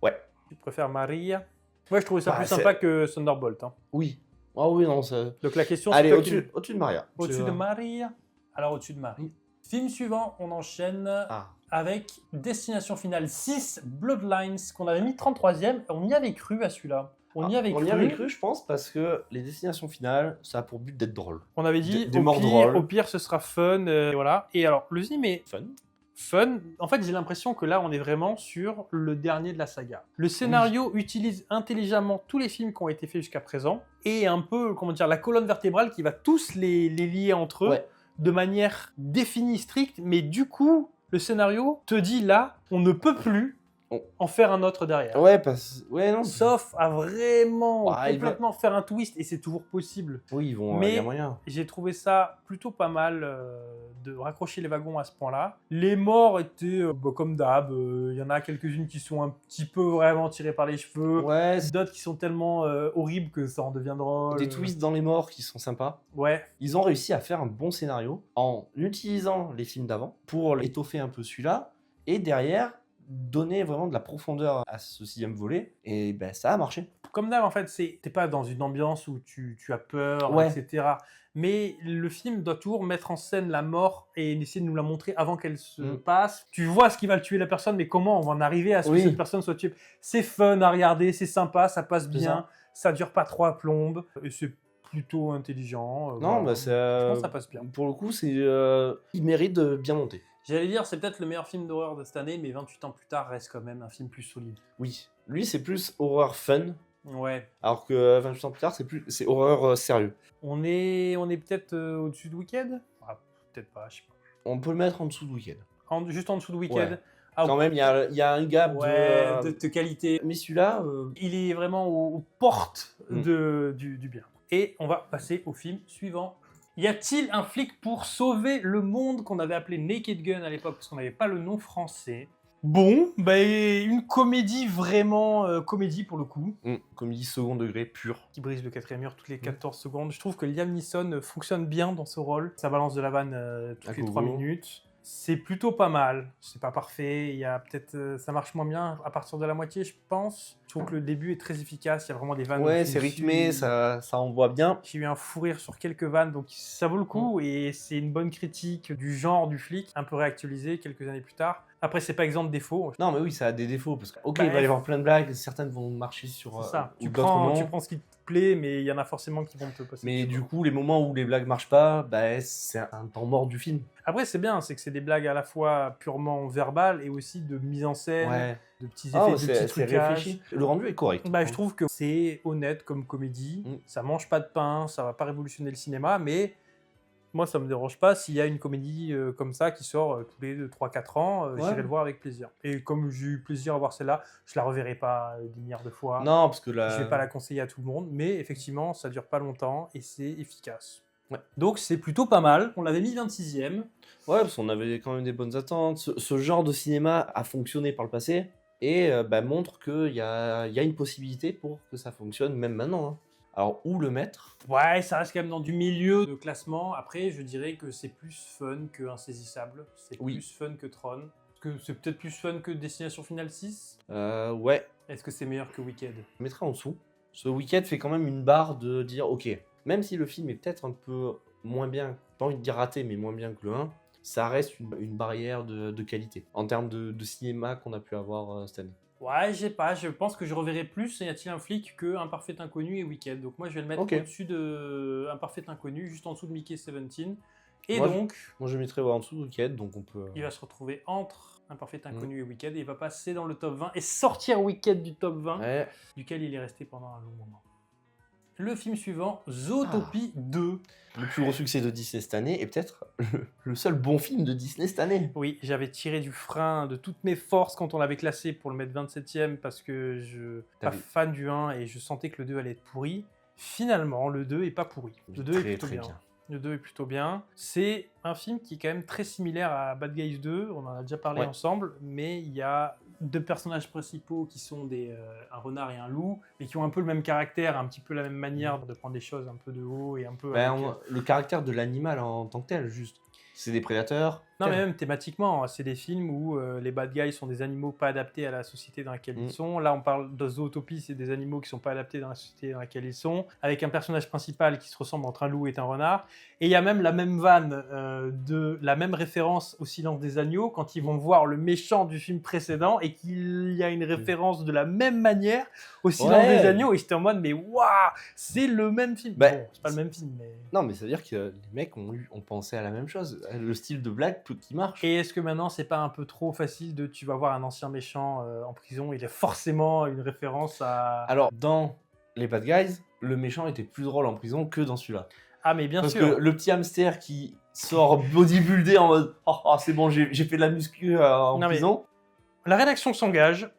Ouais. Tu préfères Maria? Ouais, je trouvais ça Bah, plus c'est- sympa que Thunderbolt. Hein. Oui. Ah oui, non, ça... Donc la question, Allez, c'est toi qui- au-dessus de Maria. Au-dessus de Maria. Alors au-dessus de Maria. Film suivant, on enchaîne Ah. avec Destination Finale 6, Bloodlines, qu'on avait mis 33ème. On y avait cru à celui-là. On y avait cru. je pense, parce que les destinations finales, ça a pour but d'être drôle. On avait dit Des au morts pire, drôles. au pire, ce sera fun. Et voilà. Et alors, le film est fun. En fait, j'ai l'impression que là, on est vraiment sur le dernier de la saga. Le scénario utilise intelligemment tous les films qui ont été faits jusqu'à présent et un peu, comment dire, la colonne vertébrale qui va tous les lier entre eux Ouais. de manière définie, stricte. Mais du coup, le scénario te dit là, on ne peut plus en faire un autre derrière. Ouais, parce... Ouais, non. Sauf à vraiment Ouais, il va- complètement faire un twist, et c'est toujours possible. Oui, ils vont... Mais- il y a moyen. J'ai trouvé ça plutôt pas mal de raccrocher les wagons à ce point-là. Les morts étaient comme d'hab. Il y en a quelques-unes qui sont un petit peu vraiment tirées par les cheveux. Ouais, D'autres qui sont tellement horribles que ça en devient drôle. des twists dans les morts qui sont sympas. Ouais. Ils ont réussi à faire un bon scénario en utilisant les films d'avant pour étoffer un peu celui-là et derrière donner vraiment de la profondeur à ce 6e volet et ben ça a marché. Comme d'hab, en fait, t'es pas dans une ambiance où tu as peur, Ouais. etc. Mais le film doit toujours mettre en scène la mort et essayer de nous la montrer avant qu'elle se passe. Tu vois ce qui va le tuer la personne, mais comment on va en arriver à ce que Oui. cette personne soit tuée? C'est fun à regarder, c'est sympa, ça passe C'est bien, ça dure pas trop à plombe, et c'est plutôt intelligent. Non, voilà. bah Je pense que ça passe bien. pour le coup, c'est il mérite de bien monter. J'allais dire, c'est peut-être le meilleur film d'horreur de cette année, mais 28 ans plus tard reste quand même un film plus solide. Oui, lui c'est plus horreur fun Ouais. alors que 28 ans plus tard c'est horreur sérieux. On est peut-être au-dessus de Wicked? Ah, peut-être pas, je sais pas. On peut le mettre en dessous de Weekend. Juste en dessous de Wicked. Ouais. Ah, Quand même, il y a un gap ouais, de... de qualité. Mais celui-là, Il est vraiment aux portes Mm. du bien. Et on va passer au film suivant. Y a-t-il un flic pour sauver le monde qu'on avait appelé Naked Gun à l'époque parce qu'on n'avait pas le nom français? Bon, une comédie vraiment comédie pour le coup, comédie second degré pure. qui brise le quatrième mur toutes les 14 secondes. Je trouve que Liam Neeson fonctionne bien dans ce rôle. Ça balance de la vanne toutes À les gogo. 3 minutes. C'est plutôt pas mal. C'est pas parfait. Il y a peut-être, ça marche moins bien à partir de la moitié, je pense. Je trouve que le début est très efficace. Il y a vraiment des vannes. Ouais, où je c'est me rythmé, suis- ça envoie bien. J'ai eu un fou rire sur quelques vannes, donc ça vaut le coup. Et c'est une bonne critique du genre du flic, un peu réactualisé quelques années plus tard. Après, c'est pas exempt de défauts. Non, mais oui, ça a des défauts. Parce que, ok, Bah, il va y avoir plein de blagues, certaines vont marcher sur C'est ça. ou Tu d'autres non. prends ce qui te plaît, mais il y en a forcément qui vont te passer. Mais dessus, du quoi. coup, les moments où les blagues marchent pas, bah, c'est un temps mort du film. Après, c'est bien, c'est que c'est des blagues à la fois purement verbales et aussi de mise en scène, Ouais. de petits Ah, effets, de c'est petits trucages. réfléchi. Le rendu est correct. Bah, je trouve que c'est honnête comme comédie. Mm. Ça mange pas de pain, ça va pas révolutionner le cinéma, mais moi, ça me dérange pas s'il y a une comédie comme ça qui sort tous les 3-4 ans, Ouais. j'irai le voir avec plaisir. Et comme j'ai eu plaisir à voir celle-là, je la reverrai pas des milliards de fois. Non, parce que là. Je vais pas la conseiller à tout le monde, mais effectivement, ça dure pas longtemps et c'est efficace. Ouais. Donc c'est plutôt pas mal. On l'avait mis 26e. Ouais, parce qu'on avait quand même des bonnes attentes. Ce genre de cinéma a fonctionné par le passé et bah, montre qu'il y a une possibilité pour que ça fonctionne même maintenant. Hein. Alors, où le mettre? Ouais, ça reste quand même dans du milieu de classement. Après, je dirais que c'est plus fun que Insaisissable. C'est Oui. plus fun que Tron. Est-ce que c'est peut-être plus fun que Destination Finale 6? Ouais, Est-ce que c'est meilleur que Wicked? je mettrai en dessous. Ce week-end fait quand même une barre de dire, ok, même si le film est peut-être un peu moins bien, pas envie de dire raté, mais moins bien que le 1, ça reste une barrière de qualité en termes de cinéma qu'on a pu avoir cette année. Ouais, je sais pas. Je pense que je reverrai plus Y a-t-il un flic que Un Parfait Inconnu et Wicked. Donc moi, je vais le mettre Ok. au-dessus de Un Parfait Inconnu, juste en dessous de Mickey 17. Et Moi, donc, Moi, je mettrai en dessous week-end, donc on peut. il va se retrouver entre Un Parfait Inconnu et Wicked. Et il va passer dans le top 20 et sortir Wicked du top 20, Ouais. duquel il est resté pendant un long moment. Le film suivant, Zootopie 2. Le plus gros succès de Disney cette année et peut-être le seul bon film de Disney cette année. Oui, j'avais tiré du frein de toutes mes forces quand on l'avait classé pour le mettre 27e parce que je suis pas T'avais- fan du 1 et je sentais que le 2 allait être pourri. Finalement, le 2 est pas pourri. Le 2 est Très plutôt très bien. bien. Le 2 est plutôt bien. C'est un film qui est quand même très similaire à Bad Guys 2, on en a déjà parlé Ouais. ensemble, mais il y a deux personnages principaux qui sont un renard et un loup, mais qui ont un peu le même caractère, un petit peu la même manière de prendre des choses un peu de haut et un peu... Ben, avec, le caractère de l'animal en tant que tel, juste. C'est des prédateurs. Non, mais même thématiquement, c'est des films où les bad guys sont des animaux pas adaptés à la société dans laquelle ils sont. Là, on parle de Zootopie, c'est des animaux qui sont pas adaptés dans la société dans laquelle ils sont, avec un personnage principal qui se ressemble entre un loup et un renard. Et il y a même la même vanne, la même référence au Silence des agneaux quand ils vont voir le méchant du film précédent et qu'il y a une référence de la même manière au Silence Ouais. des agneaux. Et j'étais en mode, mais waouh, c'est le même film. Bah, bon, c'est pas le même film, mais... Non, mais ça veut dire que les mecs ont pensé à la même chose. Le style de blague qui marche. Et est-ce que maintenant c'est pas un peu trop facile de tu vas voir un ancien méchant en prison, il est forcément une référence à... Alors, dans les Bad Guys, le méchant était plus drôle en prison que dans celui-là. Ah mais bien Parce sûr. que le petit hamster qui sort bodybuildé en mode oh, c'est bon, j'ai fait de la muscu en Non, mais- prison. La rédaction s'engage,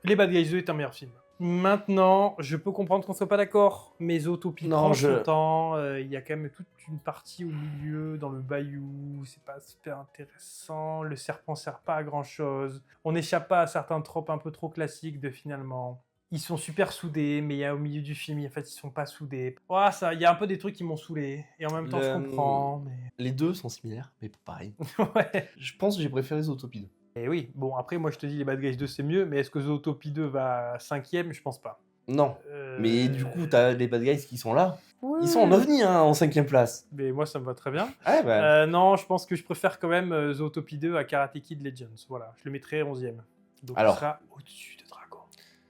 Les Bad Guys 2 est un meilleur film. Maintenant, je peux comprendre qu'on soit pas d'accord, mais Zootopie Non, prend je- son temps, il y a quand même toute une partie au milieu, dans le bayou, c'est pas super intéressant, le serpent sert pas à grand chose, on n'échappe pas à certains tropes un peu trop classiques de finalement. Ils sont super soudés, mais il y a au milieu du film, en fait, ils sont pas soudés. Ouah, ça, il y a un peu des trucs qui m'ont saoulé, et en même temps, je comprends, mais... Les deux sont similaires, mais pas pareil. ouais. Je pense que j'ai préféré Zootopie 2. Et oui, bon, après, moi, je te dis, les Bad Guys 2, c'est mieux, mais est-ce que Zootopie 2 va 5e? Je pense pas. Non, mais du coup, t'as les Bad Guys qui sont là. ouais. Ils sont en ovni hein, en 5ème place. Mais moi, ça me va très bien. Ouais, bah. Non, je pense que je préfère quand même Zootopie 2 à Karate Kid Legends. Voilà, je le mettrai 11e. Donc, Alors. il sera au-dessus de Dragon.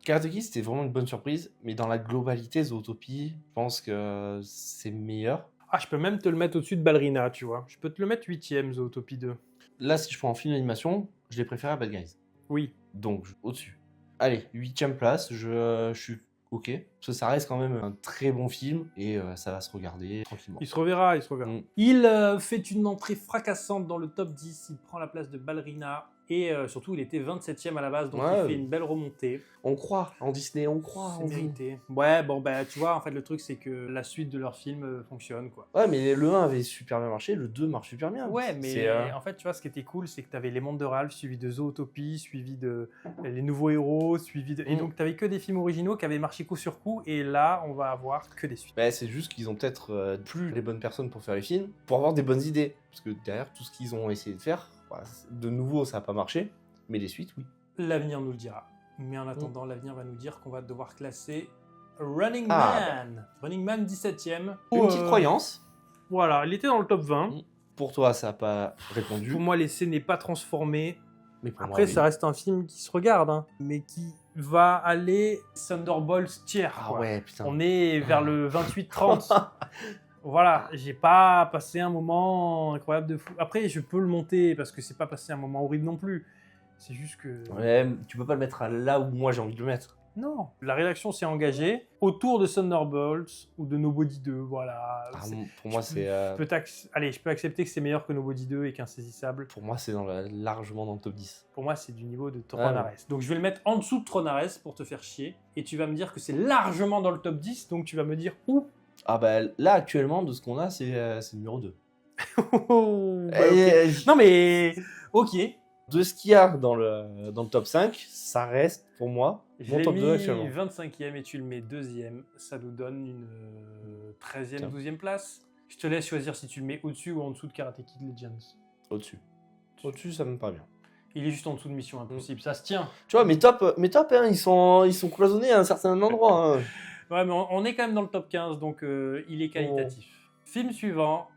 Karate Kid, c'était vraiment une bonne surprise, mais dans la globalité, Zootopie, je pense que c'est meilleur. Ah, je peux même te le mettre au-dessus de Ballerina, tu vois. Je peux te le mettre 8e, Zootopie 2. Là, si je prends en film d'animation, je les préfère à Bad Guys. Oui. Donc, au-dessus. Allez, 8ème place, je suis ok. Parce que ça reste quand même un très bon film et ça va se regarder tranquillement. Il se reverra, il se reverra. Mm. Il fait une entrée fracassante dans le top 10. Il prend la place de Ballerina Et surtout, il était 27e à la base, donc Ouais. il fait une belle remontée. On croit en Disney, on croit C'est en vous. mérité. Ouais, bon, bah, tu vois, en fait, le truc, c'est que la suite de leur film fonctionne, quoi. Ouais, mais le 1 avait super bien marché, le 2 marche super bien. Ouais, mais C'est, en fait, tu vois, ce qui était cool, c'est que tu avais les mondes de Ralph, suivi de Zootopie, suivi de les nouveaux héros, suivi de... Et donc, tu avais que des films originaux qui avaient marché coup sur coup, et là, on va avoir que des suites. bah, c'est juste qu'ils ont peut-être plus les bonnes personnes pour faire les films, pour avoir des bonnes idées. Parce que derrière, tout ce qu'ils ont essayé de faire, bah, de nouveau, ça n'a pas marché, mais les suites, oui. L'avenir nous le dira. Mais en attendant, l'avenir va nous dire qu'on va devoir classer Running Ah, Man. Running Man 17e. Une petite croyance. Voilà, il était dans le top 20. Pour toi, ça n'a pas répondu. Pour moi, l'essai n'est pas transformé. Mais pour Après, moi, oui. ça reste un film qui se regarde, hein, mais qui va aller Thunderbolts tiers. Ah quoi. ouais, putain. On est vers le 28-30. Voilà, j'ai pas passé un moment incroyable de fou. Après, je peux le monter parce que c'est pas passé un moment horrible non plus. C'est juste que... Ouais, tu peux pas le mettre à là où moi j'ai envie de le mettre. Non, la rédaction s'est engagée autour de Thunderbolts ou de Nobody 2, voilà. Ah, C'est- pour moi, je c'est Allez, je peux accepter que c'est meilleur que Nobody 2 et qu'Insaisissable. pour moi, c'est largement dans le top 10. Pour moi, c'est du niveau de Tron Ah ouais. Ares. Donc je vais le mettre en dessous de Tron Ares pour te faire chier. Et tu vas me dire que c'est largement dans le top 10, donc tu vas me dire où. Ah bah là, actuellement, de ce qu'on a, c'est numéro 2. Bah, ok. Non mais... Ok. De ce qu'il y a dans le top 5, ça reste, pour moi, Je mon l'ai top 2 mis actuellement. 25e et tu le mets 2e. Ça nous donne une 13e, Tiens. 12e place. Je te laisse choisir si tu le mets au-dessus ou en dessous de Karate Kid Legends. Au-dessus. Au-dessus, ça me paraît bien. Il est juste en dessous de Mission Impossible, ça se tient. Tu vois, mes tops hein, ils sont cloisonnés à un certain endroit. Hein. Ouais, mais on est quand même dans le top 15, donc il est qualitatif. Film suivant,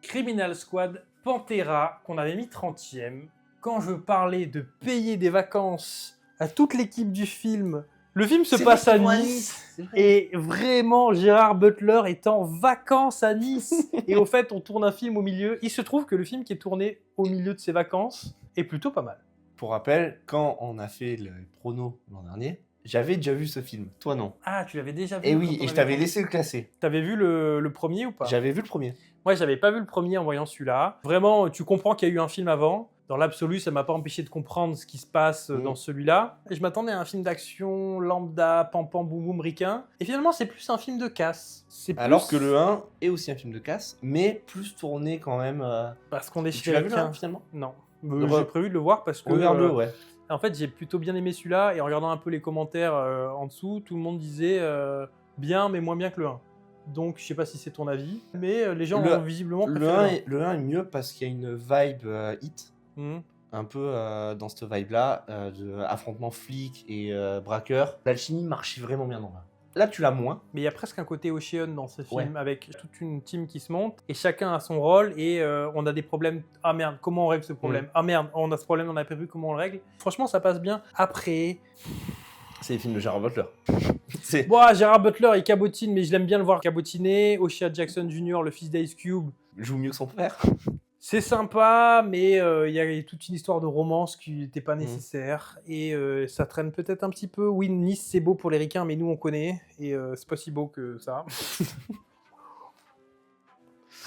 Criminal Squad Pantera, qu'on avait mis 30e. Quand je parlais de payer des vacances à toute l'équipe du film, le film se passe à Nice. Et vraiment, Gérard Butler est en vacances à Nice. Et au fait, on tourne un film au milieu. Il se trouve que le film qui est tourné au milieu de ses vacances est plutôt pas mal. Pour rappel, quand on a fait le prono l'an dernier, j'avais déjà vu ce film. Toi, non. Ah, tu l'avais déjà vu? Et quand oui, on et je avait t'avais tourné. laissé le classer. T'avais vu le premier ou pas? J'avais vu le premier. Moi, j'avais pas vu le premier en voyant celui-là. Vraiment, tu comprends qu'il y a eu un film avant. Dans l'absolu, ça m'a pas empêché de comprendre ce qui se passe dans celui-là. Et je m'attendais à un film d'action lambda, pam-pam, boum-boum, ricain. Et finalement, c'est plus un film de casse. C'est plus... Alors que le 1 est aussi un film de casse, mais plus tourné quand même. Parce qu'on est Tu chez l'as vu quelqu'un. là, finalement? Non. Re- J'ai prévu de le voir parce que... Regarde-le, ouais. En fait, j'ai plutôt bien aimé celui-là. Et en regardant un peu les commentaires en dessous, tout le monde disait bien, mais moins bien que le 1. Donc, je sais pas si c'est ton avis. Mais les gens ont visiblement préféré Le 1 est mieux parce qu'il y a une vibe hit. Mhm. Un peu dans cette vibe-là, de affrontement flic et braqueur. L'alchimie marchait vraiment bien dans là. Là, tu l'as moins. Mais il y a presque un côté Ocean dans ce film, Ouais. avec toute une team qui se monte, et chacun a son rôle, et on a des problèmes. Ah merde, comment on règle ce problème? Ah merde, on a ce problème, on a prévu comment on le règle. Franchement, ça passe bien. Après... C'est les films de Gérard Butler. C'est... Bon, Gérard Butler, il cabotine, mais je l'aime bien le voir cabotiner. O'Shea Jackson Jr., le fils d'Ice Cube. Il joue mieux que son père. C'est sympa, mais il y a toute une histoire de romance qui n'était pas nécessaire. Et ça traîne peut-être un petit peu. Oui, Nice, c'est beau pour les ricains, mais nous, on connaît. Et c'est pas si beau que ça.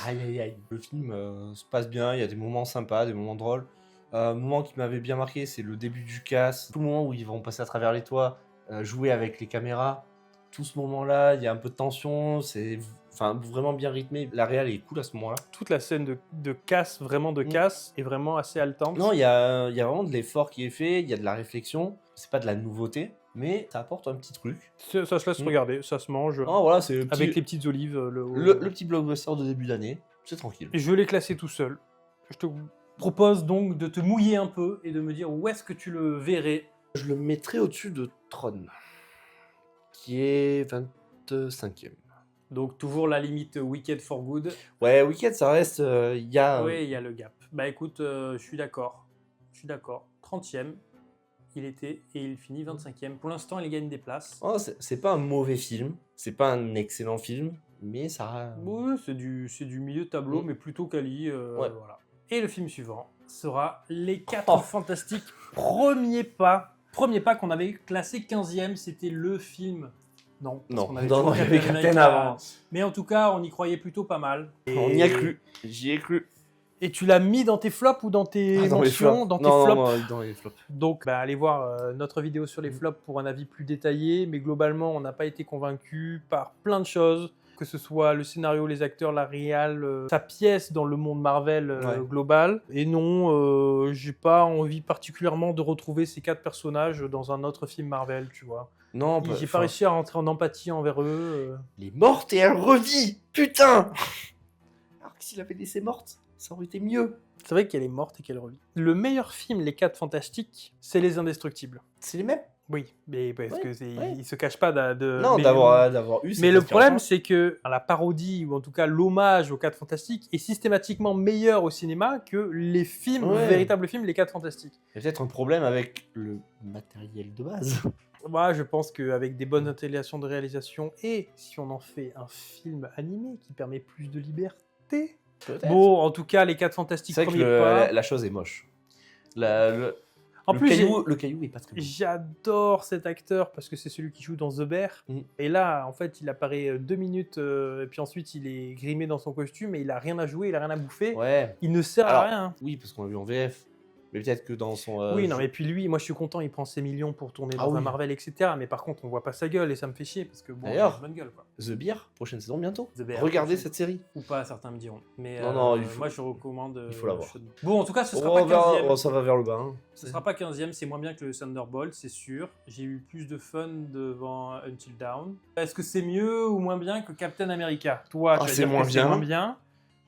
Aïe, aïe, aïe. Le film se passe bien, il y a des moments sympas, des moments drôles. Un moment qui m'avait bien marqué, c'est le début du casse. Tout le moment où ils vont passer à travers les toits, jouer avec les caméras. Tout ce moment-là, il y a un peu de tension, c'est vraiment bien rythmé. La réal est cool à ce moment-là. Toute la scène de casse, vraiment de casse, est vraiment assez haletante. Non, il y a vraiment de l'effort qui est fait, il y a de la réflexion. C'est pas de la nouveauté, mais ça apporte un petit truc. Ça se laisse regarder, ça se mange. Non, voilà, c'est le petit, Avec les petites olives. le petit blockbuster de début d'année. C'est tranquille. Je vais les classer tout seul. Je te propose donc de te mouiller un peu et de me dire où est-ce que tu le verrais. Je le mettrai au-dessus de Tron, qui est 25e. Donc toujours la limite Wicked for Good. Ouais, Wicked, ça reste. Il y a. Oui, il y a le gap. Bah écoute, je suis d'accord. 30e, il était et il finit 25e. Pour l'instant, il gagne des places. Oh, c'est pas un mauvais film, c'est pas un excellent film, mais ça. Oui, c'est du milieu de tableau, mais plutôt quali. Ouais. Voilà. Et le film suivant sera Les 4 Fantastiques. Premier pas qu'on avait classé 15e, c'était le film. Non, parce qu'on avait toujours il y avait Captain Captain America. avant. Mais en tout cas, on y croyait plutôt pas mal. On y a cru, j'y ai cru. Et tu l'as mis dans tes flops ou dans tes Dans les mentions, flops. dans tes Non, flops? non, dans les flops. Donc, allez voir notre vidéo sur les flops pour un avis plus détaillé. Mais globalement, on n'a pas été convaincu par plein de choses. Que ce soit le scénario, les acteurs, la réal, sa pièce dans le monde Marvel global. Et non, j'ai pas envie particulièrement de retrouver ces 4 personnages dans un autre film Marvel, tu vois. Non, J'ai pas réussi à rentrer en empathie envers eux. Elle est morte et elle revit. Putain. Alors que s'il avait laissé morte, ça aurait été mieux. C'est vrai qu'elle est morte et qu'elle revit. Le meilleur film, Les 4 Fantastiques, c'est Les Indestructibles. C'est les mêmes. Oui, mais parce Ouais, que ouais. il se cache pas de Non, mais- d'avoir eu. Mais le problème, c'est que la parodie, ou en tout cas l'hommage aux 4 Fantastiques, est systématiquement meilleur au cinéma que les films, Ouais. véritables films, les 4 Fantastiques. Il y a peut-être un problème avec le matériel de base. Moi, je pense qu'avec des bonnes intégrations de réalisation, et si on en fait un film animé qui permet plus de liberté... Peut-être. Bon, en tout cas, les 4 Fantastiques, C'est vrai que premier pas... la chose est moche. En le plus, le caillou est pas très bon. j'adore cet acteur parce que c'est celui qui joue dans The Bear. Mm. Et là, en fait, il apparaît 2 minutes et puis ensuite, il est grimé dans son costume et il a rien à jouer, il a rien à bouffer. Ouais. Il ne sert Alors, à rien. Oui, parce qu'on l'a vu en VF. Mais peut-être que dans son. Oui, non, mais puis lui, moi je suis content, il prend ses millions pour tourner dans Ah un oui. Marvel, etc. Mais par contre, on voit pas sa gueule et ça me fait chier parce que bon, il a D'ailleurs, une bonne gueule, quoi. The Beer, prochaine saison bientôt. The Bear, Regardez prochaine. cette série. Ou pas, certains me diront. Mais Non, il faut- moi je recommande. il faut la voir. chaudement. Bon, en tout cas, ce sera Oh, pas 15e. ça va vers le bas. Hein. Ce sera pas 15e, c'est moins bien que le Thunderbolt, c'est sûr. J'ai eu plus de fun devant Until Dawn. Est-ce que c'est mieux ou moins bien que Captain America? Toi, tu vas c'est dire que moins c'est bien. moins bien.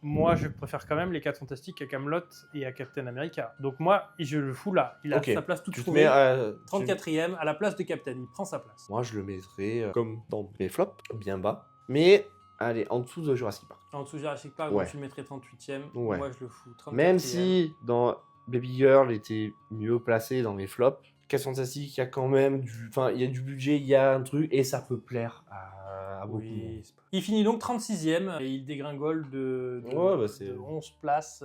Moi, je préfère quand même les 4 Fantastiques à Camelot et à Captain America. Donc moi, je le fous là. Il a Ok. sa place toute Tu te trouvée. mets 34e à la place de Captain. Il prend sa place. Moi, je le mettrais comme dans mes flops, bien bas. Mais, allez, en dessous de Jurassic Park. En dessous Jurassic Park, Ouais. donc tu le mettrais 38e. Ouais. Moi, je le fous 34e. Même si dans Baby Girl était mieux placé dans mes flops, 4 Fantastiques, il y a quand même il y a du budget, il y a un truc, et ça peut plaire à beaucoup de monde. Oui, c'est pas- Il finit donc 36e et il dégringole Ouais, bah, c'est- de 11 places,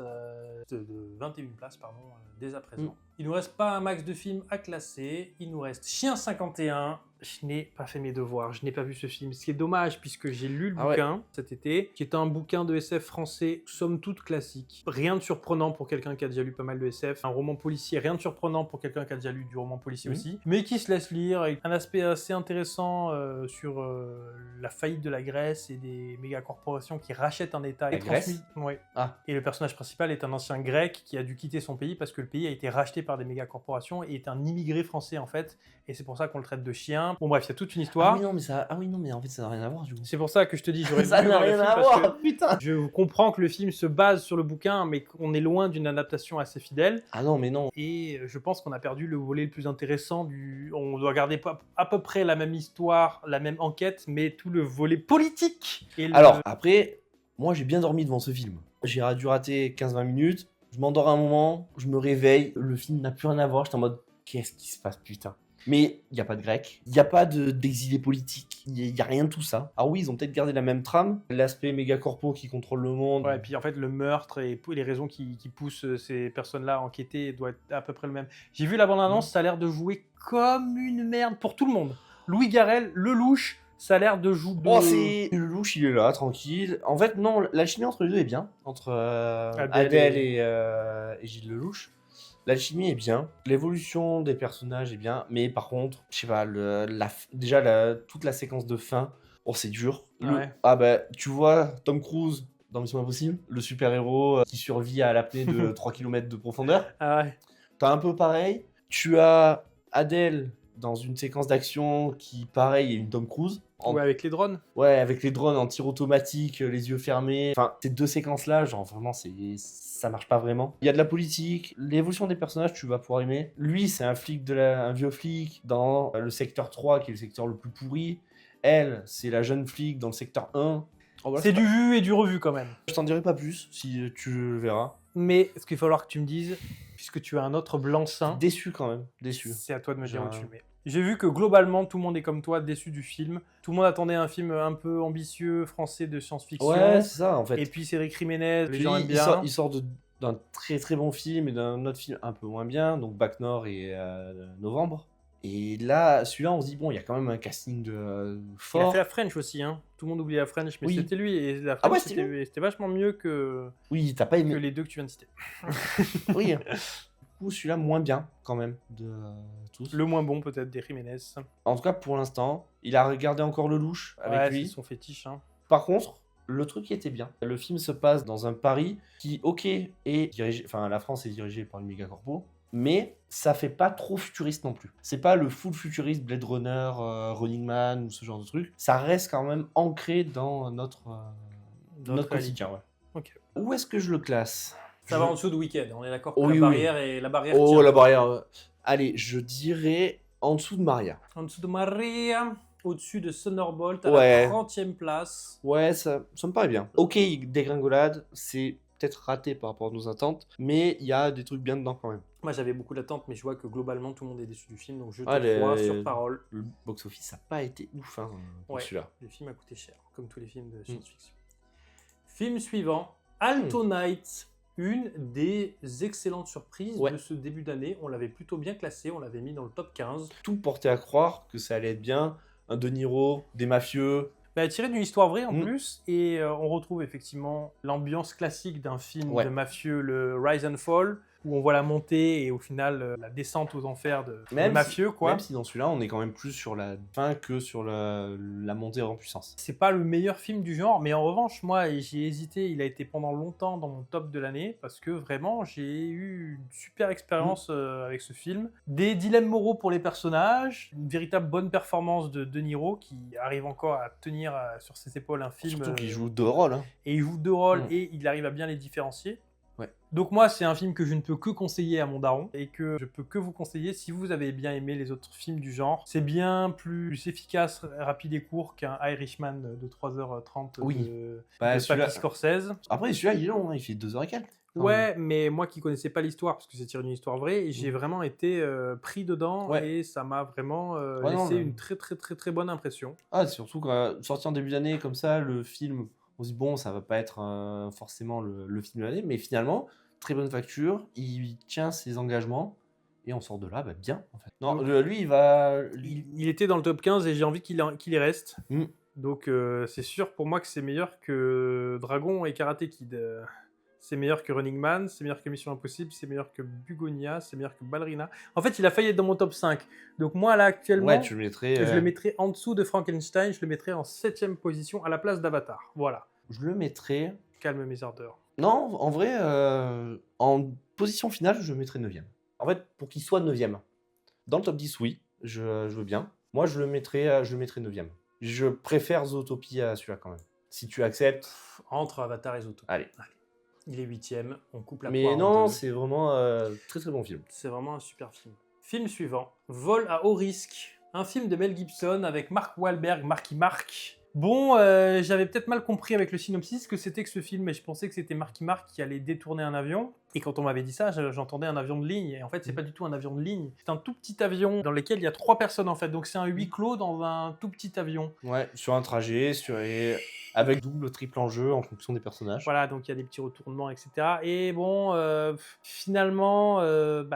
de 21 places pardon, dès à présent. Mm. Il nous reste pas un max de films à classer, il nous reste Chien 51. Je n'ai pas fait mes devoirs, je n'ai pas vu ce film, ce qui est dommage puisque j'ai lu le Ah ouais. bouquin cet été, qui est un bouquin de SF français, somme toute classique. Rien de surprenant pour quelqu'un qui a déjà lu pas mal de SF, un roman policier, rien de surprenant pour quelqu'un qui a déjà lu du roman policier Mhm. aussi, mais qui se laisse lire, avec un aspect assez intéressant sur la faillite de la Grèce et des méga-corporations qui rachètent un État. La et Grèce Ouais. Ah. Et le personnage principal est un ancien grec qui a dû quitter son pays parce que le pays a été racheté par des méga-corporations et est un immigré français en fait, et c'est pour ça qu'on le traite de chien. Bon bref, il y a toute une histoire. Ah oui, non, mais en fait, ça n'a rien à voir, du coup. C'est pour ça que je te dis, j'aurais Ça voulu n'a voir le rien film à parce voir, que putain. je comprends que le film se base sur le bouquin, mais qu'on est loin d'une adaptation assez fidèle. Ah non, mais non. Et je pense qu'on a perdu le volet le plus intéressant du. On doit garder à peu près la même histoire, la même enquête, mais tout le volet politique. Et Alors, après, moi, j'ai bien dormi devant ce film. J'ai dû rater 15-20 minutes. Je m'endors un moment, je me réveille. Le film n'a plus rien à voir. J'étais en mode, qu'est-ce qui se passe, putain? Mais il n'y a pas de grec, il n'y a pas d'exilés politiques, il n'y a rien de tout ça. Alors oui, ils ont peut-être gardé la même trame, l'aspect méga corpo qui contrôle le monde. Ouais, et puis en fait, le meurtre et les raisons qui poussent ces personnes-là à enquêter doit être à peu près le même. J'ai vu la bande-annonce, ça a l'air de jouer comme une merde pour tout le monde. Louis Garrel, Lelouch, ça a l'air de jouer. Oh, c'est le louche, il est là, tranquille. En fait, non, l'alchimie entre les deux est bien, entre Adèle et Gilles Lelouch. L'alchimie est bien, l'évolution des personnages est bien, mais par contre, je sais pas, toute la séquence de fin, oh, c'est dur. Ouais. Ah bah, tu vois, Tom Cruise dans Mission Impossible, le super-héros qui survit à l'apnée de 3 km de profondeur. Ah ouais. T'as un peu pareil. Tu as Adèle dans une séquence d'action qui, pareil, est une Tom Cruise. Ouais, avec les drones. Ouais, avec les drones en tir automatique, les yeux fermés. Enfin, ces deux séquences-là, genre vraiment, ça marche pas vraiment. Il y a de la politique, l'évolution des personnages, tu vas pouvoir aimer. Lui, c'est un vieux flic dans le secteur 3, qui est le secteur le plus pourri. Elle, c'est la jeune flic dans le secteur 1. Oh, voilà, C'est du vu et du revu quand même. Je t'en dirai pas plus, si tu le verras. Mais ce qu'il va falloir que tu me dises, puisque tu as un autre blanc-seing, Déçu quand même, déçu. c'est à toi de me dire J'ai où tu un- le mets. J'ai vu que globalement, tout le monde est comme toi, déçu du film. Tout le monde attendait un film un peu ambitieux, français de science-fiction. Ouais, c'est ça en fait. Et puis Cédric Jiménez, les Puis, gens aiment il bien. sort d'un très très bon film et d'un autre film un peu moins bien, donc Bac Nord et Novembre. Et là, celui-là, on se dit, bon, il y a quand même un casting Il a fort. fait la French aussi, hein. Tout le monde oublie la French, mais Oui. c'était lui. Et la Ah French, ouais, c'était c'était vachement mieux que Oui, t'as pas aimé. les deux que tu viens de citer. Oui. Du coup, celui-là, moins bien, quand même, de tous. Le moins bon, peut-être, des Jiménez. En tout cas, pour l'instant, il a regardé encore le louche avec Ouais, lui. c'est son fétiche, hein. Par contre, le truc qui était bien, le film se passe dans un Paris qui, ok, est dirigé, enfin la France est dirigée par une méga corpo, mais ça fait pas trop futuriste non plus. C'est pas le full futuriste Blade Runner, Running Man ou ce genre de truc. Ça reste quand même ancré dans notre quotidien. Ouais. Ok. Où est-ce que je le classe? Ça va en dessous de Weekend, on est d'accord que Oui, la oui. barrière et la barrière Oh, tient. la barrière. Allez, je dirais en dessous de Maria. En dessous de Maria, au-dessus de Thunderbolt, à Ouais. la 30e place. Ouais, ça me paraît bien. Ok, dégringolade, c'est peut-être raté par rapport à nos attentes, mais il y a des trucs bien dedans quand même. Moi j'avais beaucoup d'attentes, mais je vois que globalement tout le monde est déçu du film, donc je te Ah, crois sur parole. Le box-office n'a pas été ouf hein, pour Ouais, celui-là. le film a coûté cher, comme tous les films de science-fiction. Film suivant, Alto Night. Une des excellentes surprises de ce début d'année. On l'avait plutôt bien classé, on l'avait mis dans le top 15. Tout portait à croire que ça allait être bien. Un De Niro, des mafieux. Bah, tiré d'une histoire vraie en plus, et on retrouve effectivement l'ambiance classique d'un film de mafieux, le Rise and Fall, où on voit la montée et au final la descente aux enfers des mafieux. Même si dans celui-là, on est quand même plus sur la fin que sur la montée en puissance. C'est pas le meilleur film du genre, mais en revanche, moi, j'ai hésité, il a été pendant longtemps dans mon top de l'année, parce que vraiment, j'ai eu une super expérience avec ce film. Des dilemmes moraux pour les personnages, une véritable bonne performance de De Niro, qui arrive encore à tenir sur ses épaules un film. Surtout qu'il joue deux rôles. Hein. Et il joue deux rôles, et il arrive à bien les différencier. Ouais. Donc moi, c'est un film que je ne peux que conseiller à mon daron et que je peux que vous conseiller si vous avez bien aimé les autres films du genre. C'est bien plus efficace, rapide et court qu'un Irishman de 3h30 de Patrick Scorsese. Après, celui-là, il est long, hein, il fait 2h et quelques. Ouais, mais moi qui connaissais pas l'histoire, parce que c'est tiré d'une histoire vraie, j'ai vraiment été pris dedans et ça m'a vraiment laissé une très très très très bonne impression. Ah, surtout quand sorti en début d'année comme ça, le film... On se dit, bon, ça va pas être forcément le film de l'année, mais finalement, très bonne facture, il tient ses engagements, et on sort de là, bien, en fait. Non, lui, il va... Il était dans le top 15, et j'ai envie qu'il y reste. Donc, c'est sûr pour moi que c'est meilleur que Dragon et Karate Kid. C'est meilleur que Running Man, c'est meilleur que Mission Impossible, c'est meilleur que Bugonia, c'est meilleur que Ballerina. En fait, il a failli être dans mon top 5. Donc moi, là, actuellement, je le mettrais en dessous de Frankenstein, je le mettrais en 7ème position à la place d'Avatar. Voilà. Je le mettrais... Calme mes ardeurs. Non, en vrai, en position finale, je le mettrais 9ème. En fait, pour qu'il soit 9ème. Dans le top 10, oui, je veux bien. Moi, je le mettrais 9ème. Je préfère Zootopie à celui-là quand même. Si tu acceptes... Entre Avatar et Zootopie. Allez. Il est 8ème, on coupe la Mais poire en non, deux. c'est vraiment très très bon film. C'est vraiment un super film. Film suivant, Vol à haut risque. Un film de Mel Gibson avec Mark Wahlberg, Marky Mark. Bon, j'avais peut-être mal compris avec le synopsis que c'était que ce film, et je pensais que c'était Marky Mark qui allait détourner un avion. Et quand on m'avait dit ça, j'entendais un avion de ligne. Et en fait, c'est pas du tout un avion de ligne. C'est un tout petit avion dans lequel il y a 3 personnes en fait. Donc c'est un huis clos dans un tout petit avion. Ouais, sur un trajet, avec double, triple enjeu en fonction des personnages. Voilà, donc il y a des petits retournements, etc. Et bon, finalement,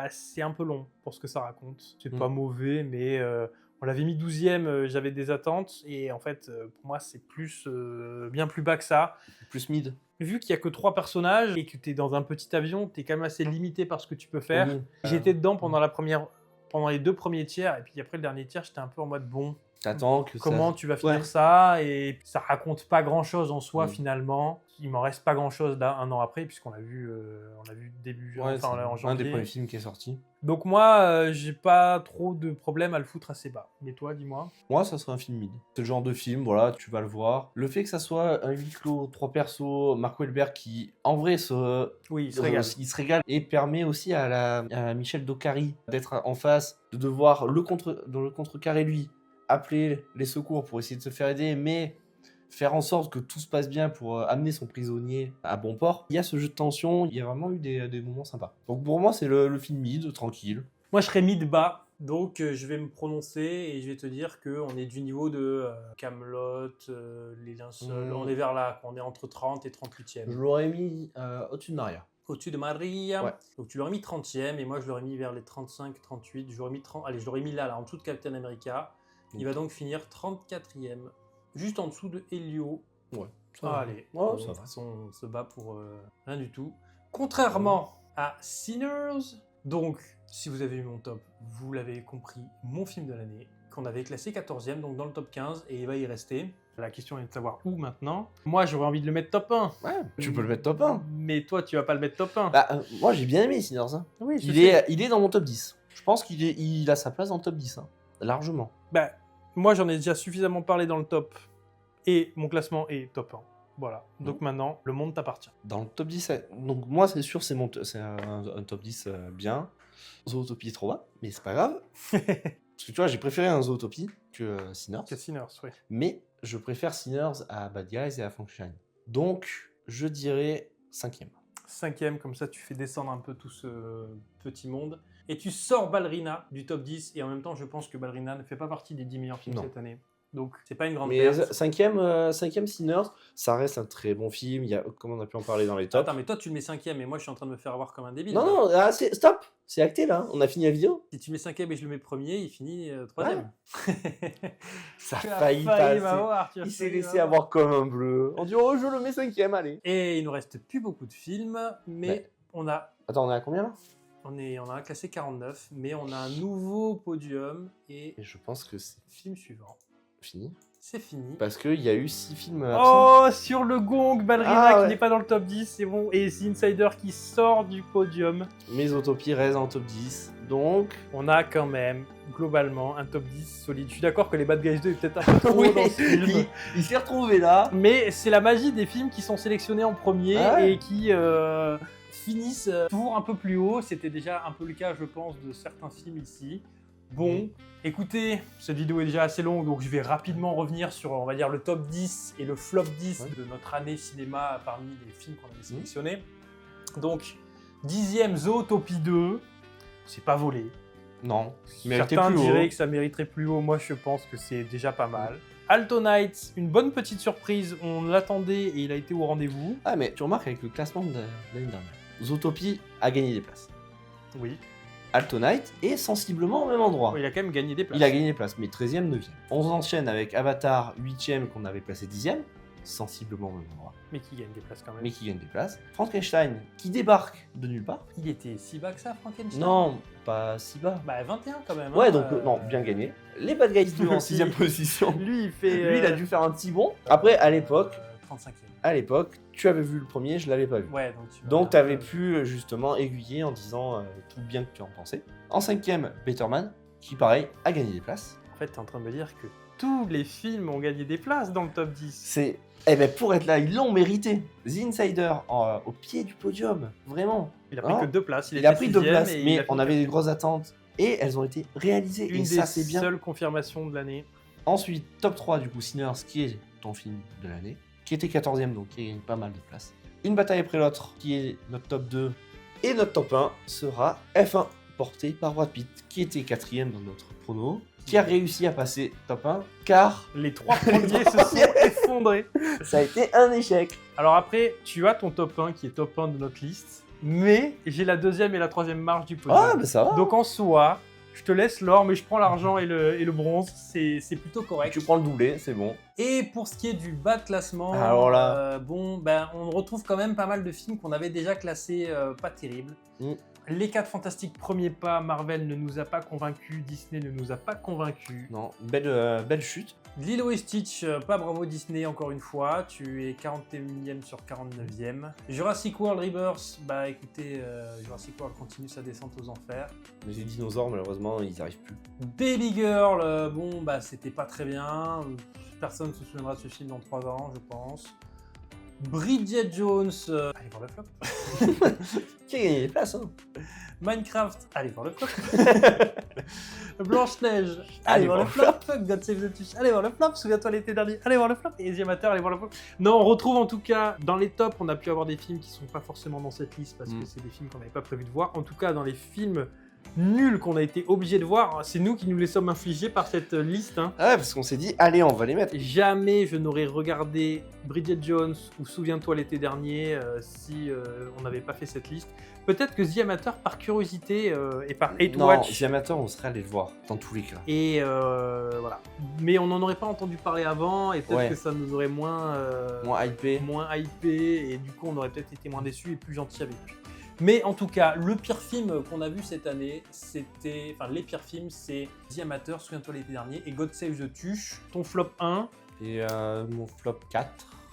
c'est un peu long pour ce que ça raconte. C'est pas mauvais, mais... on l'avait mis 12ème, j'avais des attentes, et en fait, pour moi, c'est bien plus bas que ça. Plus mid. Vu qu'il n'y a que 3 personnages, et que tu es dans un petit avion, tu es quand même assez limité par ce que tu peux faire. J'étais dedans pendant les 2 premiers tiers, et puis après le dernier tiers, j'étais un peu en mode bon... T'attends que comment tu vas finir ça, et ça raconte pas grand chose en soi finalement. Il m'en reste pas grand chose un an après, puisqu'on l'a vu début en janvier. Un des premiers films qui est sorti. Donc moi, j'ai pas trop de problème à le foutre assez bas. Mais toi, dis-moi. Moi, ça serait un film mid. C'est le genre de film, voilà, tu vas le voir. Le fait que ça soit un huis clos, 3 persos, Mark Wahlberg qui, en vrai, il se régale et permet aussi à Michel Dockery d'être en face, de devoir le contrecarrer lui, appeler les secours pour essayer de se faire aider, mais faire en sorte que tout se passe bien pour amener son prisonnier à bon port. Il y a ce jeu de tension, il y a vraiment eu des moments sympas. Donc pour moi, c'est le film mid, tranquille. Moi, je serais mid bas, donc je vais me prononcer et je vais te dire qu'on est du niveau de Kaamelott, Les Linceuls, on est vers là, on est entre 30 et 38e. Je l'aurais mis au-dessus de Maria. au-dessus de Maria. Ouais. Donc tu l'aurais mis 30e et moi je l'aurais mis vers les 35, 38. Je l'aurais mis là, en dessous de Captain America. Il va donc finir 34e, juste en dessous de Helio. Ouais. Allez, Ouais, de ça toute va. façon, on se bat pour rien du tout. Contrairement à Sinners, donc si vous avez eu mon top, vous l'avez compris, mon film de l'année, qu'on avait classé 14e, donc dans le top 15, et il va y rester. La question est de savoir où maintenant. Moi, j'aurais envie de le mettre top 1. Ouais, tu peux le mettre top 1. Mais toi, tu vas pas le mettre top 1. Bah, moi, j'ai bien aimé Sinners. Hein. oui, je Il sais. est dans mon top 10. Je pense il a sa place dans le top 10, hein. Largement. Bah, moi, j'en ai déjà suffisamment parlé dans le top. Et mon classement est top 1. Voilà. Donc maintenant, le monde t'appartient. Dans le top 10, donc moi, c'est sûr, c'est un top 10 bien. Zootopie est trop bas, mais c'est pas grave. Parce que tu vois, j'ai préféré un Zootopie que Sinners. C'est Sinners, oui. Mais je préfère Sinners à Bad Guys et à Frankenstein. Donc, je dirais 5e. 5e, comme ça tu fais descendre un peu tout ce petit monde. Et tu sors Ballerina du top 10, et en même temps je pense que Ballerina ne fait pas partie des 10 meilleurs films Non. cette année. Donc c'est pas une grande Mais perte. 5e Sinners, ça reste un très bon film. Il y a, comme on a pu en parler dans les tops. Attends, mais toi tu le mets 5e, et moi je suis en train de me faire avoir comme un débile. Non, là. non, ah, stop. C'est acté là. On a fini la vidéo. Si tu mets 5e et je le mets premier, il finit 3e. Ça a Tu as failli failli passer. m'avoir, tu as Il s'est failli laissé m'avoir. avoir comme un bleu. On dit, oh, je le mets 5e, allez. Et il nous reste plus beaucoup de films, mais Ouais. on a Attends, on est à combien là? on a un classé 49, mais on a un nouveau podium, et Et je pense que c'est film suivant. fini. C'est fini. Parce qu'il y a eu 6 films absents. Oh, sur le gong, Ballerina Ah, qui ouais. n'est pas dans le top 10, c'est bon. Et The Insider qui sort du podium. Mais Zootopie reste en top 10. Donc, On a quand même, globalement, un top 10 solide. Je suis d'accord que les Bad Guys 2 est peut-être un peu trop oui, dans ce film. il s'est retrouvé là. Mais c'est la magie des films qui sont sélectionnés en premier Ah ouais. et qui finissent toujours un peu plus haut. C'était déjà un peu le cas, je pense, de certains films ici. Bon, écoutez, cette vidéo est déjà assez longue, donc je vais rapidement revenir sur, on va dire, le top 10 et le flop 10 Ouais. de notre année cinéma parmi les films qu'on avait sélectionnés. Donc, 10e Zootopie 2, c'est pas volé. Non, il méritait Certains plus haut. diraient que ça mériterait plus haut, moi je pense que c'est déjà pas mal. Alto Night, une bonne petite surprise, on l'attendait et il a été au rendez-vous. Ah, mais tu remarques avec le classement de l'année dernière, Zootopie a gagné des places. Oui, Alto Night est sensiblement au même endroit. il a quand même gagné des places. Il a gagné des places, mais 13e, 9e. On enchaîne avec Avatar, 8e, qu'on avait placé 10e, sensiblement au même endroit, Mais qui gagne des places quand même. mais qui gagne des places. Frankenstein, qui débarque de nulle part. Il était si bas que ça, Frankenstein? Non, pas si bas. Bah 21 quand même. Ouais, hein, donc non, bien gagné. Les Bad Guys 2 en Aussi. 6e position. Lui, il fait... Lui, il a dû faire un petit bond. Après, à l'époque, 35e. tu avais vu le premier, je l'avais pas vu. Ouais, donc tu Donc, tu avais pu justement aiguiller en disant tout le bien que tu en pensais. En 5e, Better Man, qui pareil, a gagné des places. En fait, t'es en train de me dire que tous les films ont gagné des places dans le top 10. C'est. Eh ben, pour être là, ils l'ont mérité. The Insider, au pied du podium, vraiment. Il a pris Non. que 2 places. Il a était pris 2 sixième places, et il mais a fait on avait des grosses attentes. Et elles ont été réalisées. une et des ça, c'est bien. seules confirmations de l'année. Ensuite, top 3, du coup, Sinners, qui est ton film de l'année, qui était 14e, donc qui a gagné pas mal de places. Une bataille après l'autre, qui est notre top 2. Et notre top 1 sera F1, porté par Brad Pitt, qui était 4e dans notre prono, qui a réussi à passer top 1, car Les 3 premiers se sont effondrés. ça a été un échec. Alors après, tu as ton top 1 qui est top 1 de notre liste, mais j'ai la 2e et la 3e marge du podium. Ah, bah ça va. Donc en soi, je te laisse l'or, mais je prends l'argent et le bronze, c'est plutôt correct. Tu prends le doublé, c'est bon. Et pour ce qui est du bas de classement, Alors là. bon, ben, on retrouve quand même pas mal de films qu'on avait déjà classés pas terribles. Mm. Les 4 Fantastiques premiers pas, Marvel ne nous a pas convaincus, Disney ne nous a pas convaincus. Non, belle chute. Lilo et Stitch, pas bravo Disney encore une fois, tu es 41e sur 49e. Jurassic World Rebirth, bah écoutez, Jurassic World continue sa descente aux enfers. Mais les dinosaures, malheureusement, ils n'y arrivent plus. Baby Girl, bon bah c'était pas très bien, personne ne se souviendra de ce film dans 3 ans je pense. Bridget Jones, allez voir le flop. Qui a gagné des places, hein. Minecraft, allez voir le flop. Blanche-Neige, allez Allez voir le voir flop. God Save the Fish, allez voir le flop. Souviens-toi l'été dernier, allez voir le flop. Et Amateur, allez voir le flop. Non, on retrouve en tout cas dans les tops, on a pu avoir des films qui sont pas forcément dans cette liste parce que c'est des films qu'on n'avait pas prévu de voir. En tout cas, dans les films nuls qu'on a été obligé de voir. C'est nous qui nous les sommes infligés par cette liste. Hein. Ah ouais, parce qu'on s'est dit, allez, on va les mettre. Jamais je n'aurais regardé Bridget Jones ou Souviens-toi l'été dernier si on n'avait pas fait cette liste. Peut-être que The Amateur, par curiosité et par hate Non, watch. The Amateur, on serait allé le voir, dans tous les cas. Et voilà. Mais on n'en aurait pas entendu parler avant et peut-être Ouais. que ça nous aurait moins Moins hypé. et du coup on aurait peut-être été moins déçus et plus gentils avec lui. Mais en tout cas, le pire film qu'on a vu cette année, les pires films, c'est The Amateur, Souviens-toi l'été dernier et God Save the Tuche, ton flop 1. Et mon flop 4.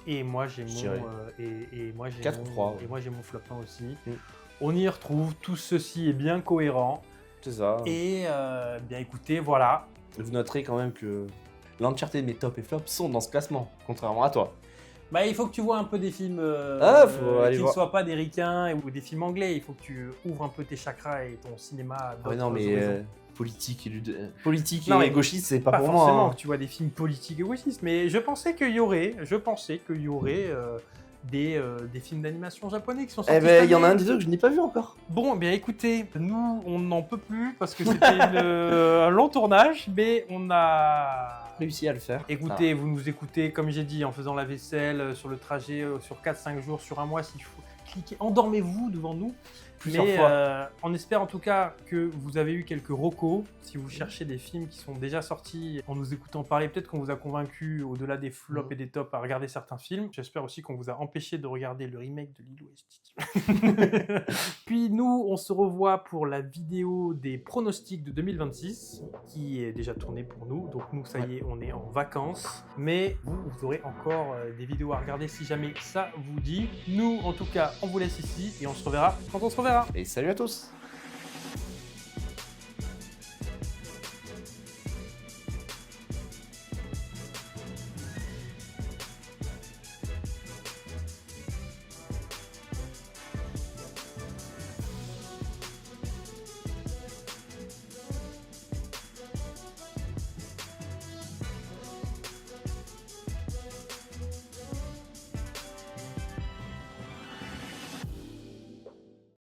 Et moi j'ai Je mon dirais. et moi j'ai 4 mon, ou 3, ouais. et moi j'ai mon flop 1 aussi. Mm. On y retrouve, tout ceci est bien cohérent. C'est ça. Et bien écoutez, voilà. Vous noterez quand même que l'entièreté de mes tops et flops sont dans ce classement, contrairement à toi. Bah, il faut que tu vois un peu des films faut aller qui ne voir. soient pas des ricains ou des films anglais. Il faut que tu ouvres un peu tes chakras et ton cinéma. à Ouais, non, d'autres mais horizons. politique Non, mais et gauchiste, c'est pas Pas pour forcément moi. Hein. que tu vois des films politiques et gauchistes, mais je pensais qu'il y aurait des films d'animation japonais qui sont sortis. Eh ben, cette il y en a un année. des deux que je n'ai pas vu encore. Bon, bien écoutez, nous, on n'en peut plus parce que c'était un long tournage, mais on a Réussi à le faire. écoutez, vous nous écoutez, comme j'ai dit, en faisant la vaisselle, sur le trajet, sur 4-5 jours, sur un mois, s'il faut cliquer, endormez-vous devant nous. Plusieurs Mais fois. on espère en tout cas que vous avez eu quelques recos. Si vous cherchez des films qui sont déjà sortis en nous écoutant parler, peut-être qu'on vous a convaincu au-delà des flops et des tops à regarder certains films. J'espère aussi qu'on vous a empêché de regarder le remake de Lilo et Stitch. Puis nous, on se revoit pour la vidéo des pronostics de 2026 qui est déjà tournée pour nous. Donc nous, ça y est, on est en vacances. Mais vous aurez encore des vidéos à regarder si jamais ça vous dit. Nous, en tout cas, on vous laisse ici et on se reverra quand on se reverra. Et salut à tous.